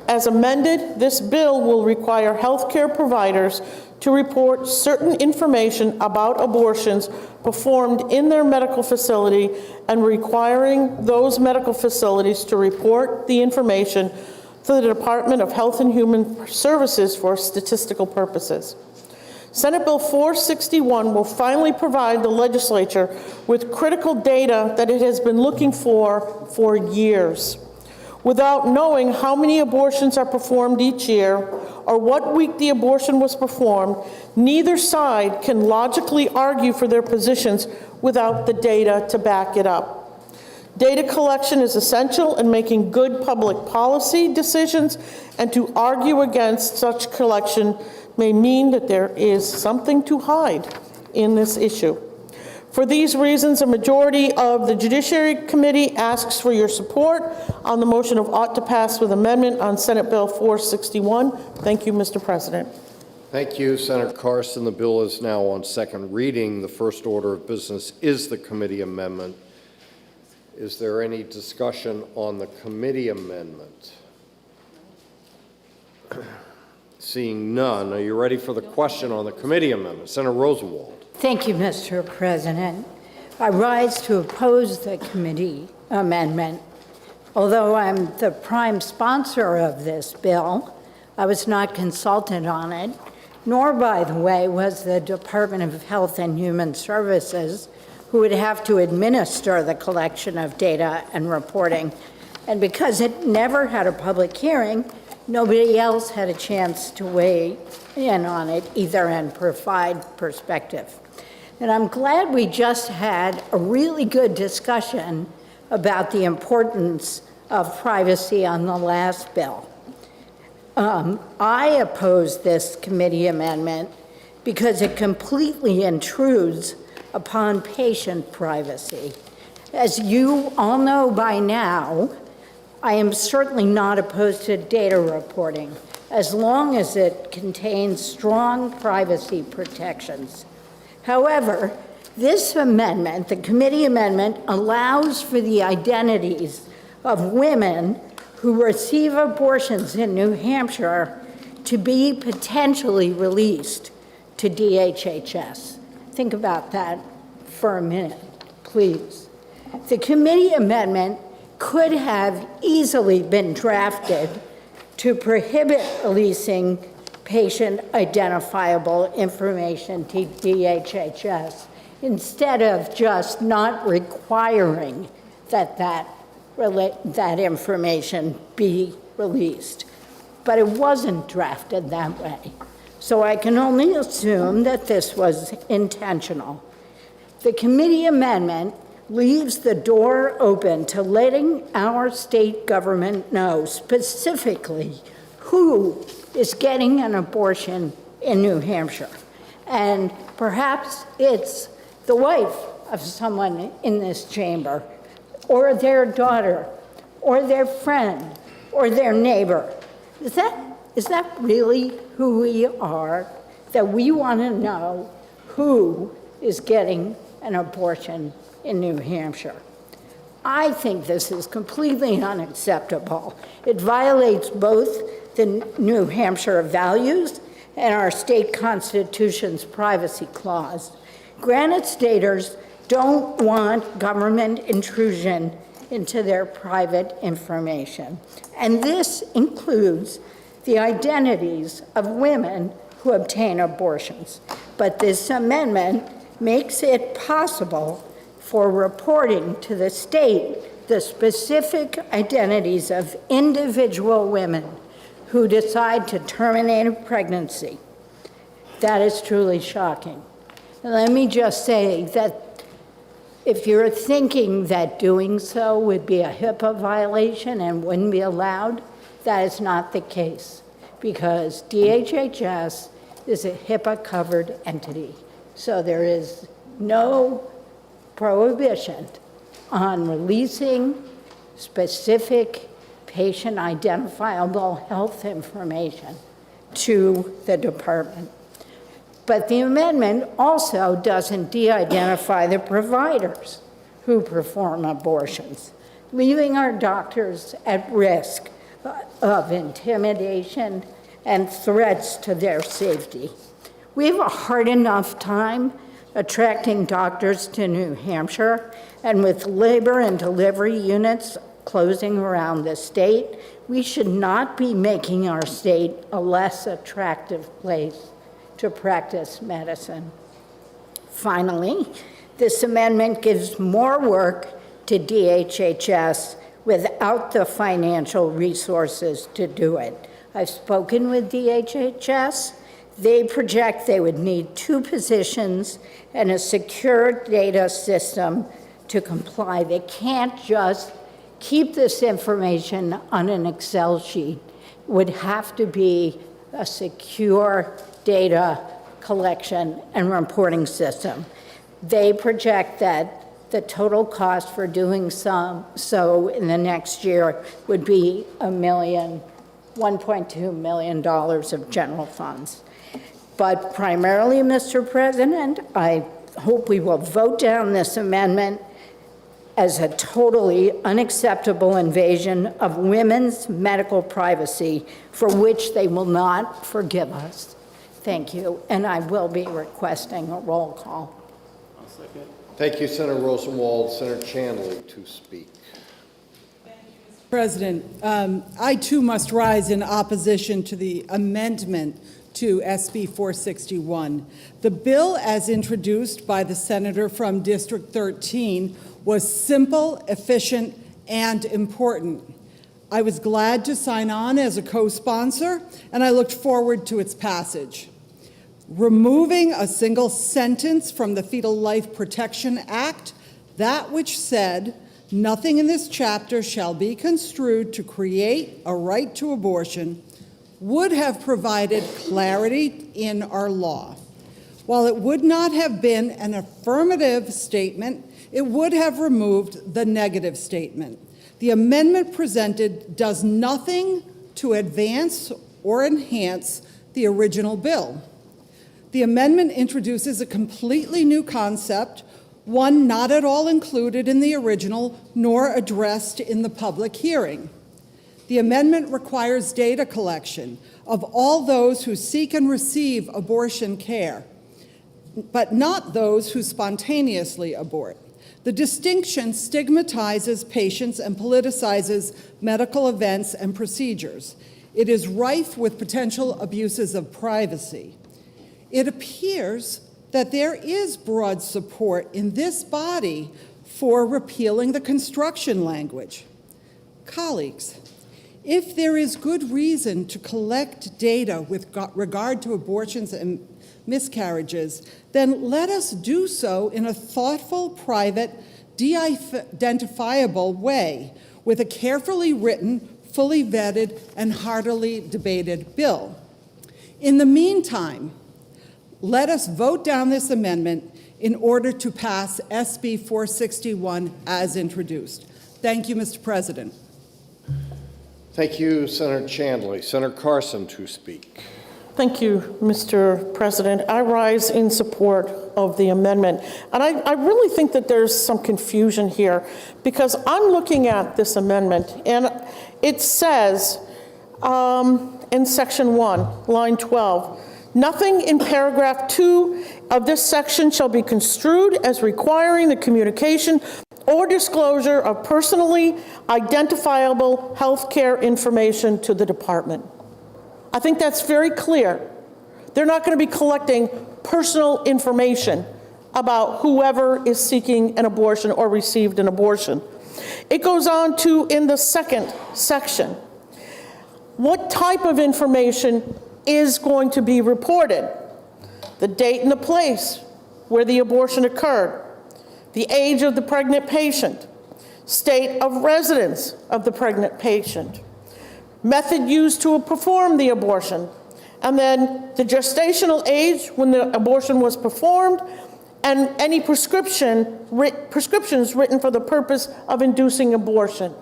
Speaker 2: As amended, this bill will require healthcare providers to report certain information about abortions performed in their medical facility and requiring those medical facilities to report the information to the Department of Health and Human Services for statistical purposes. Senate Bill 461 will finally provide the legislature with critical data that it has been looking for years. Without knowing how many abortions are performed each year or what week the abortion was performed, neither side can logically argue for their positions without the data to back it up. Data collection is essential in making good public policy decisions, and to argue against such collection may mean that there is something to hide in this issue. For these reasons, a majority of the Judiciary Committee asks for your support on the motion of ought to pass with amendment on Senate Bill 461. Thank you, Mr. President.
Speaker 1: Thank you, Senator Carson. The bill is now on second reading. The first order of business is the committee amendment. Is there any discussion on the committee amendment? Seeing none, are you ready for the question on the committee amendment? Senator Rosenwald.
Speaker 15: Thank you, Mr. President. I rise to oppose the committee amendment. Although I'm the prime sponsor of this bill, I was not consulted on it, nor, by the way, was the Department of Health and Human Services, who would have to administer the collection of data and reporting. And because it never had a public hearing, nobody else had a chance to weigh in on it either and provide perspective. And I'm glad we just had a really good discussion about the importance of privacy on the last bill. I oppose this committee amendment because it completely intrudes upon patient privacy. As you all know by now, I am certainly not opposed to data reporting, as long as it contains strong privacy protections. However, this amendment, the committee amendment, allows for the identities of women who receive abortions in New Hampshire to be potentially released to DHHS. Think about that for a minute, please. The committee amendment could have easily been drafted to prohibit releasing patient identifiable information to DHHS instead of just not requiring that information be released. But it wasn't drafted that way. So I can only assume that this was intentional. The committee amendment leaves the door open to letting our state government know specifically who is getting an abortion in New Hampshire. And perhaps it's the wife of someone in this chamber, or their daughter, or their friend, or their neighbor. Is that really who we are? That we want to know who is getting an abortion in New Hampshire? I think this is completely unacceptable. It violates both the New Hampshire values and our state constitution's privacy clause. Granite staters don't want government intrusion into their private information. And this includes the identities of women who obtain abortions. But this amendment makes it possible for reporting to the state the specific identities of individual women who decide to terminate a pregnancy. That is truly shocking. And let me just say that if you're thinking that doing so would be a HIPAA violation and wouldn't be allowed, that is not the case, because DHHS is a HIPAA-covered entity. So there is no prohibition on releasing specific patient identifiable health information to the department. But the amendment also doesn't de-identify the providers who perform abortions, leaving our doctors at risk of intimidation and threats to their safety. We have a hard enough time attracting doctors to New Hampshire, and with labor and delivery units closing around the state, we should not be making our state a less attractive place to practice medicine. Finally, this amendment gives more work to DHHS without the financial resources to do it. I've spoken with DHHS. They project they would need 2 positions and a secure data system to comply. They can't just keep this information on an Excel sheet. It would have to be a secure data collection and reporting system. They project that the total cost for doing so in the next year would be $1.2 million of general funds. But primarily, Mr. President, I hope we will vote down this amendment as a totally unacceptable invasion of women's medical privacy for which they will not forgive us. Thank you, and I will be requesting a roll call.
Speaker 1: Thank you, Senator Rosenwald. Senator Chanley to speak.
Speaker 8: President, I too must rise in opposition to the amendment to SB 461. The bill, as introduced by the senator from District 13, was simple, efficient, and important. I was glad to sign on as a co-sponsor, and I looked forward to its passage. Removing a single sentence from the Fetal Life Protection Act, that which said, "Nothing in this chapter shall be construed to create a right to abortion," would have provided clarity in our law. While it would not have been an affirmative statement, it would have removed the negative statement. The amendment presented does nothing to advance or enhance the original bill. The amendment introduces a completely new concept, one not at all included in the original nor addressed in the public hearing. The amendment requires data collection of all those who seek and receive abortion care, but not those who spontaneously abort. The distinction stigmatizes patients and politicizes medical events and procedures. It is rife with potential abuses of privacy. It appears that there is broad support in this body for repealing the construction language. Colleagues, if there is good reason to collect data with regard to abortions and miscarriages, then let us do so in a thoughtful, private, de-identifiable way with a carefully written, fully vetted, and heartily debated bill. In the meantime, let us vote down this amendment in order to pass SB 461 as introduced. Thank you, Mr. President.
Speaker 1: Thank you, Senator Chandler. Senator Carson to speak.
Speaker 2: Thank you, Mr. President. I rise in support of the amendment. And I really think that there's some confusion here because I'm looking at this amendment and it says in section 1, line 12, nothing in paragraph 2 of this section shall be construed as requiring the communication or disclosure of personally identifiable healthcare information to the department. I think that's very clear. They're not going to be collecting personal information about whoever is seeking an abortion or received an abortion. It goes on to, in the second section, what type of information is going to be reported? The date and the place where the abortion occurred, the age of the pregnant patient, state of residence of the pregnant patient, method used to perform the abortion, and then the gestational age when the abortion was performed, and any prescriptions written for the purpose of inducing abortion.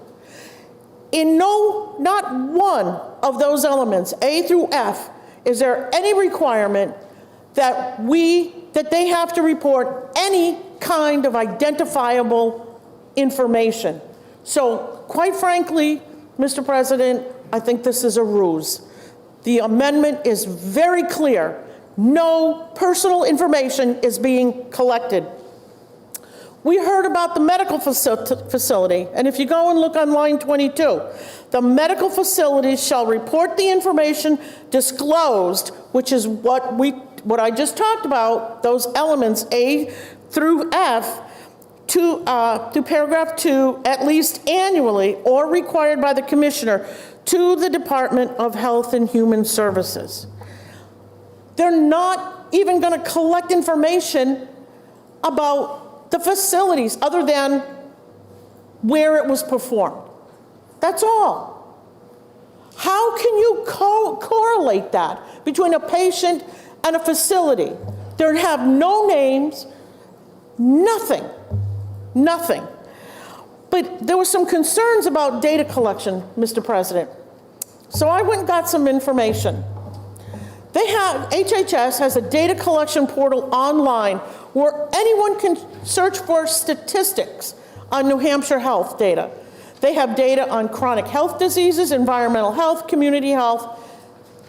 Speaker 2: In not one of those elements, A through F, is there any requirement that they have to report any kind of identifiable information. So, quite frankly, Mr. President, I think this is a ruse. The amendment is very clear. No personal information is being collected. We heard about the medical facility, and if you go and look on line 22, the medical facilities shall report the information disclosed, which is what I just talked about, those elements A through F, to paragraph 2, at least annually or required by the commissioner to the Department of Health and Human Services. They're not even going to collect information about the facilities other than where it was performed. That's all. How can you correlate that between a patient and a facility? They have no names, nothing. But there were some concerns about data collection, Mr. President. So I went and got some information. HHS has a data collection portal online where anyone can search for statistics on New Hampshire health data. They have data on chronic health diseases, environmental health, community health,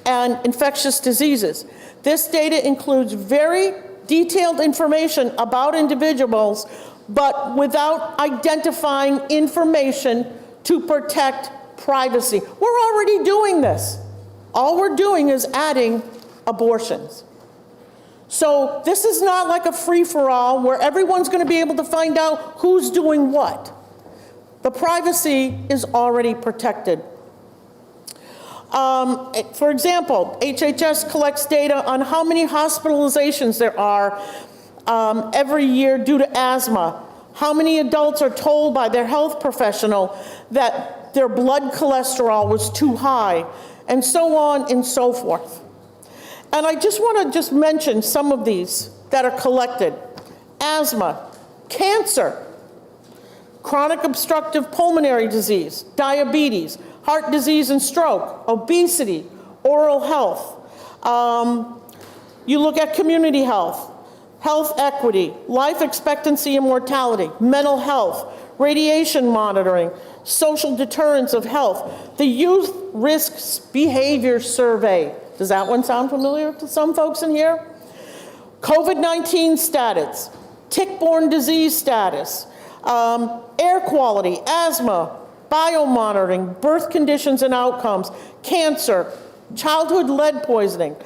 Speaker 2: and infectious diseases. This data includes very detailed information about individuals, but without identifying information to protect privacy. We're already doing this. All we're doing is adding abortions. So this is not like a free-for-all where everyone's going to be able to find out who's doing what. The privacy is already protected. For example, HHS collects data on how many hospitalizations there are every year due to asthma, how many adults are told by their health professional that their blood cholesterol was too high, and so on and so forth. And I just want to mention some of these that are collected. Asthma, cancer, chronic obstructive pulmonary disease, diabetes, heart disease and stroke, obesity, oral health. You look at community health, health equity, life expectancy and mortality, mental health, radiation monitoring, social deterrence of health, the Youth Risks Behavior Survey. Does that one sound familiar to some folks in here? COVID-19 status, tick-borne disease status, Air quality, asthma, biomonitoring, birth conditions and outcomes, cancer, childhood lead poisoning,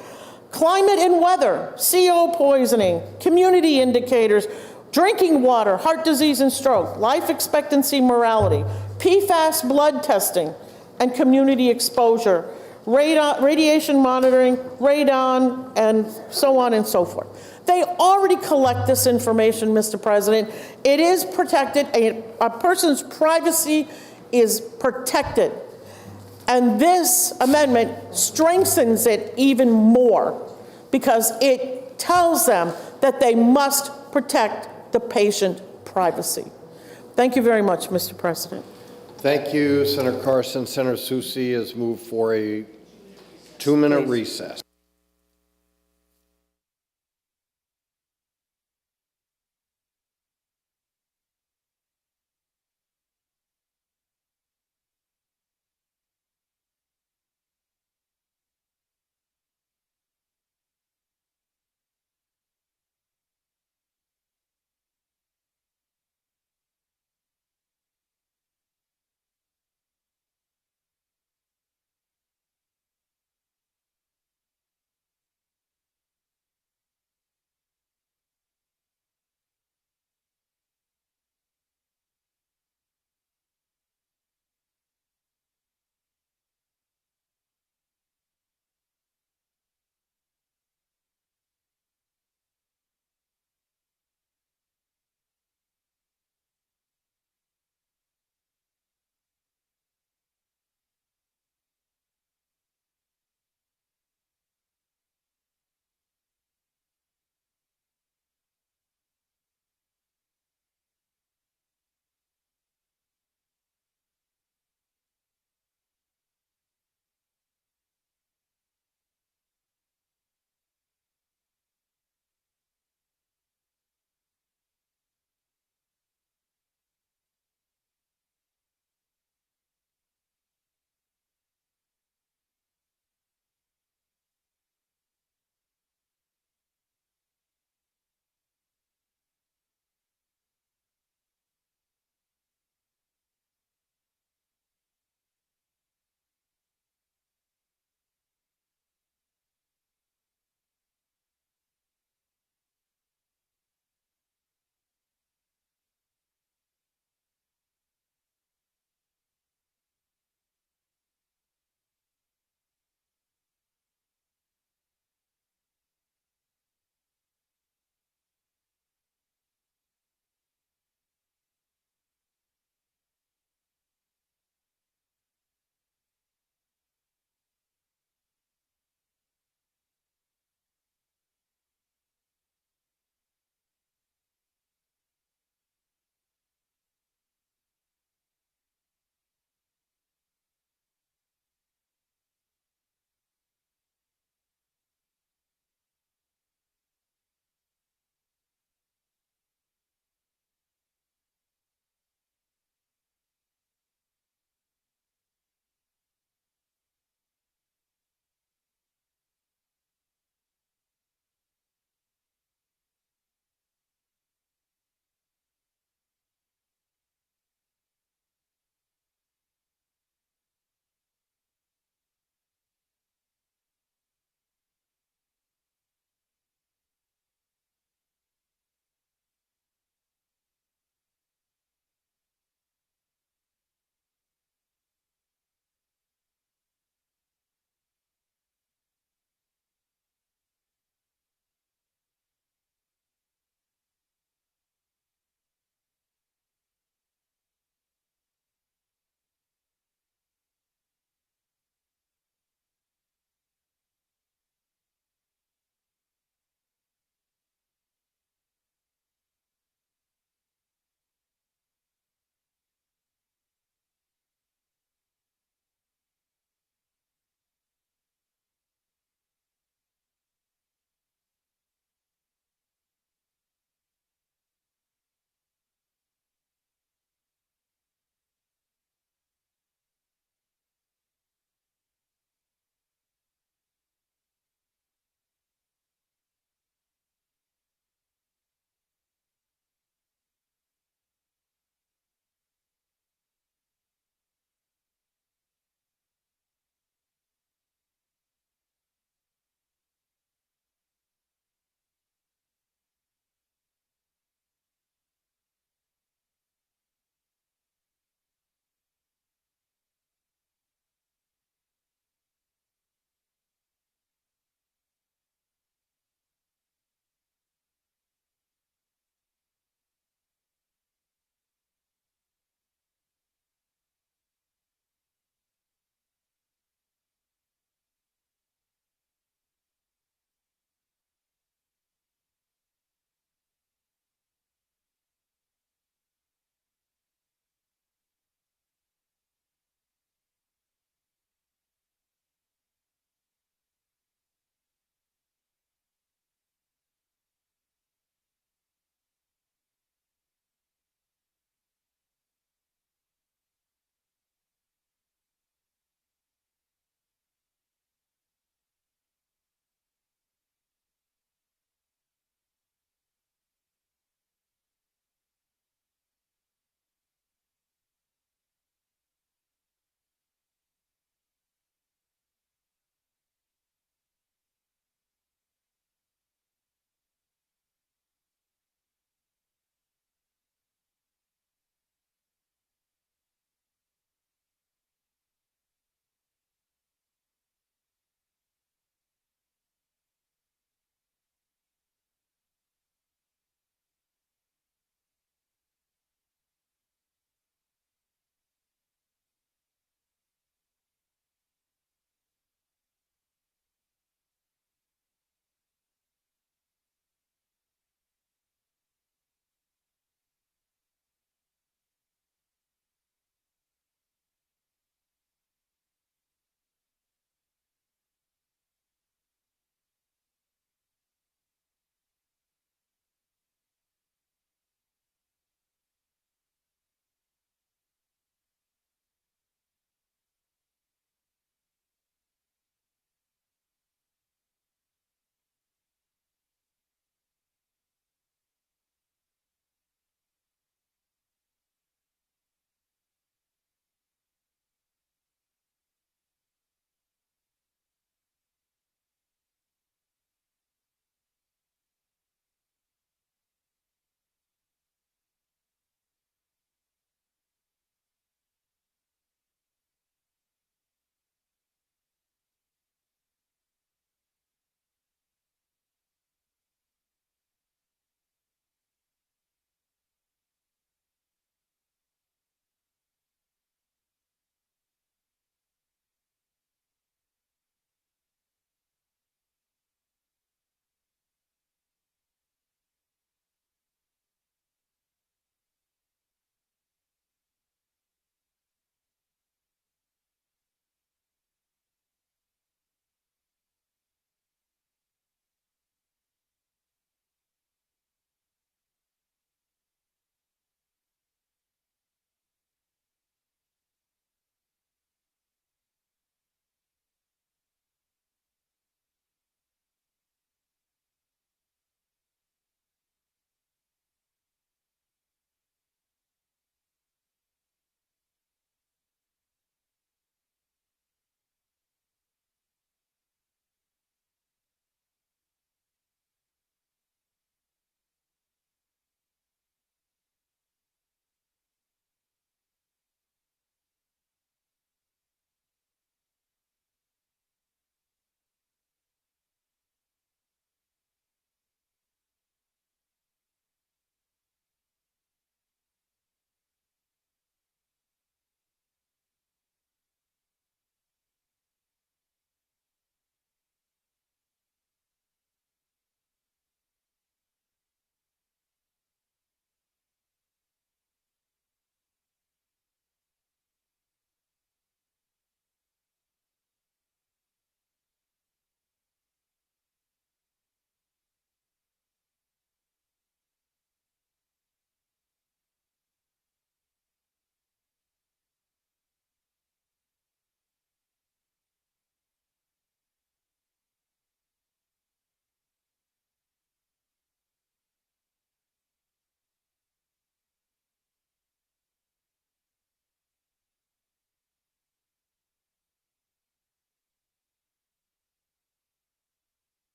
Speaker 2: climate and weather, CO poisoning, community indicators, drinking water, heart disease and stroke, life expectancy mortality, PFAS blood testing, and community exposure, radiation monitoring, radon, and so on and so forth. They already collect this information, Mr. President. It is protected. A person's privacy is protected. And this amendment strengthens it even more because it tells them that they must protect the patient privacy. Thank you very much, Mr. President.
Speaker 1: Thank you, Senator Carson. Senator Susi has moved for a 2-minute recess.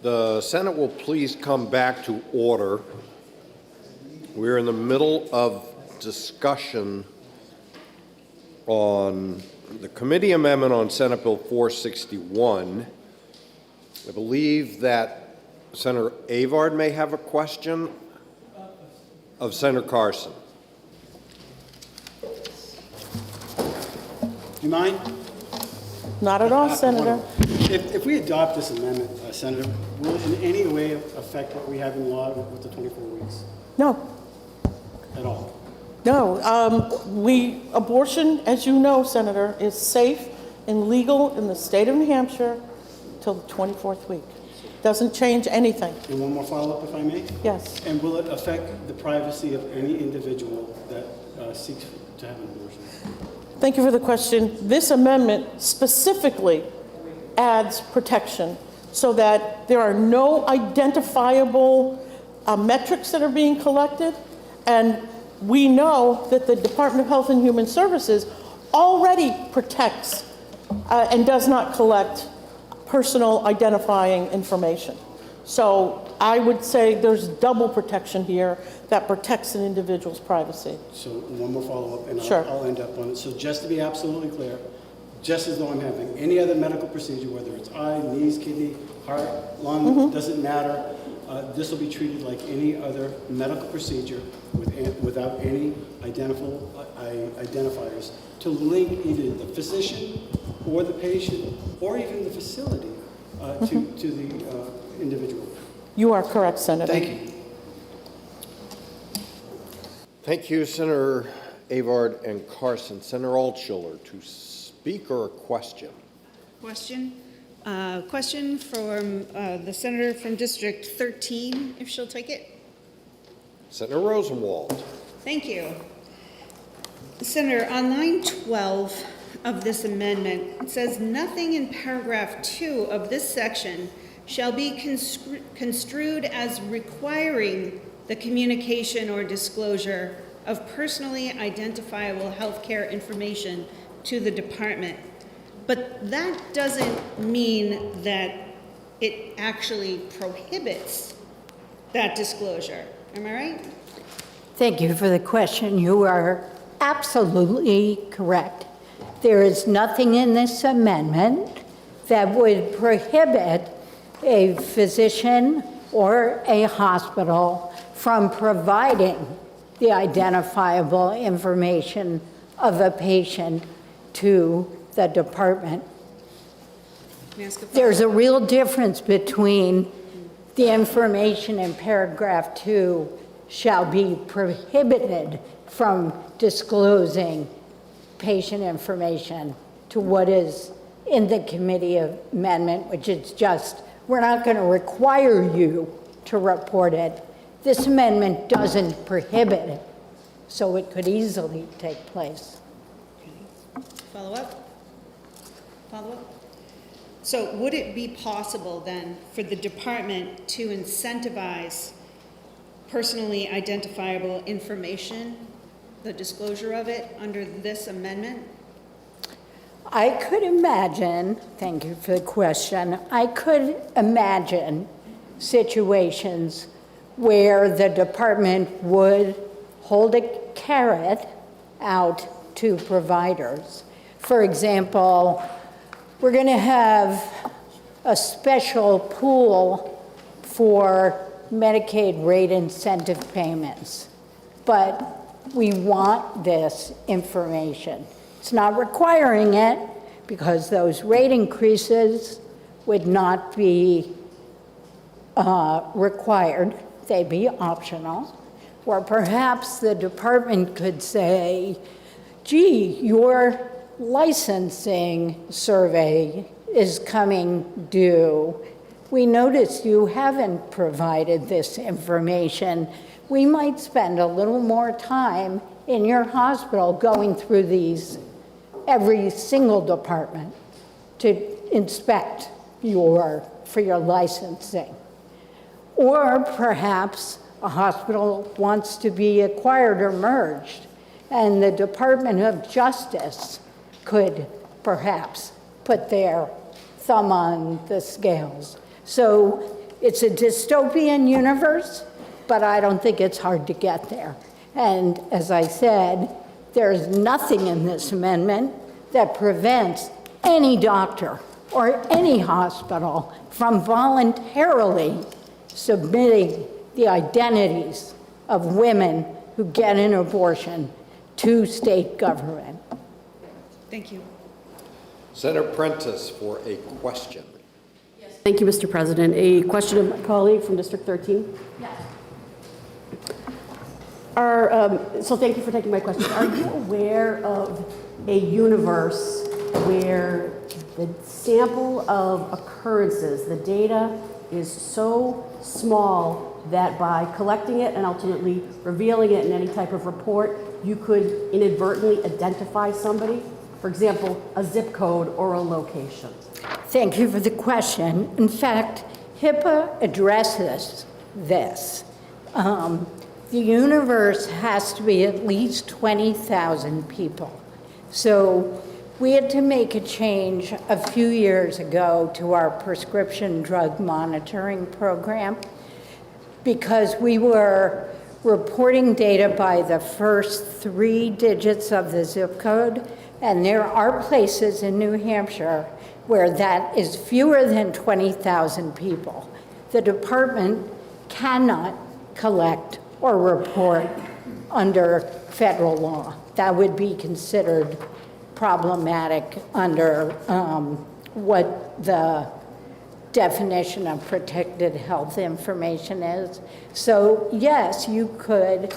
Speaker 1: The Senate will please come back to order. We're in the middle of discussion on the committee amendment on Senate Bill 461. I believe that Senator Avard may have a question of Senator Carson.
Speaker 20: Do you mind?
Speaker 2: Not at all, Senator.
Speaker 20: If we adopt this amendment, Senator, will it in any way affect what we have in law with the 24 weeks
Speaker 2: No,
Speaker 20: at all?
Speaker 2: no. Abortion, as you know, Senator, is safe and legal in the state of New Hampshire till the 24th week. Doesn't change anything.
Speaker 20: And one more follow-up, if I may?
Speaker 2: Yes.
Speaker 20: And will it affect the privacy of any individual that seeks to have an abortion?
Speaker 2: Thank you for the question. This amendment specifically adds protection so that there are no identifiable metrics that are being collected. And we know that the Department of Health and Human Services already protects and does not collect personal identifying information. So I would say there's double protection here that protects an individual's privacy.
Speaker 20: So one more follow-up, and
Speaker 2: Sure.
Speaker 20: I'll end up on it. So just to be absolutely clear, just as though I'm having any other medical procedure, whether it's eye, knees, kidney, heart, lung, doesn't matter, this will be treated like any other medical procedure without any identifiers to link either the physician or the patient or even the facility to the individual.
Speaker 2: You are correct, Senator.
Speaker 20: Thank you.
Speaker 1: Thank you, Senator Avard and Carson. Senator Altshuler, to speak or a question?
Speaker 21: Question. Question from the senator from District 13, if she'll take it.
Speaker 1: Senator Rosenwald.
Speaker 21: Thank you. Senator, on line 12 of this amendment, it says nothing in paragraph 2 of this section shall be construed as requiring the communication or disclosure of personally identifiable healthcare information to the department. But that doesn't mean that it actually prohibits that disclosure. Am I right?
Speaker 15: Thank you for the question. You are absolutely correct. There is nothing in this amendment that would prohibit a physician or a hospital from providing the identifiable information of a patient to the department. There's a real difference between the information in paragraph 2 shall be prohibited from disclosing patient information to what is in the committee amendment, which is just, we're not going to require you to report it. This amendment doesn't prohibit it, so it could easily take place.
Speaker 21: Follow up? Follow up? So would it be possible then for the department to incentivize personally identifiable information, the disclosure of it under this amendment?
Speaker 15: I could imagine, thank you for the question, I could imagine situations where the department would hold a carrot out to providers. For example, we're going to have a special pool for Medicaid rate incentive payments, but we want this information. It's not requiring it because those rate increases would not be required. They'd be optional. Or perhaps the department could say, gee, your licensing survey is coming due. We notice you haven't provided this information. We might spend a little more time in your hospital going through these, every single department, to inspect for your licensing. Or perhaps a hospital wants to be acquired or merged, and the Department of Justice could perhaps put their thumb on the scales. So It's a dystopian universe, but I don't think it's hard to get there. And as I said, there's nothing in this amendment that prevents any doctor or any hospital from voluntarily submitting the identities of women who get an abortion to state government.
Speaker 21: Thank you.
Speaker 1: Senator Prentiss for a question.
Speaker 6: Thank you, Mr. President. A question of my colleague from District 13. So thank you for taking my question. Are you aware of a universe where the sample of occurrences, the data, is so small that by collecting it and ultimately revealing it in any type of report, you could inadvertently identify somebody? For example, a zip code or a location.
Speaker 15: Thank you for the question. In fact, HIPAA addresses this. The universe has to be at least 20,000 people. So we had to make a change a few years ago to our prescription drug monitoring program because we were reporting data by the first 3 digits of the zip code, and there are places in New Hampshire where that is fewer than 20,000 people. The department cannot collect or report under federal law. That would be considered problematic under what the definition of protected health information is. So yes, you could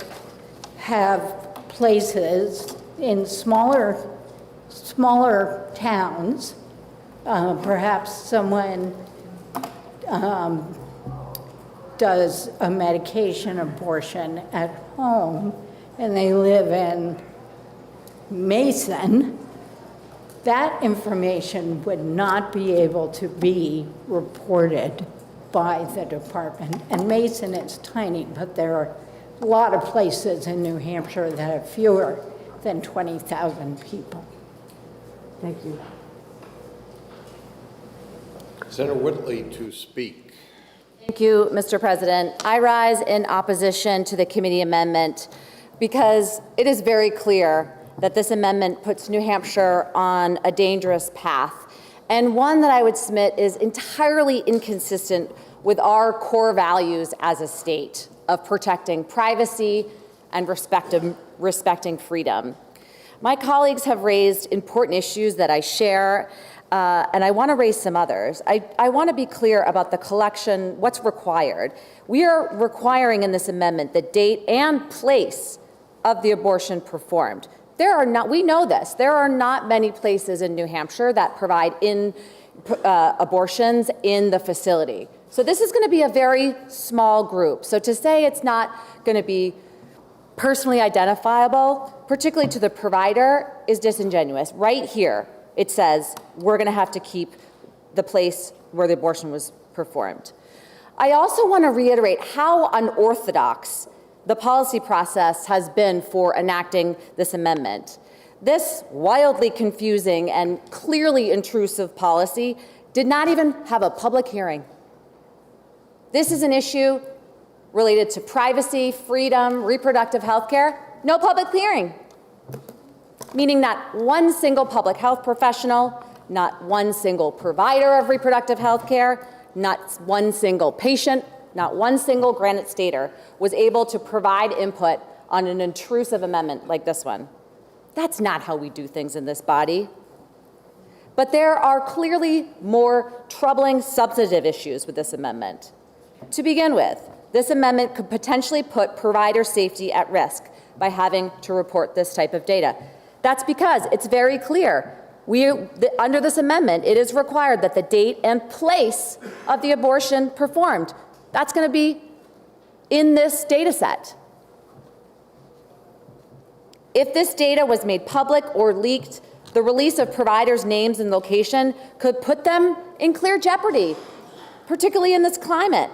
Speaker 15: have places in smaller towns, perhaps someone does a medication abortion at home and they live in Mason, that information would not be able to be reported by the department. And Mason is tiny, but there are a lot of places in New Hampshire that have fewer than 20,000 people.
Speaker 6: Thank you.
Speaker 1: Senator Whitley to speak.
Speaker 17: Thank you, Mr. President. I rise in opposition to the committee amendment because it is very clear that this amendment puts New Hampshire on a dangerous path, and one that I would submit is entirely inconsistent with our core values as a state of protecting privacy and respecting freedom. My colleagues have raised important issues that I share, and I want to raise some others. I want to be clear about the collection, what's required. We are requiring in this amendment the date and place of the abortion performed. We know this, there are not many places in New Hampshire that provide abortions in the facility. So this is going to be a very small group. So to say it's not going to be personally identifiable, particularly to the provider, is disingenuous. Right here, it says we're going to have to keep the place where the abortion was performed. I also want to reiterate how unorthodox the policy process has been for enacting this amendment. This wildly confusing and clearly intrusive policy did not even have a public hearing. This is an issue related to privacy, freedom, reproductive health care. No public hearing, meaning not one single public health professional, not one single provider of reproductive health care, not one single patient, not one single Granite Stater was able to provide input on an intrusive amendment like this one. That's not how we do things in this body. But there are clearly more troubling substantive issues with this amendment. To begin with, this amendment could potentially put provider safety at risk by having to report this type of data. That's because it's very clear. Under this amendment, it is required that the date and place of the abortion performed, that's going to be in this data set. If this data was made public or leaked, the release of providers' names and location could put them in clear jeopardy, particularly in this climate.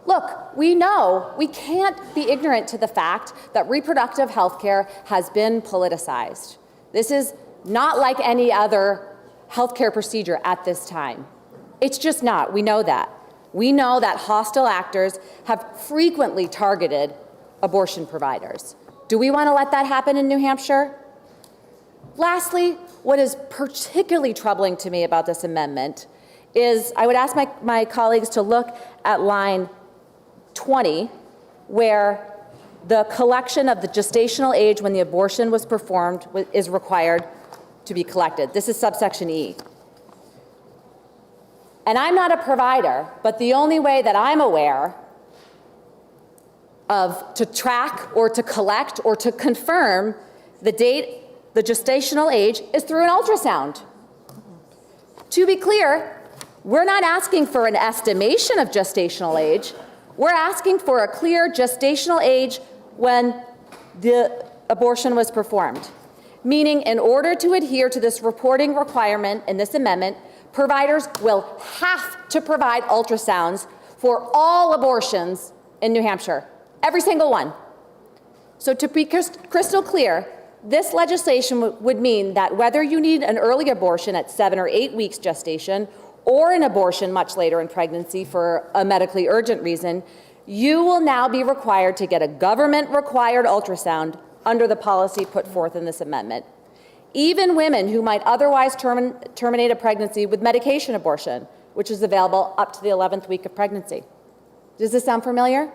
Speaker 17: Look, we know we can't be ignorant to the fact that reproductive health care has been politicized. This is not like any other healthcare procedure at this time. It's just not. We know that. We know that hostile actors have frequently targeted abortion providers. Do we want to let that happen in New Hampshire? Lastly, what is particularly troubling to me about this amendment is I would ask my colleagues to look at line 20, where the collection of the gestational age when the abortion was performed is required to be collected. This is subsection E. And I'm not a provider, but the only way that I'm aware of to track or to collect or to confirm the date, the gestational age, is through an ultrasound. To be clear, we're not asking for an estimation of gestational age. We're asking for a clear gestational age when the abortion was performed. Meaning, in order to adhere to this reporting requirement in this amendment, providers will have to provide ultrasounds for all abortions in New Hampshire, every single one. So to be crystal clear, this legislation would mean that whether you need an early abortion at 7 or 8 weeks gestation, or an abortion much later in pregnancy for a medically urgent reason, you will now be required to get a government-required ultrasound under the policy put forth in this amendment. Even women who might otherwise terminate a pregnancy with medication abortion, which is available up to the 11th week of pregnancy. Does this sound familiar?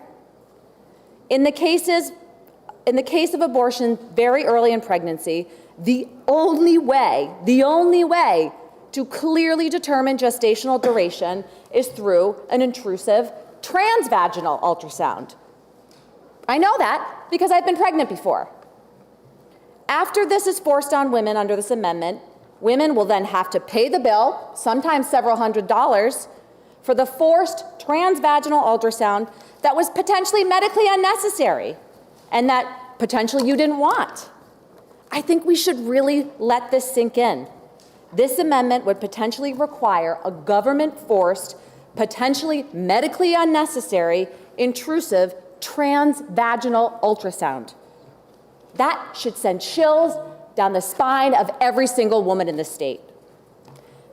Speaker 17: In the case of abortion very early in pregnancy, the only way to clearly determine gestational duration is through an intrusive transvaginal ultrasound. I know that because I've been pregnant before. After this is forced on women under this amendment, women will then have to pay the bill, sometimes several $100s, for the forced transvaginal ultrasound that was potentially medically unnecessary and that potentially you didn't want. I think we should really let this sink in. This amendment would potentially require a government-forced, potentially medically unnecessary, intrusive transvaginal ultrasound. That should send chills down the spine of every single woman in the state.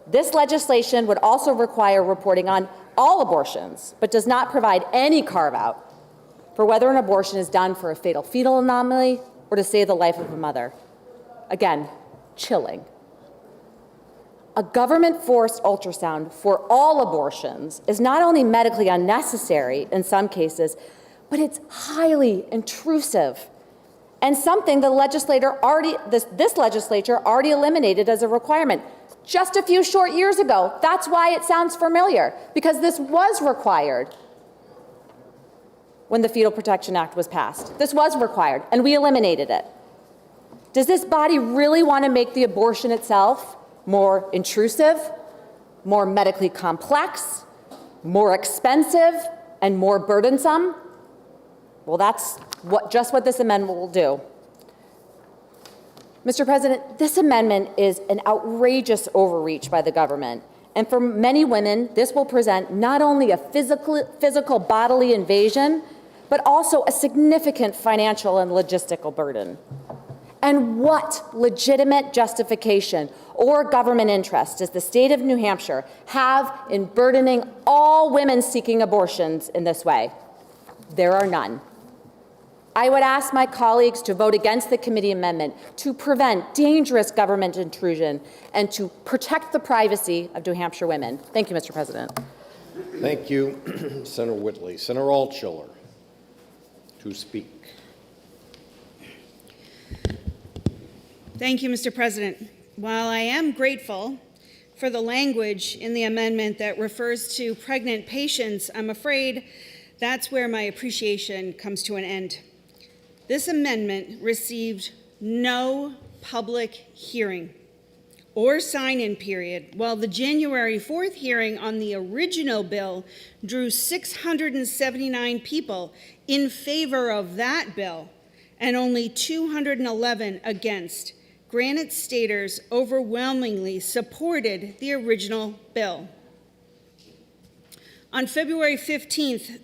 Speaker 17: This legislation would also require reporting on all abortions, but does not provide any carve-out for whether an abortion is done for a fatal fetal anomaly or to save the life of a mother. Again, chilling. A government-forced ultrasound for all abortions is not only medically unnecessary in some cases, but it's highly intrusive and something this legislature already eliminated as a requirement just a few short years ago. That's why it sounds familiar, because this was required when the Fetal Protection Act was passed. This was required, and we eliminated it. Does this body really want to make the abortion itself more intrusive, more medically complex, more expensive, and more burdensome? Well, that's just what this amendment will do. Mr. President, this amendment is an outrageous overreach by the government. And for many women, this will present not only a physical bodily invasion, but also a significant financial and logistical burden. And what legitimate justification or government interest does the state of New Hampshire have in burdening all women seeking abortions in this way? There are none. I would ask my colleagues to vote against the committee amendment to prevent dangerous government intrusion and to protect the privacy of New Hampshire women. Thank you, Mr. President.
Speaker 1: Thank you, Senator Whitley. Senator Altshuler to speak.
Speaker 21: Thank you, Mr. President. While I am grateful for the language in the amendment that refers to pregnant patients, I'm afraid that's where my appreciation comes to an end. This amendment received no public hearing or sign-in period, while the January 4th hearing on the original bill drew 679 people in favor of that bill and only 211 against. Granite staters overwhelmingly supported the original bill. On February 15th,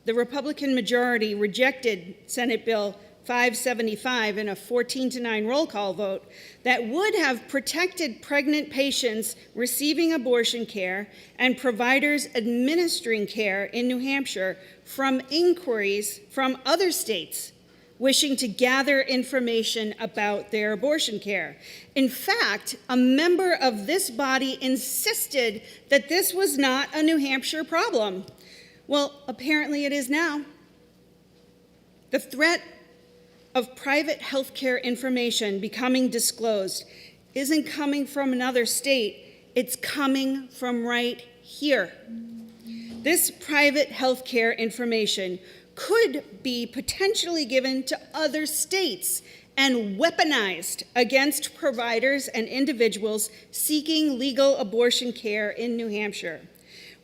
Speaker 21: the Republican majority rejected Senate Bill 575 in a 14-9 roll call vote that would have protected pregnant patients receiving abortion care and providers administering care in New Hampshire from inquiries from other states wishing to gather information about their abortion care. In fact, a member of this body insisted that this was not a New Hampshire problem. Well, apparently it is now. The threat of private healthcare information becoming disclosed isn't coming from another state, it's coming from right here. This private healthcare information could be potentially given to other states and weaponized against providers and individuals seeking legal abortion care in New Hampshire.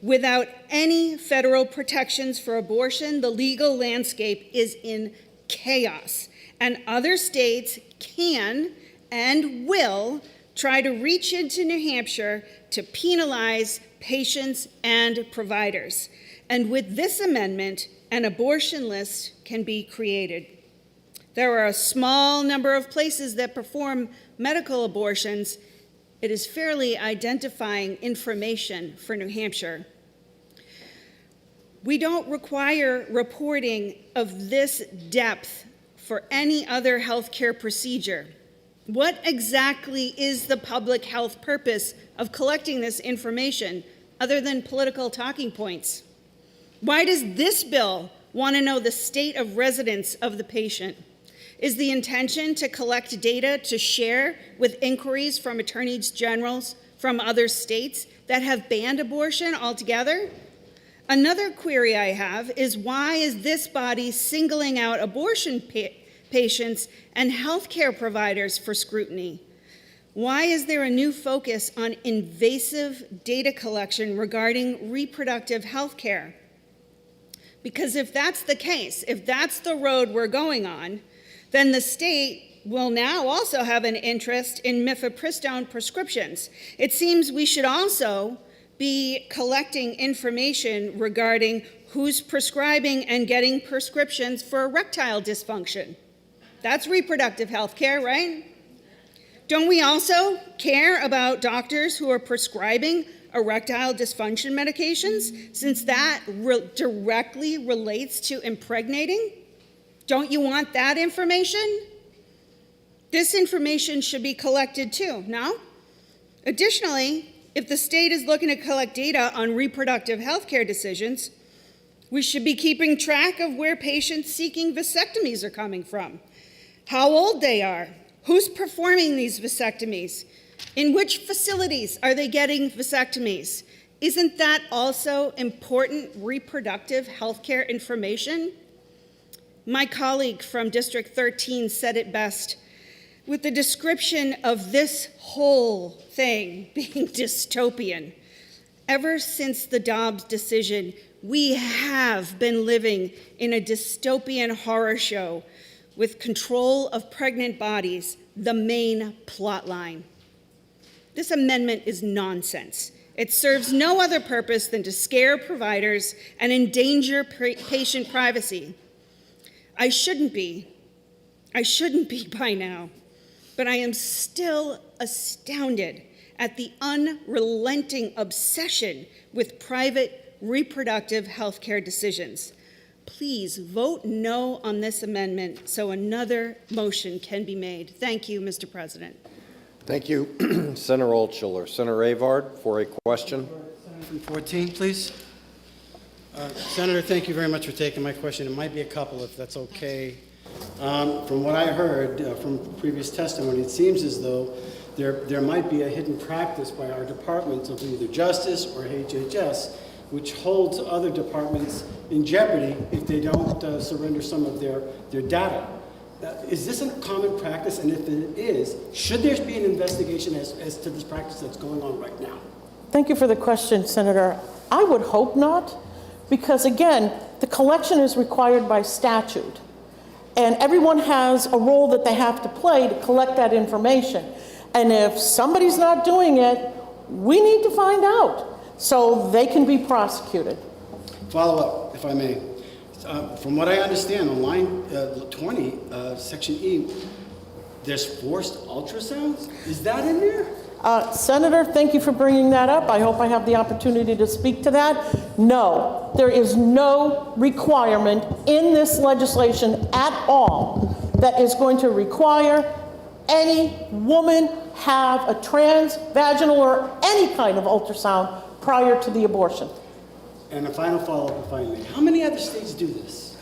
Speaker 21: Without any federal protections for abortion, the legal landscape is in chaos, and other states can and will try to reach into New Hampshire to penalize patients and providers. And with this amendment, an abortion list can be created. There are a small number of places that perform medical abortions. It is fairly identifying information for New Hampshire. We don't require reporting of this depth for any other healthcare procedure. What exactly is the public health purpose of collecting this information other than political talking points? Why does this bill want to know the state of residence of the patient? Is the intention to collect data to share with inquiries from attorneys generals from other states that have banned abortion altogether? Another query I have is, why is this body singling out abortion patients and healthcare providers for scrutiny? Why is there a new focus on invasive data collection regarding reproductive health care? Because if that's the case, if that's the road we're going on, then the state will now also have an interest in mifepristone prescriptions. It seems we should also be collecting information regarding who's prescribing and getting prescriptions for erectile dysfunction. That's reproductive health care, right? Don't we also care about doctors who are prescribing erectile dysfunction medications, since that directly relates to impregnating? Don't you want that information? This information should be collected too, no? Additionally, if the state is looking to collect data on reproductive health care decisions, we should be keeping track of where patients seeking vasectomies are coming from, how old they are, who's performing these vasectomies, in which facilities are they getting vasectomies. Isn't that also important reproductive health care information? My colleague from District 13 said it best with the description of this whole thing being dystopian. Ever since the Dobbs decision, we have been living in a dystopian horror show with control of pregnant bodies the main plot line. This amendment is nonsense. It serves no other purpose than to scare providers and endanger patient privacy. I shouldn't be by now, but I am still astounded at the unrelenting obsession with private reproductive health care decisions. Please vote no on this amendment so another motion can be made. Thank you, Mr. President.
Speaker 1: Thank you, Senator Altshuler. Senator Avard for a question.
Speaker 20: From 14, please. Senator, thank you very much for taking my question. It might be a couple, if that's okay. From what I heard from previous testimony, it seems as though there might be a hidden practice by our departments of either Justice or HHS, which holds other departments in jeopardy if they don't surrender some of their data. Is this a common practice? And if it is, should there be an investigation as to this practice that's going on right now?
Speaker 2: Thank you for the question, Senator. I would hope not, because again, the collection is required by statute. And everyone has a role that they have to play to collect that information. And if somebody's not doing it, we need to find out so they can be prosecuted.
Speaker 20: Follow up, if I may. From what I understand, on line 20, section E, there's forced ultrasounds? Is that in there?
Speaker 2: Senator, thank you for bringing that up. I hope I have the opportunity to speak to that. No, there is no requirement in this legislation at all that is going to require any woman have a transvaginal or any kind of ultrasound prior to the abortion.
Speaker 20: And a final follow-up, if I may. How many other states do this?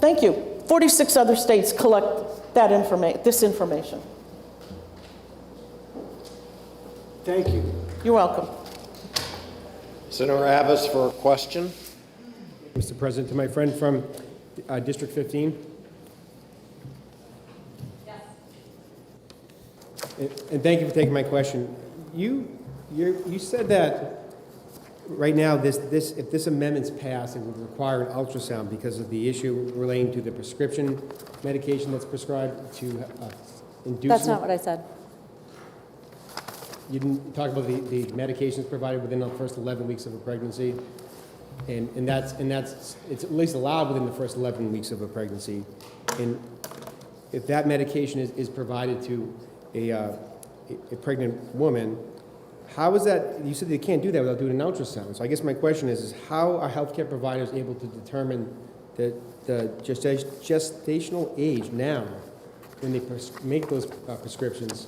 Speaker 2: Thank you. 46 other states collect that this information.
Speaker 20: Thank you.
Speaker 2: You're welcome.
Speaker 1: Senator Abbas for a question.
Speaker 4: Mr. President, to my friend from District 15. And thank you for taking my question. You said that right now, if this amendment's passed, it would require an ultrasound because of the issue relating to the prescription medication that's prescribed to induce.
Speaker 17: That's not what I said.
Speaker 4: You didn't talk about the medications provided within the first 11 weeks of a pregnancy, and it's at least allowed within the first 11 weeks of a pregnancy, and if that medication is provided to a pregnant woman, how is that? You said they can't do that without doing an ultrasound. So I guess my question is how are healthcare providers able to determine the gestational age now when they make those prescriptions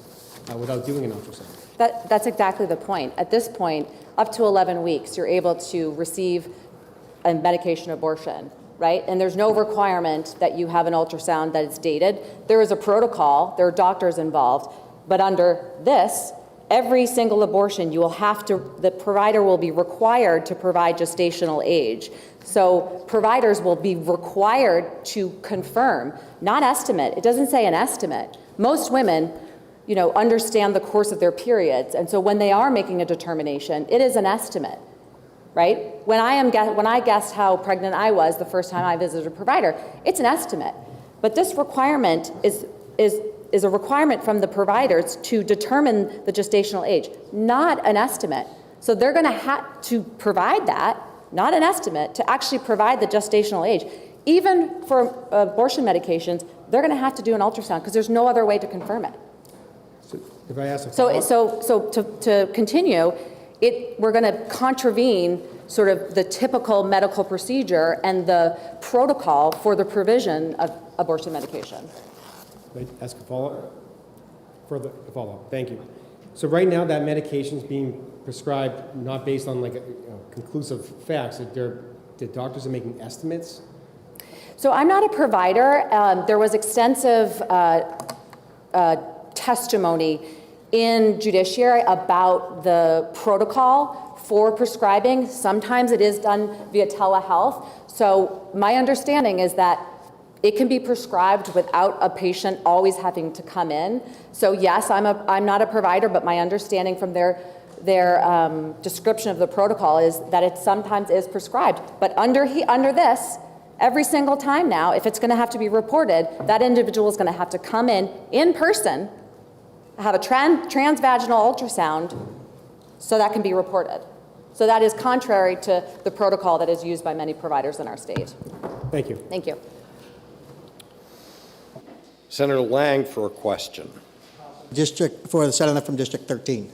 Speaker 4: without doing an ultrasound?
Speaker 17: That's exactly the point. At this point, up to 11 weeks, you're able to receive a medication abortion, right? And there's no requirement that you have an ultrasound that is dated. There is a protocol, there are doctors involved, but under this, every single abortion, the provider will be required to provide gestational age. So providers will be required to confirm, not estimate. It doesn't say an estimate. Most women, understand the course of their periods, and so when they are making a determination, it is an estimate, right? When I guessed how pregnant I was the first time I visited a provider, it's an estimate. But this requirement is a requirement from the providers to determine the gestational age, not an estimate. So they're going to have to provide that, not an estimate, to actually provide the gestational age. Even for abortion medications, they're going to have to do an ultrasound because there's no other way to confirm it.
Speaker 4: So if I ask
Speaker 17: to continue, we're going to contravene sort of the typical medical procedure and the protocol for the provision of abortion medication.
Speaker 4: Can I ask a follow-up? Further follow-up. Thank you. So right now, that medication is being prescribed not based on conclusive facts. The doctors are making estimates.
Speaker 17: So I'm not a provider. There was extensive testimony in judiciary about the protocol for prescribing. Sometimes it is done via telehealth. So my understanding is that it can be prescribed without a patient always having to come in. So yes, I'm not a provider, but my understanding from their description of the protocol is that it sometimes is prescribed. But under this, every single time now, if it's going to have to be reported, that individual is going to have to come in person, have a transvaginal ultrasound, so that can be reported. So that is contrary to the protocol that is used by many providers in our state.
Speaker 4: Thank you.
Speaker 17: Thank you.
Speaker 1: Senator Lang for a question.
Speaker 19: For the senator from District 13.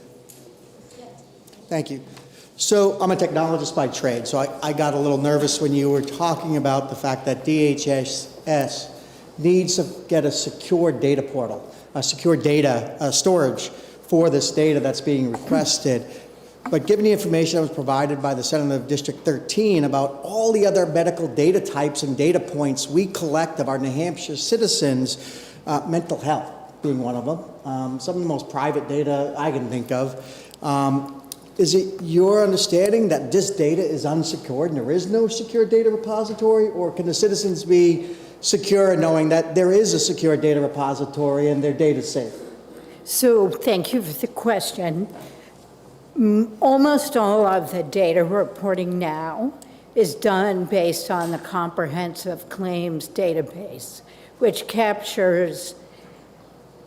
Speaker 19: Thank you. So I'm a technologist by trade, so I got a little nervous when you were talking about the fact that DHS needs to get a secure data portal, a secure data storage for this data that's being requested. But given the information that was provided by the senator of District 13 about all the other medical data types and data points we collect of our New Hampshire citizens, mental health being one of them, some of the most private data I can think of, is it your understanding that this data is unsecured and there is no secure data repository, or can the citizens be secure knowing that there is a secure data repository and their data is safe?
Speaker 15: So thank you for the question. Almost all of the data reporting now is done based on the Comprehensive Claims Database, which captures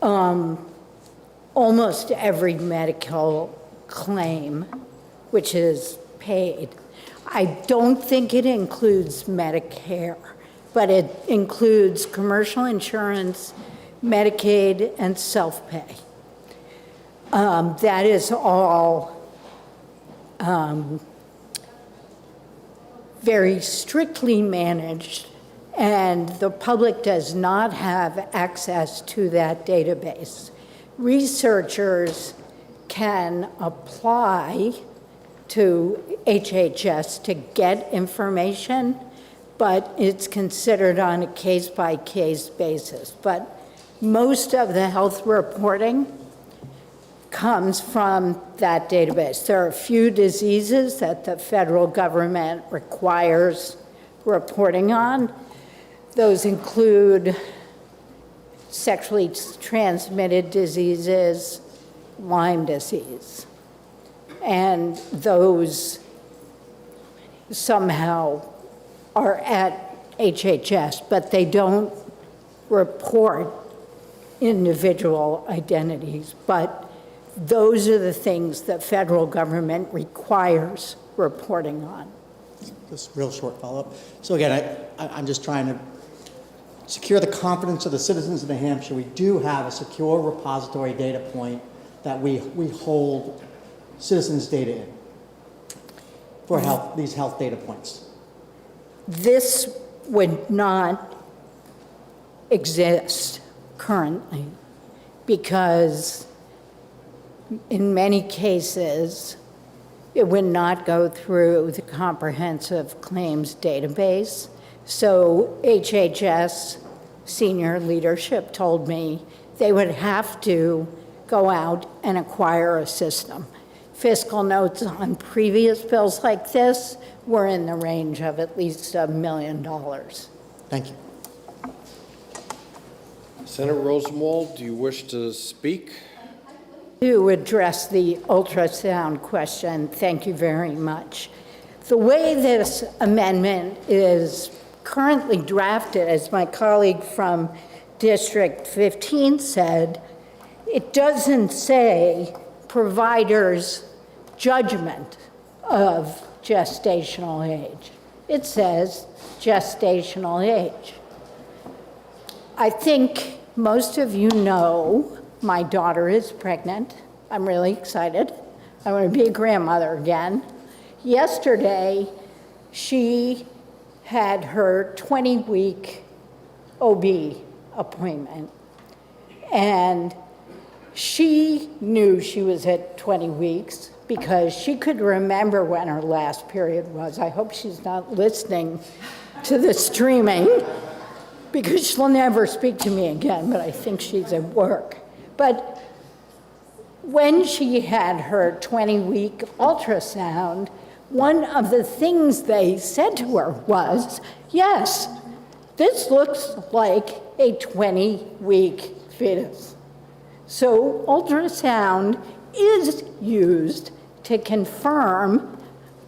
Speaker 15: almost every medical claim which is paid. I don't think it includes Medicare, but it includes commercial insurance, Medicaid, and self-pay. That is all very strictly managed, and the public does not have access to that database. Researchers can apply to HHS to get information, but it's considered on a case-by-case basis. But most of the health reporting comes from that database. There are a few diseases that the federal government requires reporting on. Those include sexually transmitted diseases, Lyme disease. And those somehow are at HHS, but they don't report individual identities. But those are the things that federal government requires reporting on.
Speaker 19: Just real short follow-up. So again, I'm just trying to secure the confidence of the citizens of New Hampshire. We do have a secure repository data point that we hold citizens' data in for health, these health data points.
Speaker 15: This would not exist currently because in many cases, it would not go through the comprehensive claims database. So HHS senior leadership told me they would have to go out and acquire a system. Fiscal notes on previous bills like this were in the range of at least $1 million.
Speaker 19: Thank you.
Speaker 1: Senator Rosenwald, do you wish to speak?
Speaker 15: To address the ultrasound question, thank you very much. The way this amendment is currently drafted, as my colleague from District 15 said, it doesn't say provider's judgment of gestational age. It says gestational age. I think most of you know my daughter is pregnant. I'm really excited. I want to be a grandmother again. Yesterday, she had her 20-week OB appointment. And she knew she was at 20 weeks because she could remember when her last period was. I hope she's not listening to the streaming because she'll never speak to me again, but I think she's at work. But when she had her 20-week ultrasound, one of the things they said to her was, yes, this looks like a 20-week fetus. So ultrasound is used to confirm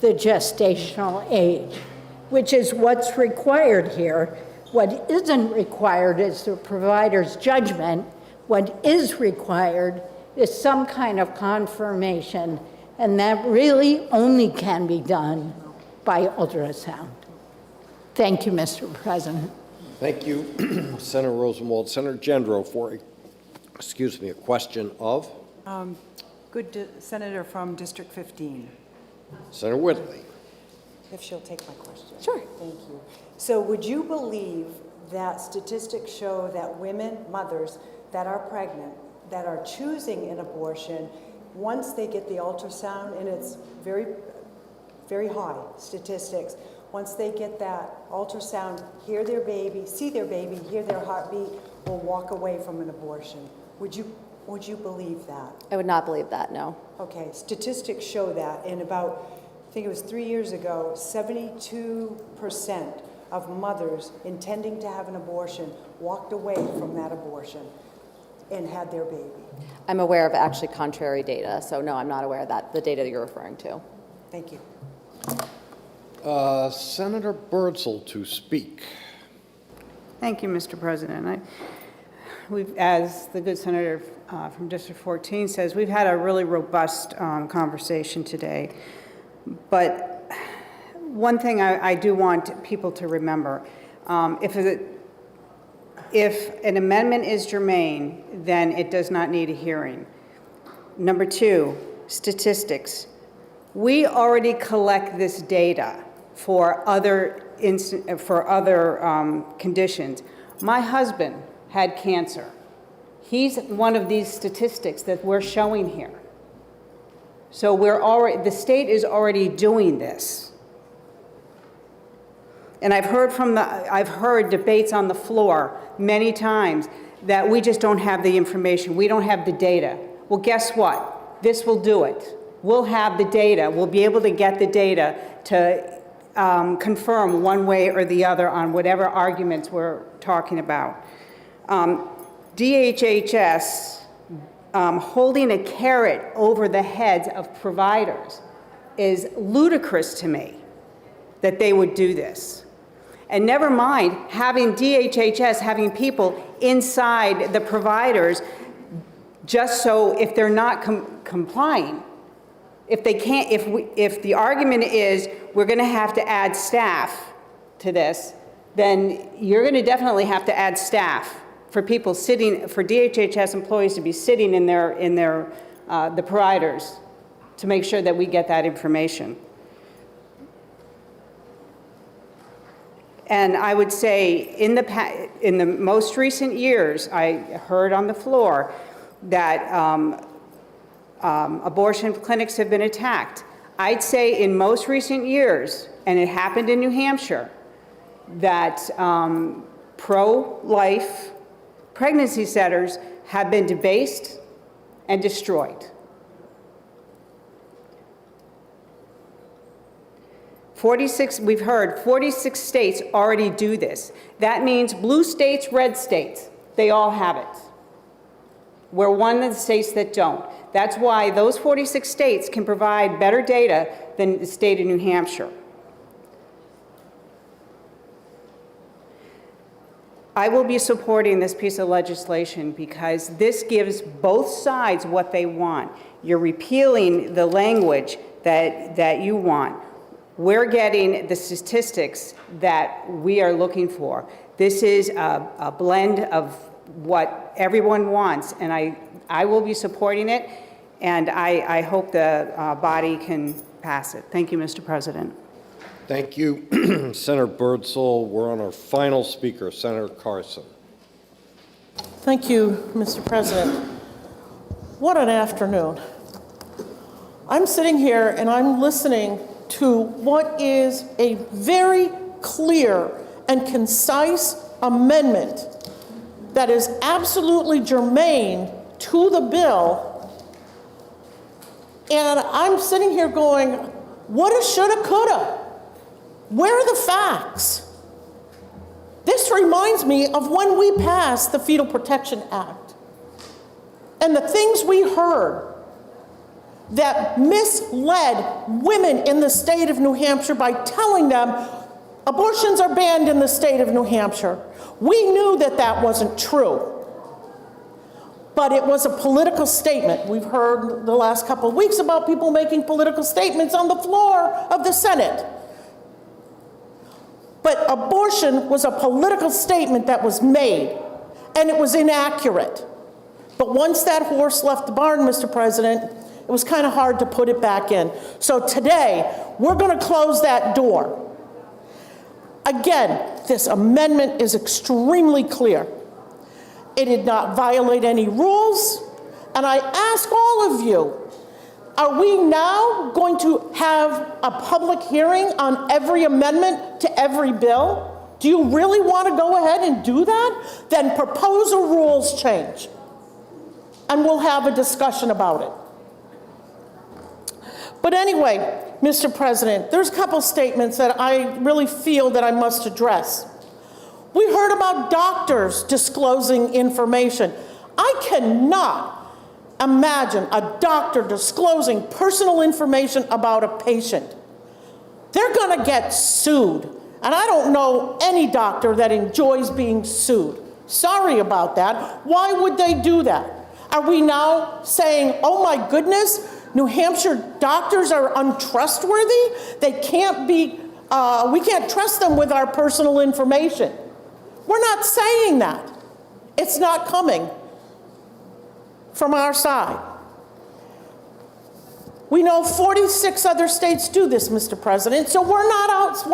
Speaker 15: the gestational age, which is what's required here. What isn't required is the provider's judgment. What is required is some kind of confirmation, and that really only can be done by ultrasound. Thank you, Mr. President.
Speaker 1: Thank you, Senator Rosenwald. Senator Gendro for a question of?
Speaker 18: Senator from District 15.
Speaker 1: Senator Whitley.
Speaker 18: If she'll take my question.
Speaker 17: Sure.
Speaker 18: Thank you. So would you believe that statistics show that women, mothers that are pregnant, that are choosing an abortion, once they get the ultrasound, and it's very, very high statistics, once they get that ultrasound, hear their baby, see their baby, hear their heartbeat, will walk away from an abortion? Would you believe that?
Speaker 17: I would not believe that, no.
Speaker 18: Okay, statistics show that. And about, I think it was 3 years ago, 72% of mothers intending to have an abortion walked away from that abortion and had their baby.
Speaker 17: I'm aware of actually contrary data, so no, I'm not aware of that, the data you're referring to.
Speaker 18: Thank you.
Speaker 1: Senator Birdsall to speak.
Speaker 12: Thank you, Mr. President. As the good senator from District 14 says, we've had a really robust conversation today. But one thing I do want people to remember, if an amendment is germane, then it does not need a hearing. Number two, statistics. We already collect this data for other conditions. My husband had cancer. He's one of these statistics that we're showing here. So the state is already doing this. And I've heard debates on the floor many times that we just don't have the information. We don't have the data. Well, guess what? This will do it. We'll have the data. We'll be able to get the data to confirm one way or the other on whatever arguments we're talking about. DHHS holding a carrot over the heads of providers is ludicrous to me that they would do this. And never mind having DHHS having people inside the providers just so if they're not complying, if they can't, if the argument is we're going to have to add staff to this, then you're going to definitely have to add staff for people sitting, for DHHS employees to be sitting in the providers to make sure that we get that information. And I would say in the most recent years, I heard on the floor that abortion clinics have been attacked. I'd say in most recent years, and it happened in New Hampshire, that pro-life pregnancy centers have been debased and destroyed. 46, we've heard 46 states already do this. That means blue states, red states, they all have it. We're one of the states that don't. That's why those 46 states can provide better data than the state of New Hampshire. I will be supporting this piece of legislation because this gives both sides what they want. You're repealing the language that you want. We're getting the statistics that we are looking for. This is a blend of what everyone wants, and I will be supporting it, and I hope the body can pass it. Thank you, Mr. President.
Speaker 1: Thank you, Senator Birdsall. We're on our final speaker, Senator Carson.
Speaker 2: Thank you, Mr. President. What an afternoon. I'm sitting here and I'm listening to what is a very clear and concise amendment that is absolutely germane to the bill. And I'm sitting here going, woulda, shoulda, coulda. Where are the facts? This reminds me of when we passed the Fetal Protection Act and the things we heard that misled women in the state of New Hampshire by telling them abortions are banned in the state of New Hampshire. We knew that that wasn't true, but it was a political statement. We've heard the last couple of weeks about people making political statements on the floor of the Senate. But abortion was a political statement that was made, and it was inaccurate. But once that horse left the barn, Mr. President, it was kind of hard to put it back in. So today, we're going to close that door. Again, this amendment is extremely clear. It did not violate any rules, and I ask all of you, are we now going to have a public hearing on every amendment to every bill? Do you really want to go ahead and do that? Then propose a rules change, and we'll have a discussion about it. But anyway, Mr. President, there's a couple statements that I really feel that I must address. We heard about doctors disclosing information. I cannot imagine a doctor disclosing personal information about a patient. They're going to get sued. And I don't know any doctor that enjoys being sued. Sorry about that. Why would they do that? Are we now saying, oh my goodness, New Hampshire doctors are untrustworthy? They can't be we can't trust them with our personal information. We're not saying that. It's not coming from our side. We know 46 other states do this, Mr. President, so we're not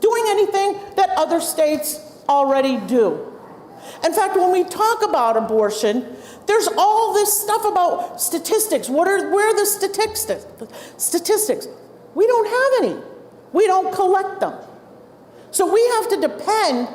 Speaker 2: doing anything that other states already do. In fact, when we talk about abortion, there's all this stuff about statistics. Where are the statistics? We don't have any. We don't collect them. So we have to depend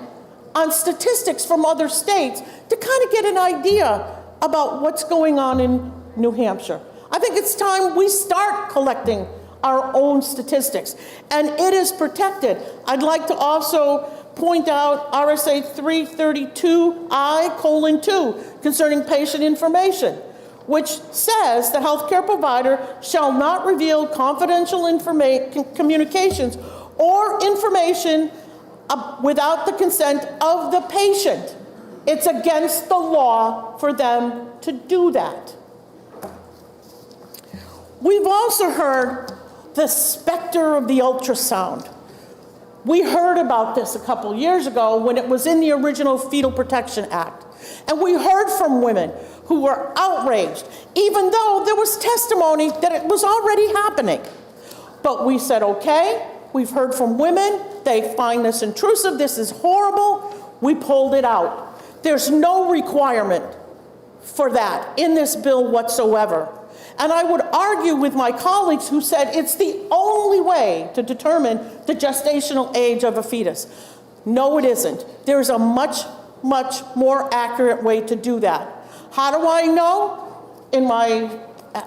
Speaker 2: on statistics from other states to kind of get an idea about what's going on in New Hampshire. I think it's time we start collecting our own statistics, and it is protected. I'd like to also point out RSA 332I:2 concerning patient information, which says the healthcare provider shall not reveal confidential communications or information without the consent of the patient. It's against the law for them to do that. We've also heard the specter of the ultrasound. We heard about this a couple years ago when it was in the original Fetal Protection Act. And we heard from women who were outraged, even though there was testimony that it was already happening. But we said, okay, we've heard from women, they find this intrusive, this is horrible, we pulled it out. There's no requirement for that in this bill whatsoever. And I would argue with my colleagues who said it's the only way to determine the gestational age of a fetus. No, it isn't. There's a much, much more accurate way to do that. How do I know?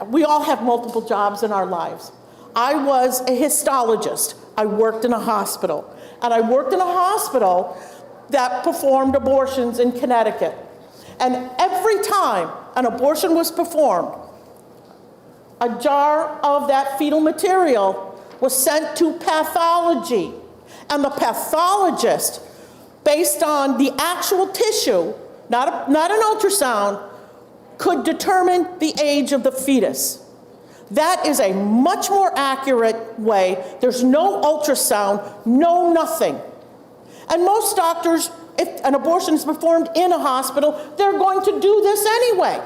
Speaker 2: We all have multiple jobs in our lives. I was a histologist. I worked in a hospital. And I worked in a hospital that performed abortions in Connecticut. And every time an abortion was performed, a jar of that fetal material was sent to pathology. And the pathologist, based on the actual tissue, not an ultrasound, could determine the age of the fetus. That is a much more accurate way. There's no ultrasound, no nothing. And most doctors, if an abortion is performed in a hospital, they're going to do this anyway.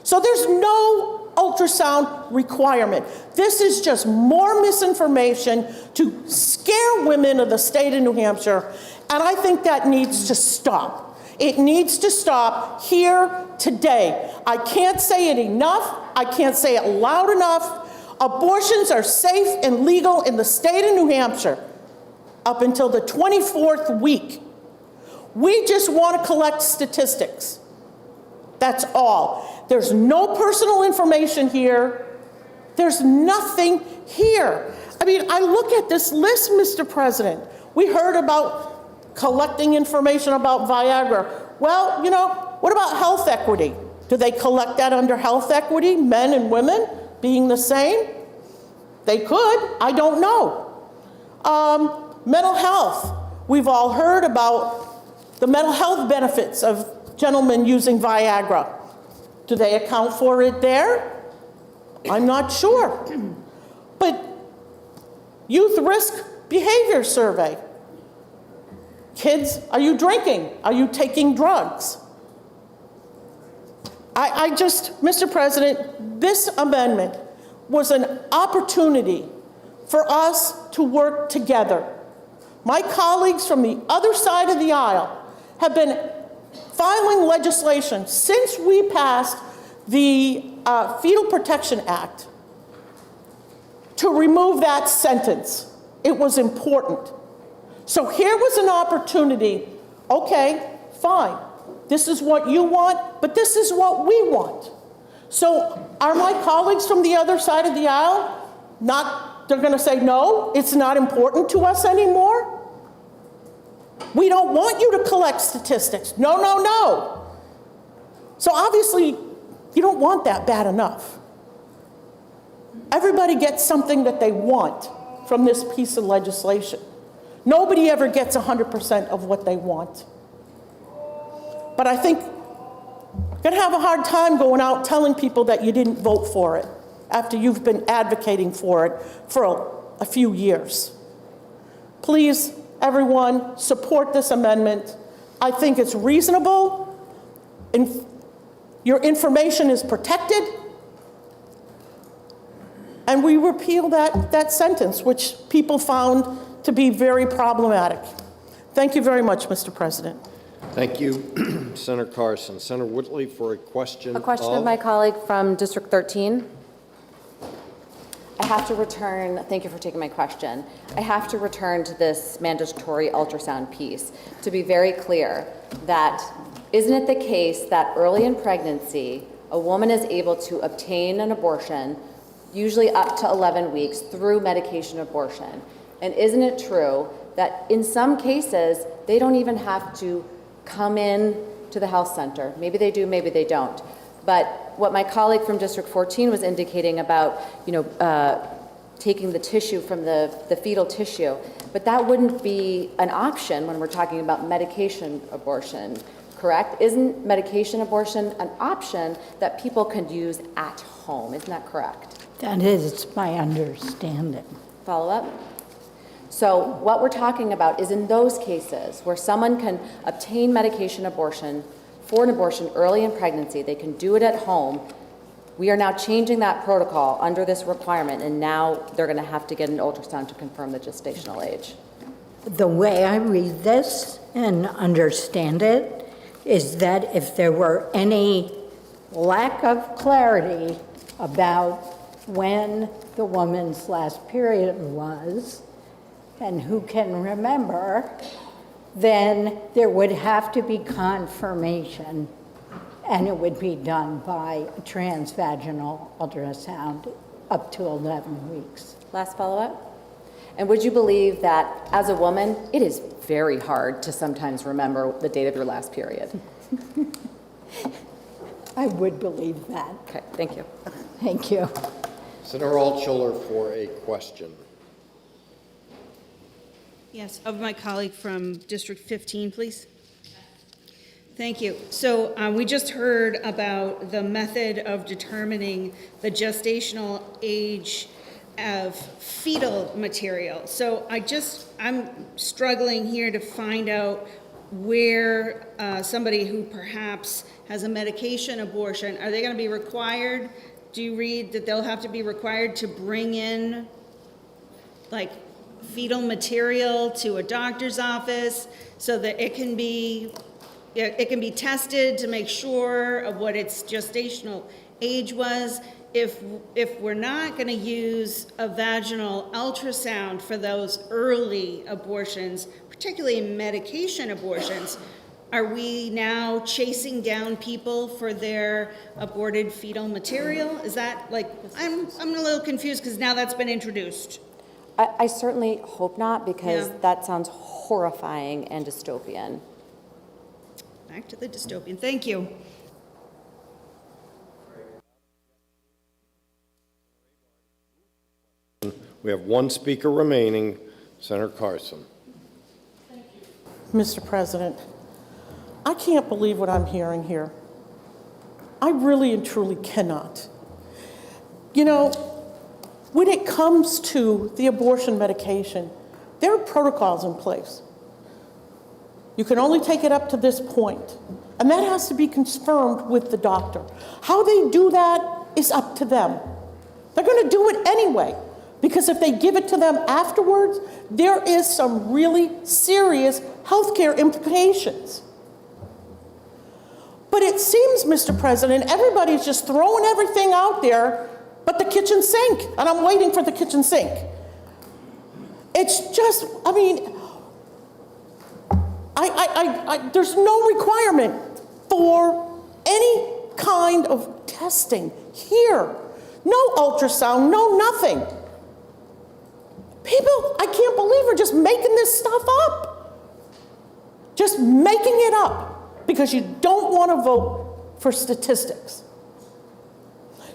Speaker 2: So there's no ultrasound requirement. This is just more misinformation to scare women of the state of New Hampshire, and I think that needs to stop. It needs to stop here today. I can't say it enough. I can't say it loud enough. Abortions are safe and legal in the state of New Hampshire up until the 24th week. We just want to collect statistics. That's all. There's no personal information here. There's nothing here. I mean, I look at this list, Mr. President. We heard about collecting information about Viagra. Well, you know, what about health equity? Do they collect that under health equity, men and women being the same? They could. I don't know. Mental health. We've all heard about the mental health benefits of gentlemen using Viagra. Do they account for it there? I'm not sure. But youth risk behavior survey. Kids, are you drinking? Are you taking drugs? I just, Mr. President, this amendment was an opportunity for us to work together. My colleagues from the other side of the aisle have been filing legislation since we passed the Fetal Protection Act to remove that sentence. It was important. So here was an opportunity. Okay, fine. This is what you want, but this is what we want. So are my colleagues from the other side of the aisle they're going to say, no, it's not important to us anymore? We don't want you to collect statistics. No, no, no. So obviously, you don't want that bad enough. Everybody gets something that they want from this piece of legislation. Nobody ever gets 100% of what they want. But I think you're going to have a hard time going out telling people that you didn't vote for it after you've been advocating for it for a few years. Please, everyone, support this amendment. I think it's reasonable. Your information is protected. And we repeal that sentence, which people found to be very problematic. Thank you very much, Mr. President.
Speaker 1: Thank you, Senator Carson. Senator Whitley for a question.
Speaker 17: A question of my colleague from District 13. I have to return, thank you for taking my question. I have to return to this mandatory ultrasound piece to be very clear that isn't it the case that early in pregnancy, a woman is able to obtain an abortion, usually up to 11 weeks, through medication abortion? And isn't it true that in some cases, they don't even have to come in to the health center? Maybe they do, maybe they don't. But what my colleague from District 14 was indicating about, taking the tissue from the fetal tissue, but that wouldn't be an option when we're talking about medication abortion, correct? Isn't medication abortion an option that people can use at home? Isn't that correct?
Speaker 15: That is my understanding.
Speaker 17: Follow up? So what we're talking about is in those cases where someone can obtain medication abortion for an abortion early in pregnancy, they can do it at home. We are now changing that protocol under this requirement, and now they're going to have to get an ultrasound to confirm the gestational age.
Speaker 15: The way I read this and understand it is that if there were any lack of clarity about when the woman's last period was, and who can remember, then there would have to be confirmation, and it would be done by a transvaginal ultrasound up to 11 weeks.
Speaker 17: Last follow-up? And would you believe that as a woman, it is very hard to sometimes remember the date of your last period?
Speaker 15: I would believe that.
Speaker 17: Okay, thank you.
Speaker 15: Thank you.
Speaker 1: Senator Altshuler for a question.
Speaker 21: Yes, of my colleague from District 15, please. Thank you. So we just heard about the method of determining the gestational age of fetal material. So I'm struggling here to find out where somebody who perhaps has a medication abortion, are they going to be required? Do you read that they'll have to be required to bring in like fetal material to a doctor's office so that it can be tested to make sure of what its gestational age was? If we're not going to use a vaginal ultrasound for those early abortions, particularly medication abortions, are we now chasing down people for their aborted fetal material? Is that like, I'm a little confused because now that's been introduced.
Speaker 17: I certainly hope not, because that sounds horrifying and dystopian.
Speaker 21: Back to the dystopian. Thank you.
Speaker 1: We have one speaker remaining, Senator Carson.
Speaker 2: Mr. President, I can't believe what I'm hearing here. I really and truly cannot. You know, when it comes to the abortion medication, there are protocols in place. You can only take it up to this point, and that has to be confirmed with the doctor. How they do that is up to them. They're going to do it anyway, because if they give it to them afterwards, there is some really serious healthcare implications. But it seems, Mr. President, everybody's just throwing everything out there but the kitchen sink, and I'm waiting for the kitchen sink. It's just, I mean, there's no requirement for any kind of testing here. No ultrasound, no nothing. People, I can't believe we're just making this stuff up. Just making it up because you don't want to vote for statistics.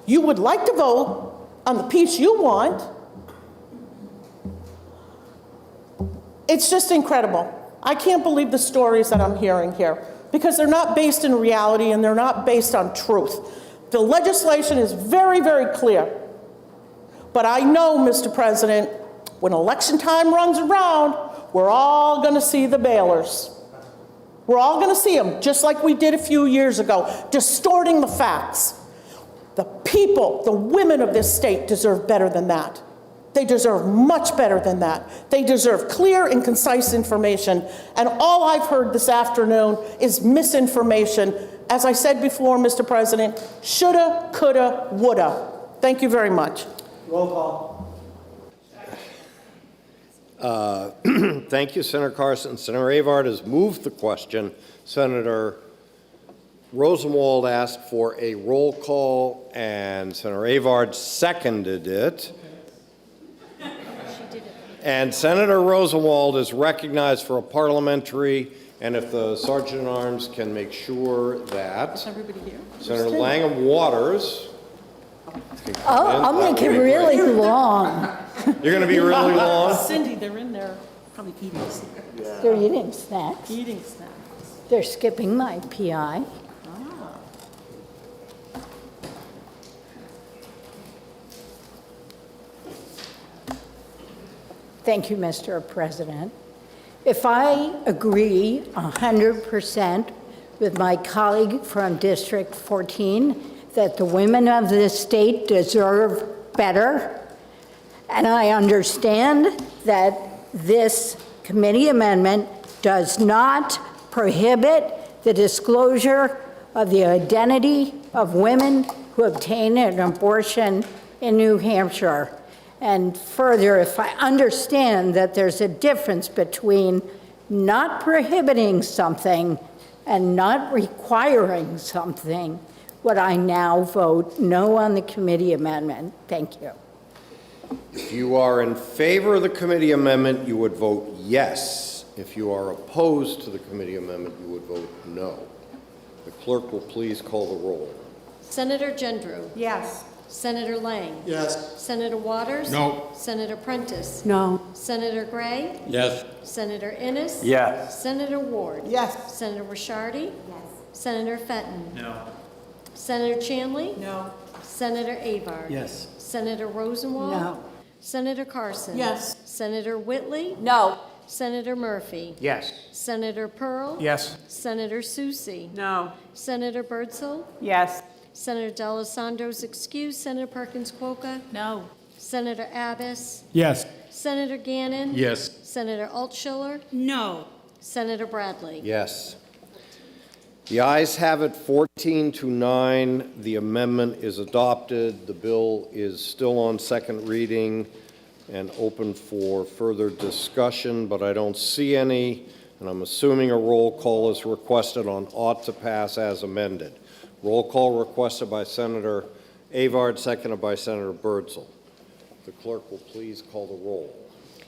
Speaker 2: You would like to vote on the piece you want. It's just incredible. I can't believe the stories that I'm hearing here because they're not based in reality and they're not based on truth. The legislation is very, very clear. But I know, Mr. President, when election time runs around, we're all going to see the bailers. We're all going to see them, just like we did a few years ago, distorting the facts. The people, the women of this state deserve better than that. They deserve much better than that. They deserve clear and concise information. And all I've heard this afternoon is misinformation. As I said before, Mr. President, shoulda, coulda, woulda. Thank you very much.
Speaker 20: Roll call.
Speaker 1: Thank you, Senator Carson. Senator Avard has moved the question. Senator Rosenwald asked for a roll call, and Senator Avard seconded it. And Senator Rosenwald is recognized for a parliamentary, and if the Sergeant-at-Arms can make sure that Senator Langham Waters.
Speaker 15: I'll make it really long.
Speaker 1: You're going to be really long?
Speaker 2: Cindy, they're in there probably eating snacks.
Speaker 15: They're eating snacks.
Speaker 2: Eating snacks.
Speaker 15: They're skipping my PI. Thank you, Mr. President. If I agree 100% with my colleague from District 14 that the women of this state deserve better, and I understand that this committee amendment does not prohibit the disclosure of the identity of women who obtain an abortion in New Hampshire. And further, if I understand that there's a difference between not prohibiting something and not requiring something, would I now vote no on the committee amendment? Thank you.
Speaker 1: If you are in favor of the committee amendment, you would vote yes. If you are opposed to the committee amendment, you would vote no. The clerk will please call the roll.
Speaker 7: Senator Gendrew?
Speaker 18: Yes.
Speaker 7: Senator Lang?
Speaker 20: Yes.
Speaker 7: Senator Waters?
Speaker 11: No.
Speaker 7: Senator Prentiss?
Speaker 12: No.
Speaker 7: Senator Gray?
Speaker 9: Yes.
Speaker 7: Senator Innes?
Speaker 14: Yes.
Speaker 7: Senator Ward?
Speaker 18: Yes.
Speaker 7: Senator Rishardi?
Speaker 18: Yes.
Speaker 7: Senator Fenton?
Speaker 20: No.
Speaker 7: Senator Chanley?
Speaker 18: No.
Speaker 7: Senator Avard?
Speaker 20: Yes.
Speaker 7: Senator Rosenwald?
Speaker 15: No.
Speaker 7: Senator Carson?
Speaker 2: Yes.
Speaker 7: Senator Whitley?
Speaker 17: No.
Speaker 7: Senator Murphy?
Speaker 20: Yes.
Speaker 7: Senator Pearl?
Speaker 20: Yes.
Speaker 7: Senator Susie?
Speaker 18: No.
Speaker 7: Senator Birdsell?
Speaker 12: Yes.
Speaker 7: Senator D'Alessandro's excused. Senator Perkins Cuoca?
Speaker 18: No.
Speaker 7: Senator Abbas?
Speaker 4: Yes.
Speaker 7: Senator Gannon?
Speaker 3: Yes.
Speaker 7: Senator Altschiller?
Speaker 18: No.
Speaker 7: Senator Bradley?
Speaker 1: Yes. The ayes have it 14-9. The amendment is adopted. The bill is still on second reading and open for further discussion, but I don't see any, and I'm assuming a roll call is requested on ought to pass as amended. Roll call requested by Senator Avard, seconded by Senator Birdsell. The clerk will please call the roll.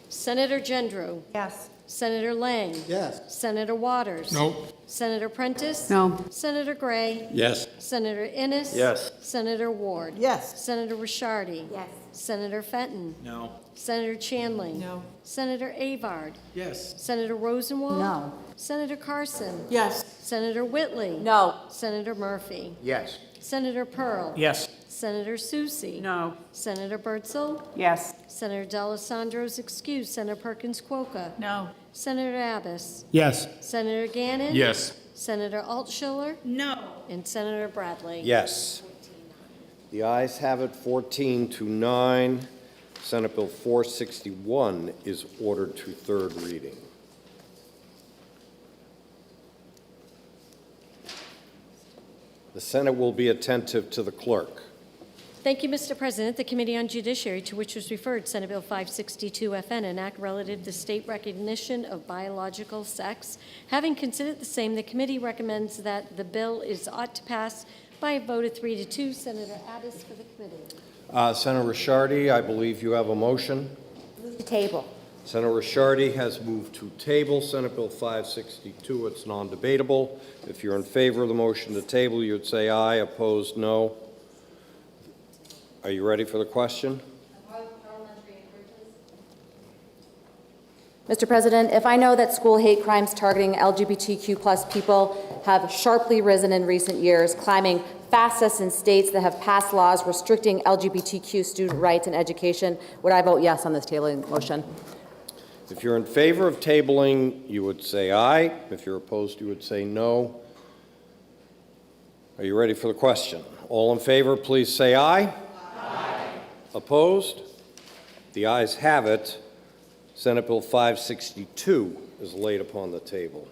Speaker 7: Senator Gendrew?
Speaker 18: Yes.
Speaker 7: Senator Lang?
Speaker 19: Yes.
Speaker 7: Senator Waters?
Speaker 11: No.
Speaker 7: Senator Prentiss?
Speaker 12: No.
Speaker 7: Senator Gray?
Speaker 9: Yes.
Speaker 7: Senator Innes?
Speaker 14: Yes.
Speaker 7: Senator Ward?
Speaker 18: Yes.
Speaker 7: Senator Rishardi?
Speaker 18: Yes.
Speaker 7: Senator Fenton?
Speaker 20: No.
Speaker 7: Senator Chanley?
Speaker 18: No.
Speaker 7: Senator Avard?
Speaker 20: Yes.
Speaker 7: Senator Rosenwald?
Speaker 15: No.
Speaker 7: Senator Carson?
Speaker 2: Yes.
Speaker 7: Senator Whitley?
Speaker 17: No.
Speaker 7: Senator Murphy?
Speaker 20: Yes.
Speaker 7: Senator Pearl?
Speaker 20: Yes.
Speaker 7: Senator Susie?
Speaker 18: No.
Speaker 7: Senator Birdsell?
Speaker 12: Yes.
Speaker 7: Senator D'Alessandro's excused. Senator Perkins Cuoca?
Speaker 18: No.
Speaker 7: Senator Abbas?
Speaker 4: Yes.
Speaker 7: Senator Gannon?
Speaker 3: Yes.
Speaker 7: Senator Altschiller?
Speaker 18: No.
Speaker 7: And Senator Bradley?
Speaker 1: Yes. The ayes have it 14-9. Senate Bill 461 is ordered to third reading. The Senate will be attentive to the clerk.
Speaker 7: Thank you, Mr. President. The Committee on Judiciary, to which was referred Senate Bill 562 FN, an act relative to state recognition of biological sex. Having considered the same, the committee recommends that the bill ought to pass by a vote of 3-2. Senator Abbas for the committee.
Speaker 1: Senator Rishardi, I believe you have a motion.
Speaker 17: Move to table.
Speaker 1: Senator Rishardi has moved to table Senate Bill 562. It's non-debatable. If you're in favor of the motion to table, you would say aye. Opposed, no. Are you ready for the question?
Speaker 17: Mr. President, if I know that school hate crimes targeting LGBTQ+ people have sharply risen in recent years, climbing fastest in states that have passed laws restricting LGBTQ student rights and education. Would I vote yes on this tabling motion?
Speaker 1: If you're in favor of tabling, you would say aye. If you're opposed, you would say no. Are you ready for the question? All in favor, please say aye. Aye. Opposed? The ayes have it. Senate Bill 562 is laid upon the table.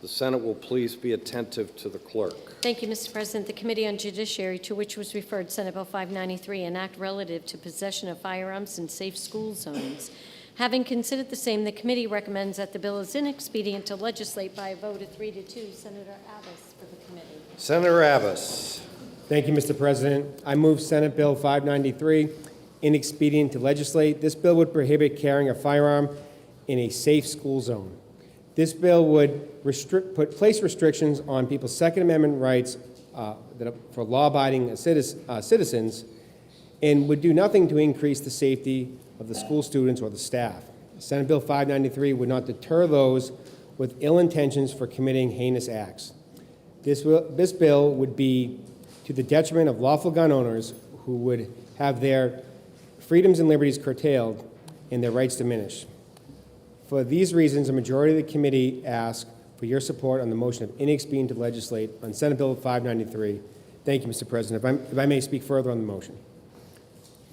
Speaker 1: The Senate will please be attentive to the clerk.
Speaker 7: Thank you, Mr. President. The Committee on Judiciary, to which was referred Senate Bill 593, an act relative to possession of firearms in safe school zones. Having considered the same, the committee recommends that the bill is inexpedient to legislate by a vote of 3-2. Senator Abbas for the committee.
Speaker 1: Senator Abbas.
Speaker 4: Thank you, Mr. President. I move Senate Bill 593, inexpedient to legislate. This bill would prohibit carrying a firearm in a safe school zone. This bill would place restrictions on people's Second Amendment rights for law-abiding citizens and would do nothing to increase the safety of the school students or the staff. Senate Bill 593 would not deter those with ill intentions for committing heinous acts. This bill would be to the detriment of lawful gun owners who would have their freedoms and liberties curtailed and their rights diminished. For these reasons, a majority of the committee asks for your support on the motion of inexpedient to legislate on Senate Bill 593. Thank you, Mr. President. If I may speak further on the motion.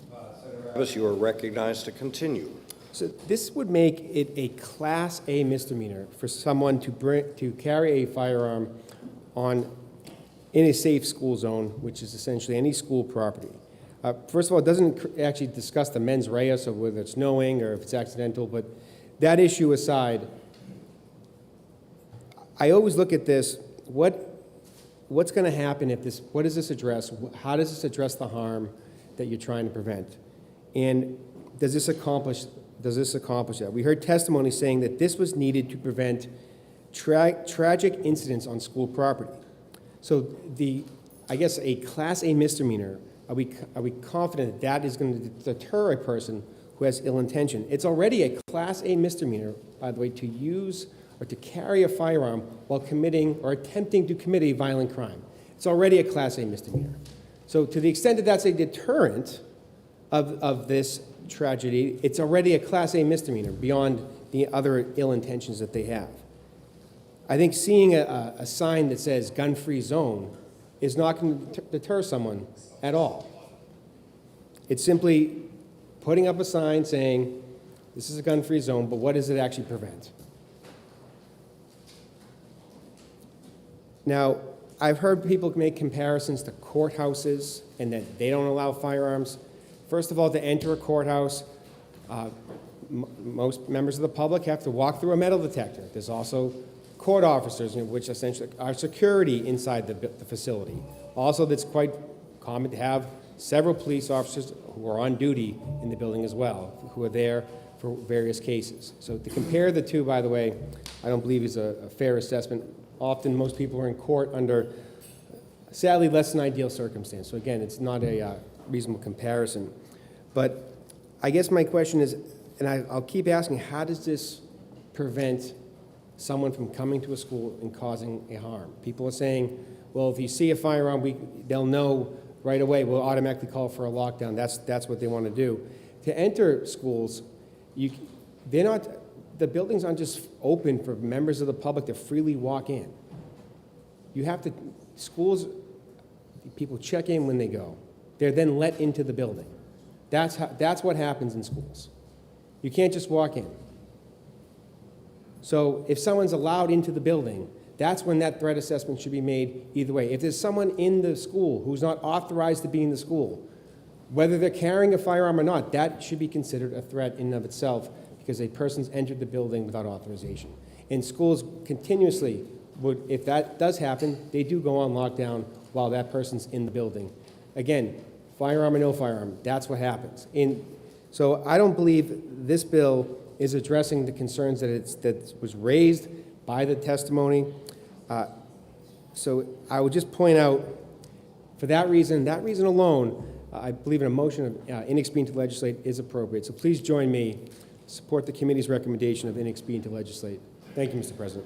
Speaker 1: Senator Abbas, you are recognized to continue.
Speaker 4: So this would make it a Class A misdemeanor for someone to carry a firearm in a safe school zone, which is essentially any school property. First of all, it doesn't actually discuss the mens rea, so whether it's knowing or if it's accidental, but that issue aside, I always look at this, what's going to happen if this, what does this address? How does this address the harm that you're trying to prevent? And does this accomplish that? We heard testimony saying that this was needed to prevent tragic incidents on school property. So I guess a Class A misdemeanor, are we confident that that is going to deter a person who has ill intention? It's already a Class A misdemeanor, by the way, to use or to carry a firearm while committing or attempting to commit a violent crime. It's already a Class A misdemeanor. So to the extent that that's a deterrent of this tragedy, it's already a Class A misdemeanor beyond the other ill intentions that they have. I think seeing a sign that says gun-free zone is not going to deter someone at all. It's simply putting up a sign saying, this is a gun-free zone, but what does it actually prevent? Now, I've heard people make comparisons to courthouses and that they don't allow firearms. First of all, to enter a courthouse, most members of the public have to walk through a metal detector. There's also court officers, which essentially are security inside the facility. Also, that's quite common to have several police officers who are on duty in the building as well, who are there for various cases. So to compare the two, by the way, I don't believe is a fair assessment. Often most people are in court under, sadly, less than ideal circumstance. So again, it's not a reasonable comparison. But I guess my question is, and I'll keep asking, how does this prevent someone from coming to a school and causing a harm? People are saying, well, if you see a firearm, they'll know right away. We'll automatically call for a lockdown. That's what they want to do. To enter schools, the buildings aren't just open for members of the public to freely walk in. You have to, schools, people check in when they go. They're then let into the building. That's what happens in schools. You can't just walk in. So if someone's allowed into the building, that's when that threat assessment should be made either way. If there's someone in the school who's not authorized to be in the school, whether they're carrying a firearm or not, that should be considered a threat in and of itself because a person's entered the building without authorization. And schools continuously would, if that does happen, they do go on lockdown while that person's in the building. Again, firearm or no firearm, that's what happens. So I don't believe this bill is addressing the concerns that was raised by the testimony. So I would just point out, for that reason alone, I believe in a motion of inexpedient to legislate is appropriate. So please join me, support the committee's recommendation of inexpedient to legislate. Thank you, Mr. President.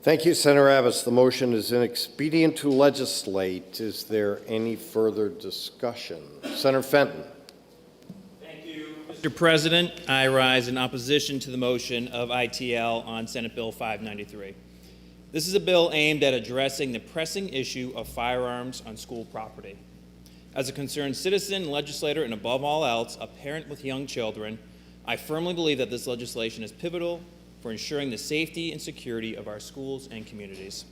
Speaker 1: Thank you, Senator Abbas. The motion is inexpedient to legislate. Is there any further discussion? Senator Fenton.
Speaker 16: Mr. President, I rise in opposition to the motion of ITL on Senate Bill 593. This is a bill aimed at addressing the pressing issue of firearms on school property. As a concerned citizen, legislator, and above all else, a parent with young children, I firmly believe that this legislation is pivotal for ensuring the safety and security of our schools and communities.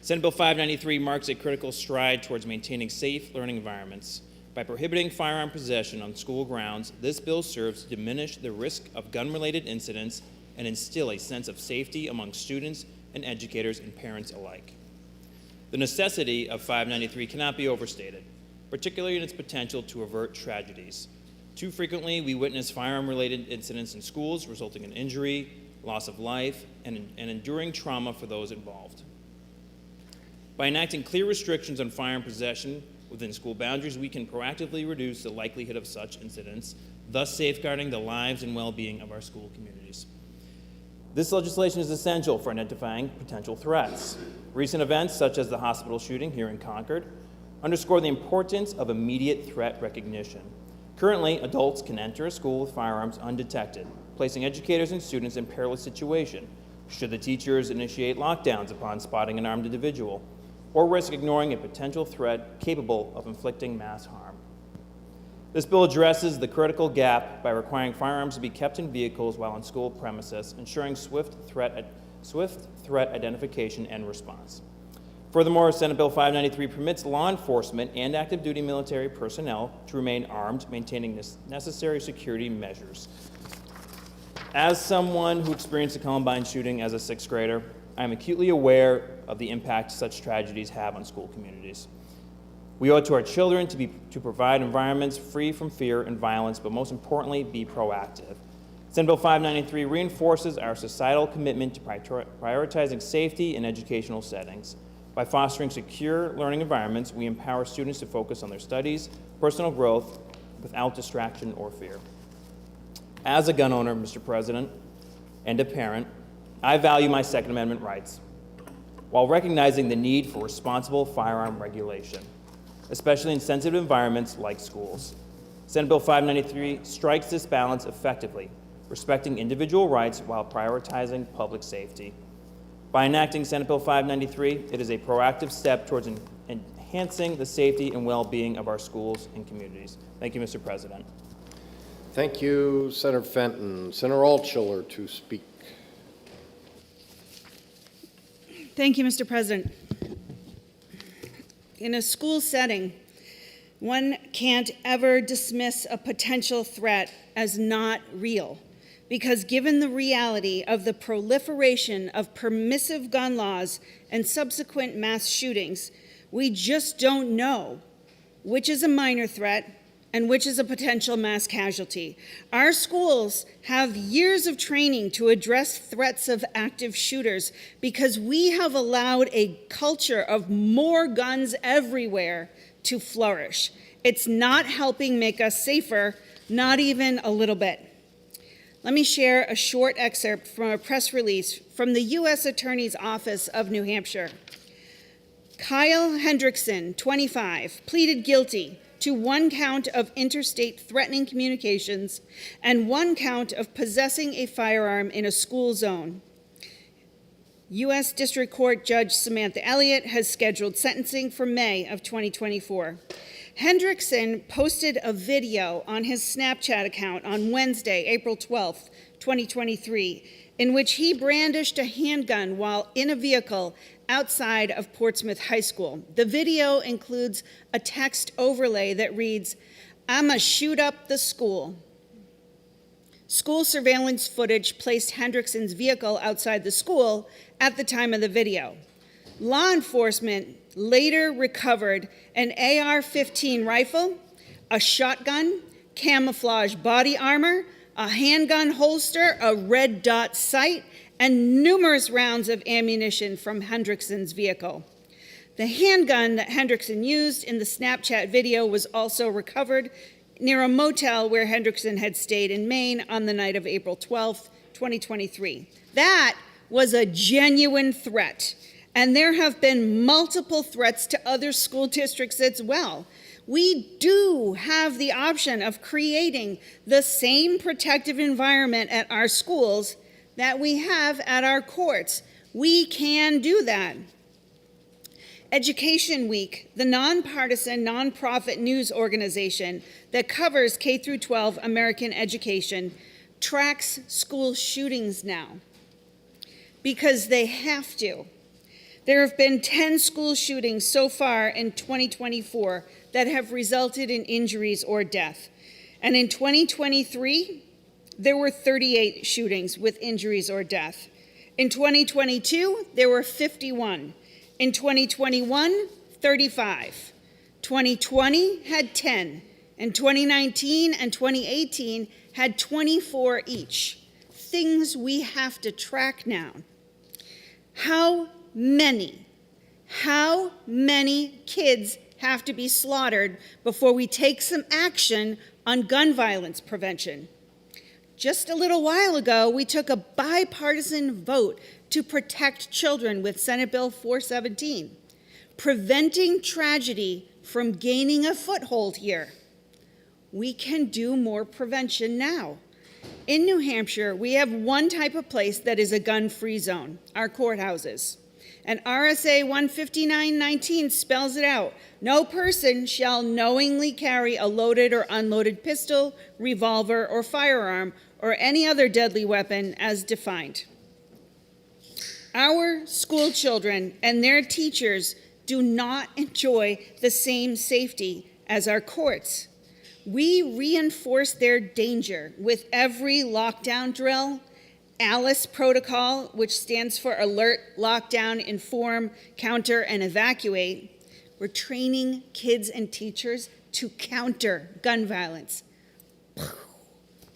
Speaker 16: Senate Bill 593 marks a critical stride towards maintaining safe learning environments. By prohibiting firearm possession on school grounds, this bill serves to diminish the risk of gun-related incidents and instill a sense of safety among students and educators and parents alike. The necessity of 593 cannot be overstated, particularly in its potential to avert tragedies. Too frequently, we witness firearm-related incidents in schools resulting in injury, loss of life, and enduring trauma for those involved. By enacting clear restrictions on firearm possession within school boundaries, we can proactively reduce the likelihood of such incidents, thus safeguarding the lives and well-being of our school communities. This legislation is essential for identifying potential threats. Recent events, such as the hospital shooting here in Concord, underscore the importance of immediate threat recognition. Currently, adults can enter a school with firearms undetected, placing educators and students in perilous situation should the teachers initiate lockdowns upon spotting an armed individual, or risk ignoring a potential threat capable of inflicting mass harm. This bill addresses the critical gap by requiring firearms to be kept in vehicles while on school premises, ensuring swift threat identification and response. Furthermore, Senate Bill 593 permits law enforcement and active duty military personnel to remain armed, maintaining necessary security measures. As someone who experienced a Columbine shooting as a sixth grader, I am acutely aware of the impact such tragedies have on school communities. We owe it to our children to provide environments free from fear and violence, but most importantly, be proactive. Senate Bill 593 reinforces our societal commitment to prioritizing safety in educational settings. By fostering secure learning environments, we empower students to focus on their studies, personal growth, without distraction or fear. As a gun owner, Mr. President, and a parent, I value my Second Amendment rights, while recognizing the need for responsible firearm regulation, especially in sensitive environments like schools. Senate Bill 593 strikes this balance effectively, respecting individual rights while prioritizing public safety. By enacting Senate Bill 593, it is a proactive step towards enhancing the safety and well-being of our schools and communities. Thank you, Mr. President.
Speaker 1: Thank you, Senator Fenton. Senator Altshuler to speak.
Speaker 21: Thank you, Mr. President. In a school setting, one can't ever dismiss a potential threat as not real, because given the reality of the proliferation of permissive gun laws and subsequent mass shootings, we just don't know which is a minor threat and which is a potential mass casualty. Our schools have years of training to address threats of active shooters because we have allowed a culture of more guns everywhere to flourish. It's not helping make us safer, not even a little bit. Let me share a short excerpt from a press release from the U.S. Attorney's Office of New Hampshire. Kyle Hendrickson, 25, pleaded guilty to 1 count of interstate threatening communications and 1 count of possessing a firearm in a school zone. U.S. District Court Judge Samantha Elliott has scheduled sentencing for May of 2024. Hendrickson posted a video on his Snapchat account on Wednesday, April 12th, 2023, in which he brandished a handgun while in a vehicle outside of Portsmouth High School. The video includes a text overlay that reads, "I'ma shoot up the school." School surveillance footage placed Hendrickson's vehicle outside the school at the time of the video. Law enforcement later recovered an AR-15 rifle, a shotgun, camouflage body armor, a handgun holster, a red dot sight, and numerous rounds of ammunition from Hendrickson's vehicle. The handgun that Hendrickson used in the Snapchat video was also recovered near a motel where Hendrickson had stayed in Maine on the night of April 12th, 2023. That was a genuine threat. And there have been multiple threats to other school districts as well. We do have the option of creating the same protective environment at our schools that we have at our courts. We can do that. Education Week, the nonpartisan, nonprofit news organization that covers K through 12 American education, tracks school shootings now because they have to. There have been 10 school shootings so far in 2024 that have resulted in injuries or death. And in 2023, there were 38 shootings with injuries or death. In 2022, there were 51. In 2021, 35. 2020 had 10. And 2019 and 2018 had 24 each. Things we have to track now. How many kids have to be slaughtered before we take some action on gun violence prevention? Just a little while ago, we took a bipartisan vote to protect children with Senate Bill 417, preventing tragedy from gaining a foothold here. We can do more prevention now. In New Hampshire, we have one type of place that is a gun-free zone, our courthouses. And RSA 159:19 spells it out. No person shall knowingly carry a loaded or unloaded pistol, revolver, or firearm, or any other deadly weapon as defined. Our school children and their teachers do not enjoy the same safety as our courts. We reinforce their danger with every lockdown drill, ALICE protocol, which stands for Alert, Lockdown, Inform, Counter, and Evacuate. We're training kids and teachers to counter gun violence.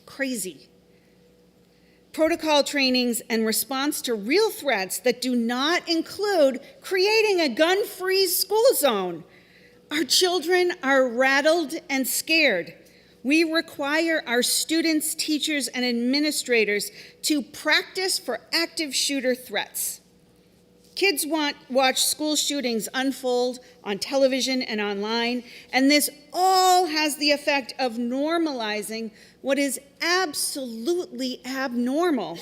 Speaker 21: Crazy. Protocol trainings and response to real threats that do not include creating a gun-free school zone. Our children are rattled and scared. We require our students, teachers, and administrators to practice for active shooter threats. Kids watch school shootings unfold on television and online, and this all has the effect of normalizing what is absolutely abnormal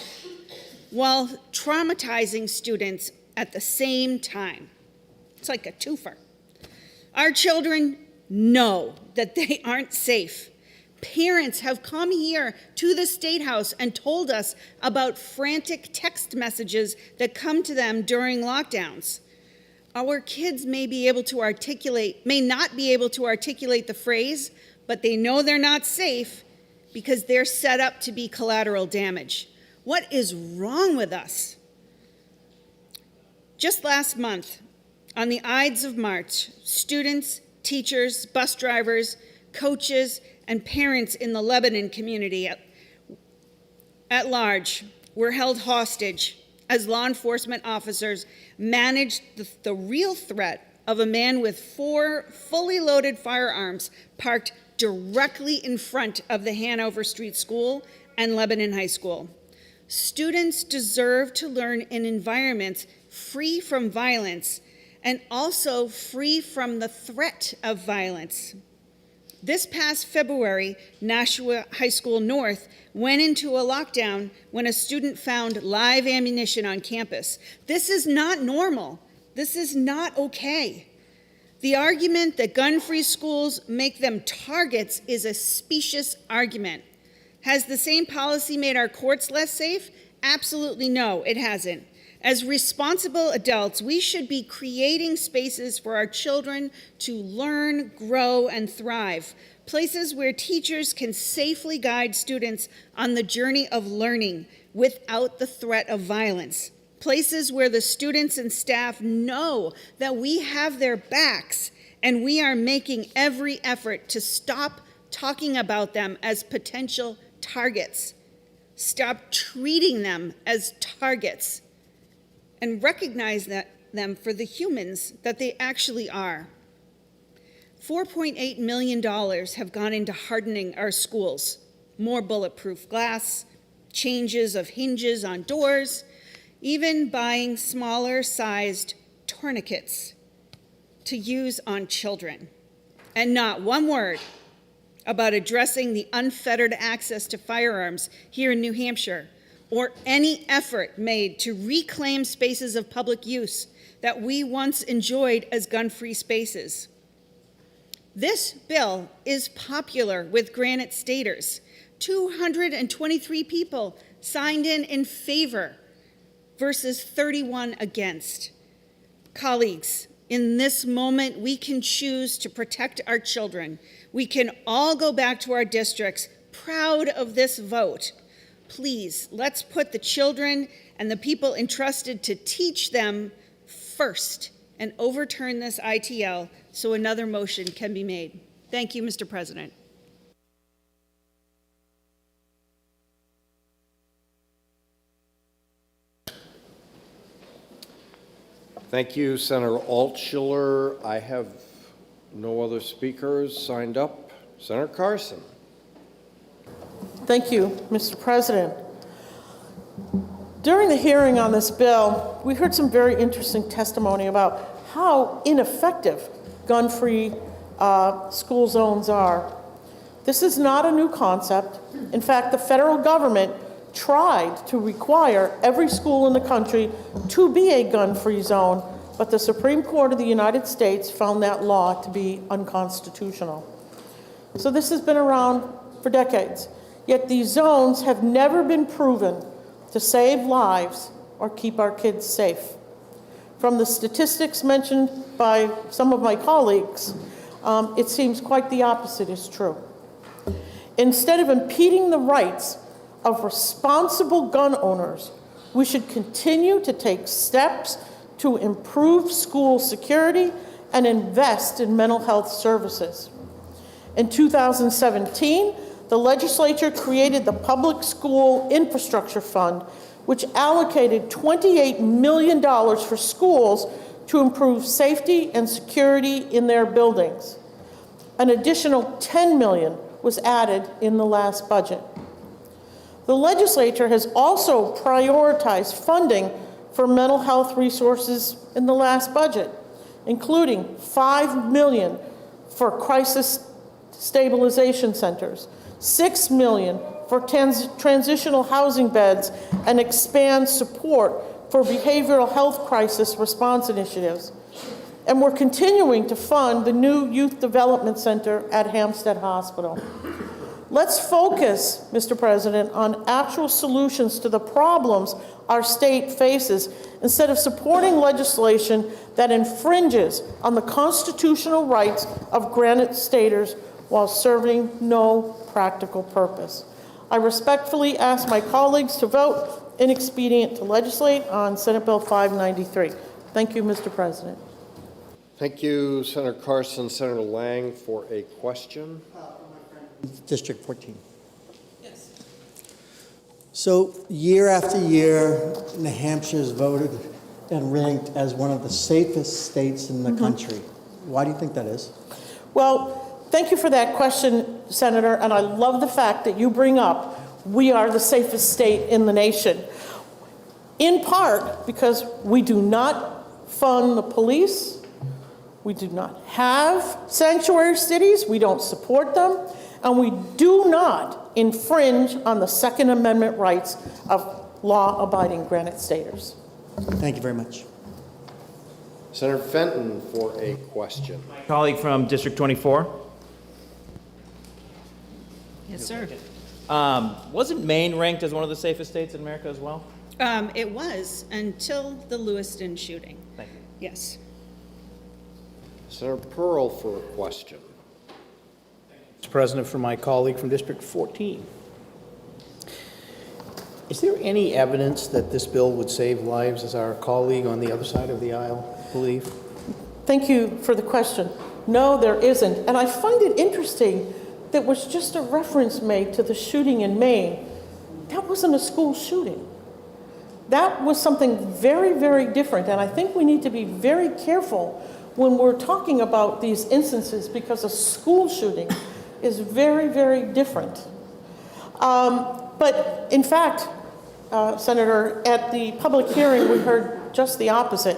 Speaker 21: while traumatizing students at the same time. It's like a twofer. Our children know that they aren't safe. Parents have come here to the State House and told us about frantic text messages that come to them during lockdowns. Our kids may not be able to articulate the phrase, but they know they're not safe because they're set up to be collateral damage. What is wrong with us? Just last month, on the Ides of March, students, teachers, bus drivers, coaches, and parents in the Lebanon community at large were held hostage as law enforcement officers managed the real threat of a man with 4 fully loaded firearms parked directly in front of the Hanover Street School and Lebanon High School. Students deserve to learn in environments free from violence and also free from the threat of violence. This past February, Nashua High School North went into a lockdown when a student found live ammunition on campus. This is not normal. This is not okay. The argument that gun-free schools make them targets is a specious argument. Has the same policy made our courts less safe? Absolutely no, it hasn't. As responsible adults, we should be creating spaces for our children to learn, grow, and thrive. Places where teachers can safely guide students on the journey of learning without the threat of violence. Places where the students and staff know that we have their backs and we are making every effort to stop talking about them as potential targets. Stop treating them as targets. And recognize them for the humans that they actually are. $4.8 million have gone into hardening our schools. More bulletproof glass, changes of hinges on doors. even buying smaller sized tourniquets to use on children. And not one word about addressing the unfettered access to firearms here in New Hampshire, or any effort made to reclaim spaces of public use that we once enjoyed as gun-free spaces. This bill is popular with Granite Staters. 223 people signed in favor versus 31 against. Colleagues, in this moment, we can choose to protect our children. We can all go back to our districts proud of this vote. Please, let's put the children and the people entrusted to teach them first and overturn this ITL so another motion can be made. Thank you, Mr. President.
Speaker 1: Thank you, Senator Altschiller. I have no other speakers signed up. Senator Carson.
Speaker 2: Thank you, Mr. President. During the hearing on this bill, we heard some very interesting testimony about how ineffective gun-free school zones are. This is not a new concept. In fact, the federal government tried to require every school in the country to be a gun-free zone, but the Supreme Court of the United States found that law to be unconstitutional. So this has been around for decades, yet these zones have never been proven to save lives or keep our kids safe. From the statistics mentioned by some of my colleagues, it seems quite the opposite is true. Instead of impeding the rights of responsible gun owners, we should continue to take steps to improve school security and invest in mental health services. In 2017, the legislature created the Public School Infrastructure Fund, which allocated $28 million for schools to improve safety and security in their buildings. An additional $10 million was added in the last budget. The legislature has also prioritized funding for mental health resources in the last budget, including $5 million for crisis stabilization centers, $6 million for transitional housing beds, and expand support for behavioral health crisis response initiatives. And we're continuing to fund the new Youth Development Center at Hampstead Hospital. Let's focus, Mr. President, on actual solutions to the problems our state faces instead of supporting legislation that infringes on the constitutional rights of Granite Staters while serving no practical purpose. I respectfully ask my colleagues to vote inexpedient to legislate on Senate Bill 593. Thank you, Mr. President.
Speaker 1: Thank you, Senator Carson. Senator Lang for a question.
Speaker 19: District 14. Yes. So year after year, New Hampshire is voted and ranked as one of the safest states in the country. Why do you think that is?
Speaker 2: Well, thank you for that question, Senator, and I love the fact that you bring up we are the safest state in the nation. In part because we do not fund the police, we do not have sanctuary cities, we don't support them, and we do not infringe on the Second Amendment rights of law-abiding Granite Staters.
Speaker 19: Thank you very much.
Speaker 1: Senator Fenton for a question.
Speaker 16: Colleague from District 24.
Speaker 21: Yes, sir.
Speaker 16: Wasn't Maine ranked as one of the safest states in America as well?
Speaker 21: It was until the Lewiston shooting.
Speaker 16: Thank you.
Speaker 21: Yes.
Speaker 1: Senator Pearl for a question.
Speaker 5: Mr. President, for my colleague from District 14. Is there any evidence that this bill would save lives, as our colleague on the other side of the aisle believe?
Speaker 2: Thank you for the question. No, there isn't. And I find it interesting that was just a reference made to the shooting in Maine. That wasn't a school shooting. That was something very, very different. And I think we need to be very careful when we're talking about these instances because a school shooting is very, very different. But in fact, Senator, at the public hearing, we heard just the opposite.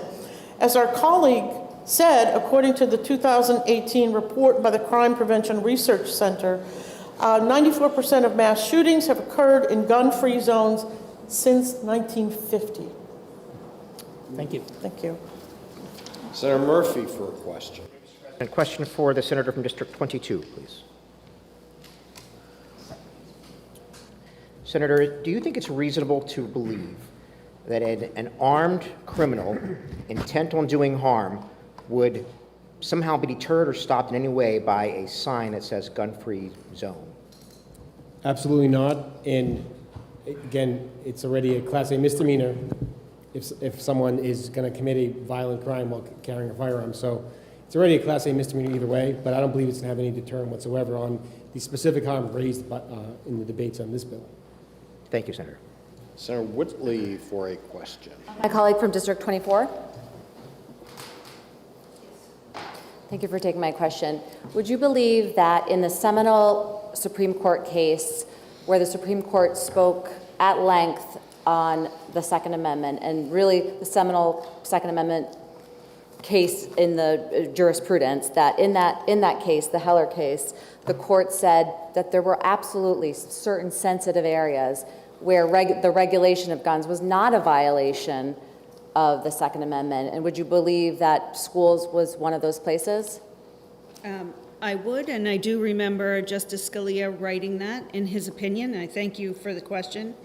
Speaker 2: As our colleague said, according to the 2018 report by the Crime Prevention Research Center, 94% of mass shootings have occurred in gun-free zones since 1950.
Speaker 10: Thank you.
Speaker 2: Thank you.
Speaker 1: Senator Murphy for a question.
Speaker 10: A question for the senator from District 22, please. Senator, do you think it's reasonable to believe that an armed criminal intent on doing harm would somehow be deterred or stopped in any way by a sign that says gun-free zone?
Speaker 4: Absolutely not. And again, it's already a Class A misdemeanor if someone is going to commit a violent crime while carrying a firearm. So it's already a Class A misdemeanor either way, but I don't believe it's going to have any deterrent whatsoever on the specific harm raised in the debates on this bill.
Speaker 10: Thank you, Senator.
Speaker 1: Senator Whitley for a question.
Speaker 17: My colleague from District 24. Thank you for taking my question. Would you believe that in the seminal Supreme Court case where the Supreme Court spoke at length on the Second Amendment, and really the seminal Second Amendment case in the jurisprudence, that in that case, the Heller case, the court said that there were absolutely certain sensitive areas where the regulation of guns was not a violation of the Second Amendment? And would you believe that schools was one of those places?
Speaker 21: I would, and I do remember Justice Scalia writing that in his opinion. I thank you for the question.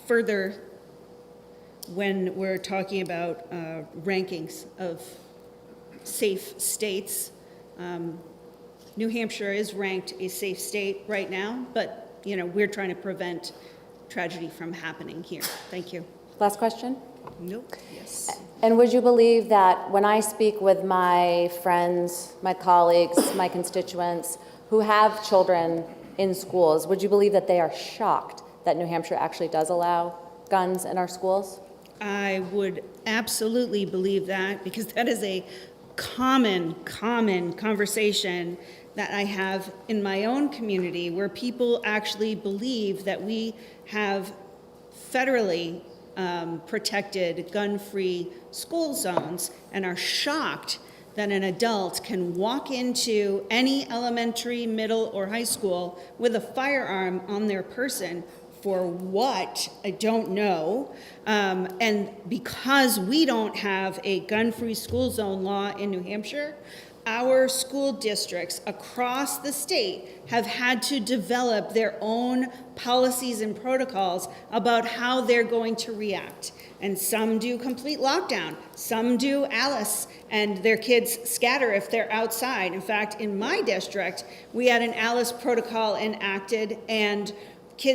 Speaker 21: Further, when we're talking about rankings of safe states, New Hampshire is ranked a safe state right now, but we're trying to prevent tragedy from happening here. Thank you.
Speaker 17: Last question?
Speaker 21: Nope. Yes.
Speaker 17: And would you believe that when I speak with my friends, my colleagues, my constituents who have children in schools, would you believe that they are shocked that New Hampshire actually does allow guns in our schools?
Speaker 21: I would absolutely believe that, because that is a common conversation that I have in my own community, where people actually believe that we have federally protected gun-free school zones and are shocked that an adult can walk into any elementary, middle, or high school with a firearm on their person. For what? I don't know. And because we don't have a gun-free school zone law in New Hampshire, our school districts across the state have had to develop their own policies and protocols about how they're going to react. And some do complete lockdown, some do Alice, and their kids scatter if they're outside. In fact, in my district, we had an Alice protocol enacted, and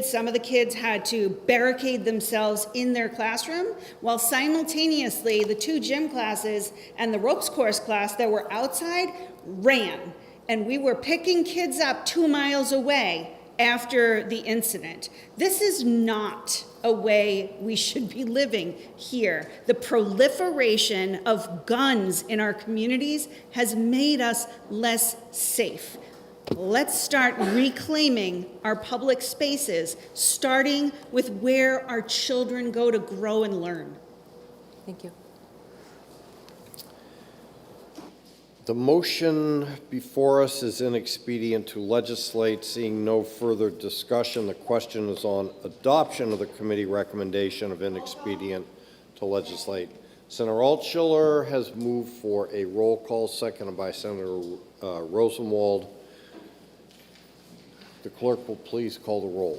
Speaker 21: some of the kids had to barricade themselves in their classroom, while simultaneously the 2 gym classes and the ropes course class that were outside ran. And we were picking kids up 2 miles away after the incident. This is not a way we should be living here. The proliferation of guns in our communities has made us less safe. Let's start reclaiming our public spaces, starting with where our children go to grow and learn.
Speaker 17: Thank you.
Speaker 1: The motion before us is inexpedient to legislate. Seeing no further discussion, the question is on adoption of the committee recommendation of inexpedient to legislate. Senator Altshuler has moved for a roll call, seconded by Senator Rosenwald. The clerk will please call the roll.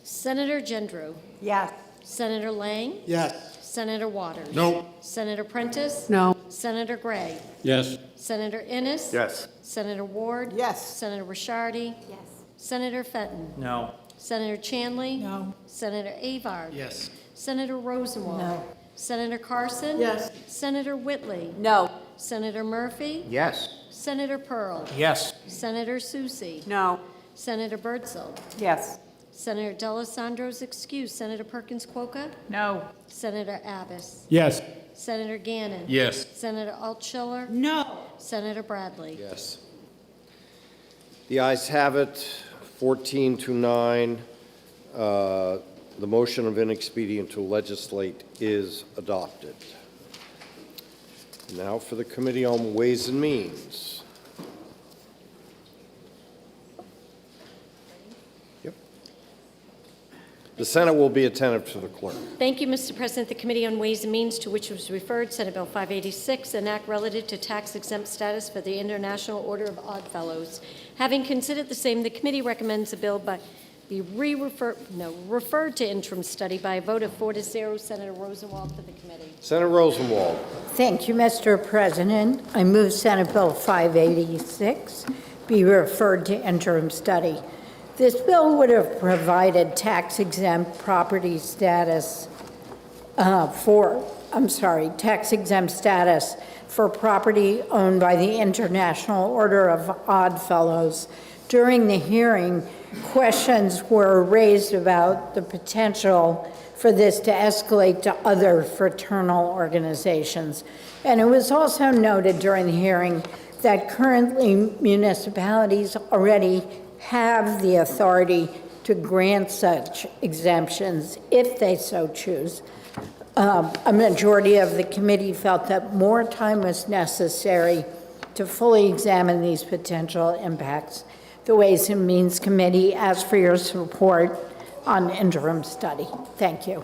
Speaker 7: Senator Gendrew?
Speaker 18: Yes.
Speaker 7: Senator Lang?
Speaker 20: Yes.
Speaker 7: Senator Waters?
Speaker 20: No.
Speaker 7: Senator Prentiss?
Speaker 6: No.
Speaker 7: Senator Gray?
Speaker 9: Yes.
Speaker 7: Senator Innes?
Speaker 14: Yes.
Speaker 7: Senator Ward?
Speaker 18: Yes.
Speaker 7: Senator Rishardi?
Speaker 17: Yes.
Speaker 7: Senator Fenton?
Speaker 16: No.
Speaker 7: Senator Chanley?
Speaker 18: No.
Speaker 7: Senator Avard?
Speaker 20: Yes.
Speaker 7: Senator Rosenwald?
Speaker 18: No.
Speaker 7: Senator Carson?
Speaker 2: Yes.
Speaker 7: Senator Whitley?
Speaker 17: No.
Speaker 7: Senator Murphy?
Speaker 10: Yes.
Speaker 7: Senator Pearl?
Speaker 10: Yes.
Speaker 7: Senator Susie?
Speaker 13: No.
Speaker 7: Senator Birdsell?
Speaker 13: Yes.
Speaker 7: Senator D'Alessandro's excused. Senator Perkins Quokka?
Speaker 13: No.
Speaker 7: Senator Abbas?
Speaker 4: Yes.
Speaker 7: Senator Gannon?
Speaker 3: Yes.
Speaker 7: Senator Altshuler?
Speaker 21: No.
Speaker 7: Senator Bradley?
Speaker 1: Yes. The ayes have it, 14-9, the motion of inexpedient to legislate is adopted. Now for the Committee on Ways and Means. Yep. The Senate will be attentive to the clerk.
Speaker 7: Thank you, Mr. President. The Committee on Ways and Means, to which was referred, Senate Bill 586, an act relative to tax-exempt status for the International Order of Odd Fellows. Having considered the same, the committee recommends the bill be referred to interim study by a vote of 4-0. Senator Rosenwald to the committee.
Speaker 1: Senator Rosenwald.
Speaker 15: Thank you, Mr. President. I move Senate Bill 586 be referred to interim study. This bill would have provided tax-exempt property status tax-exempt status for property owned by the International Order of Odd Fellows. During the hearing, questions were raised about the potential for this to escalate to other fraternal organizations. And it was also noted during the hearing that currently municipalities already have the authority to grant such exemptions if they so choose. A majority of the committee felt that more time was necessary to fully examine these potential impacts. The Ways and Means Committee asks for your support on interim study. Thank you.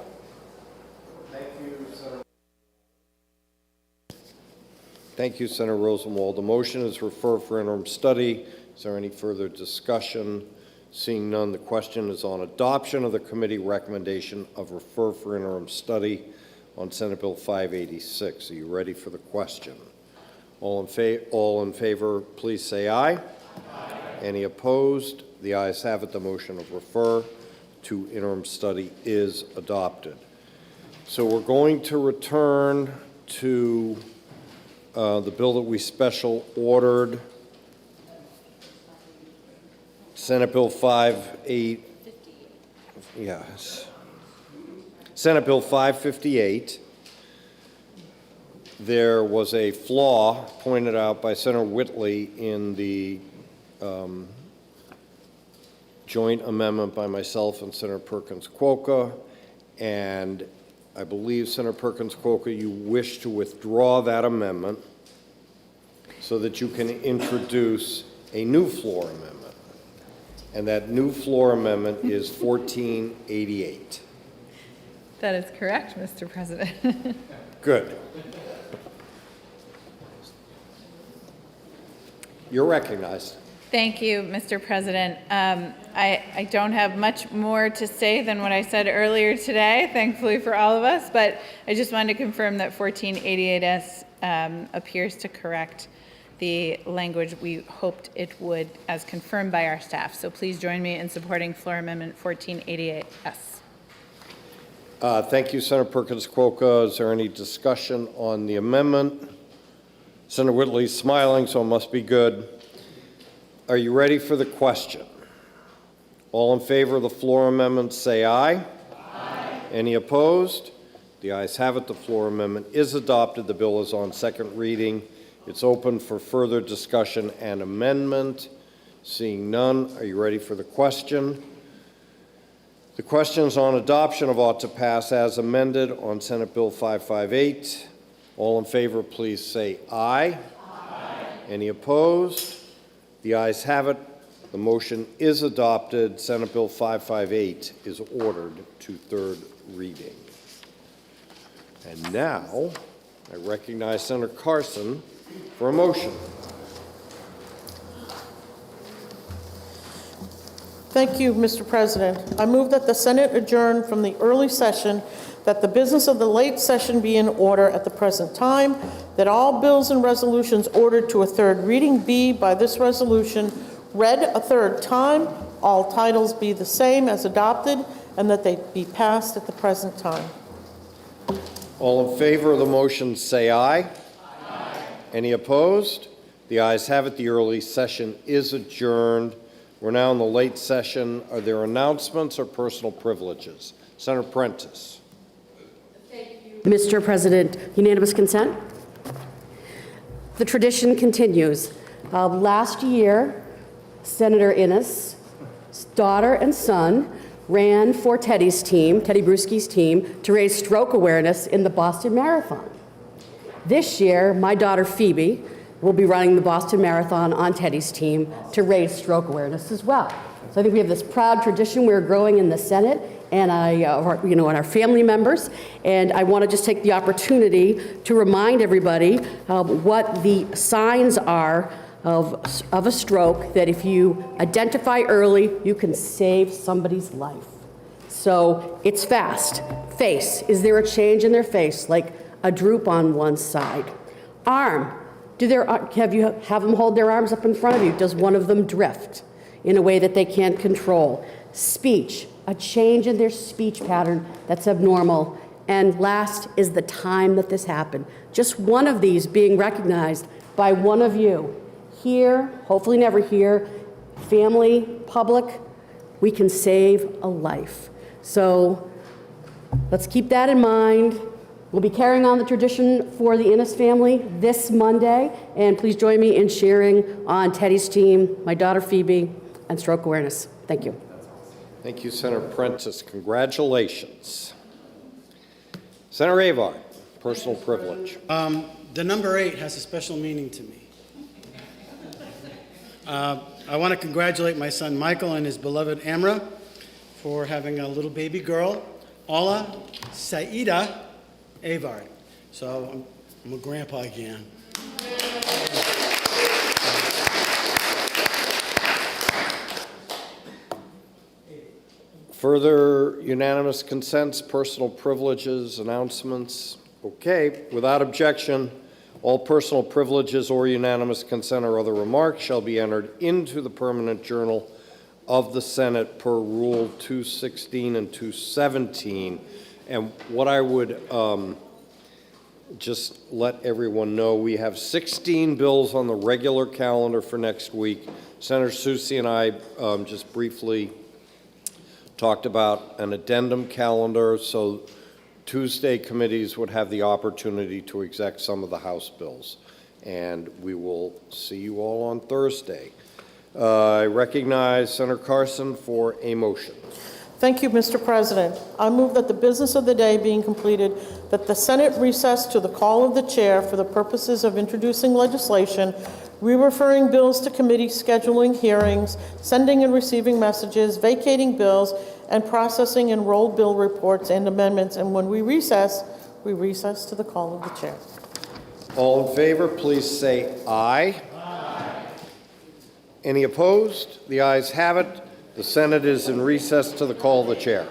Speaker 1: Thank you, Senator Rosenwald. The motion is referred for interim study. Is there any further discussion? Seeing none, the question is on adoption of the committee recommendation of refer for interim study on Senate Bill 586. Are you ready for the question? All in favor, please say aye. Any opposed? The ayes have it. The motion of refer to interim study is adopted. So we're going to return to the bill that we special ordered, Senate Bill 558. There was a flaw pointed out by Senator Whitley in the joint amendment by myself and Senator Perkins-Quokka, and I believe, Senator Perkins-Quokka, you wish to withdraw that amendment so that you can introduce a new floor amendment, and that new floor amendment is 1488.
Speaker 8: That is correct, Mr. President.
Speaker 1: Good. You're recognized.
Speaker 8: Thank you, Mr. President. I don't have much more to say than what I said earlier today, thankfully for all of us, but I just wanted to confirm that 1488S appears to correct the language we hoped it would, as confirmed by our staff. So please join me in supporting floor amendment 1488S.
Speaker 1: Thank you, Senator Perkins-Quokka. Is there any discussion on the amendment? Senator Whitley's smiling, so it must be good. Are you ready for the question? All in favor of the floor amendment, say aye. Aye. Any opposed? The ayes have it. The floor amendment is adopted. The bill is on second reading. It's open for further discussion and amendment. Seeing none, are you ready for the question? The question is on adoption of ought to pass as amended on Senate Bill 558. All in favor, please say aye. Aye. Any opposed? The ayes have it. The motion is adopted. Senate Bill 558 is ordered to third reading. And now, I recognize Senator Carson for a motion.
Speaker 2: Thank you, Mr. President. I move that the Senate adjourn from the early session, that the business of the late session be in order at the present time, that all bills and resolutions ordered to a third reading be, by this resolution, read a third time, all titles be the same as adopted, and that they be passed at the present time.
Speaker 1: All in favor of the motion, say aye. Aye. Any opposed? The ayes have it. The early session is adjourned. We're now in the late session. Are there announcements or personal privileges? Senator Prentiss.
Speaker 6: Mr. President, unanimous consent? The tradition continues. Last year, Senator Innes daughter and son ran for Teddy's team, Teddy Bruschi's team, to raise stroke awareness in the Boston Marathon. This year, my daughter Phoebe will be running the Boston Marathon on Teddy's team to raise stroke awareness as well. So I think we have this proud tradition we're growing in the Senate and and our family members. And I want to just take the opportunity to remind everybody what the signs are of a stroke, that if you identify early, you can save somebody's life. So it's fast. Face, is there a change in their face, like a droop on one side? Arm, have them hold their arms up in front of you? Does one of them drift in a way that they can't control? Speech, a change in their speech pattern that's abnormal. And last is the time that this happened. Just one of these being recognized by one of you. Here, hopefully never here, family, public, we can save a life. So let's keep that in mind. We'll be carrying on the tradition for the Innes family this Monday, and please join me in cheering on Teddy's team, my daughter Phoebe, and stroke awareness. Thank you.
Speaker 1: Thank you, Senator Prentiss. Congratulations. Senator Avard, personal privilege.
Speaker 20: The number 8 has a special meaning to me. I want to congratulate my son Michael and his beloved Amra for having a little baby girl, Alla Saida Avard. So I'm a grandpa again.
Speaker 1: Further unanimous consents, personal privileges, announcements? Okay, without objection, all personal privileges or unanimous consent or other remarks shall be entered into the permanent journal of the Senate per Rule 216 and 217. And what I would just let everyone know, we have 16 bills on the regular calendar for next week. Senator Soucy and I just briefly talked about an addendum calendar, so Tuesday committees would have the opportunity to exec some of the House bills. And we will see you all on Thursday. I recognize Senator Carson for a motion.
Speaker 2: Thank you, Mr. President. I move that the business of the day being completed, that the Senate recess to the call of the chair for the purposes of introducing legislation, re-referring bills to committee, scheduling hearings, sending and receiving messages, vacating bills, and processing enrolled bill reports and amendments. And when we recess to the call of the chair.
Speaker 1: All in favor, please say aye. Aye. Any opposed? The ayes have it. The Senate is in recess to the call of the chair.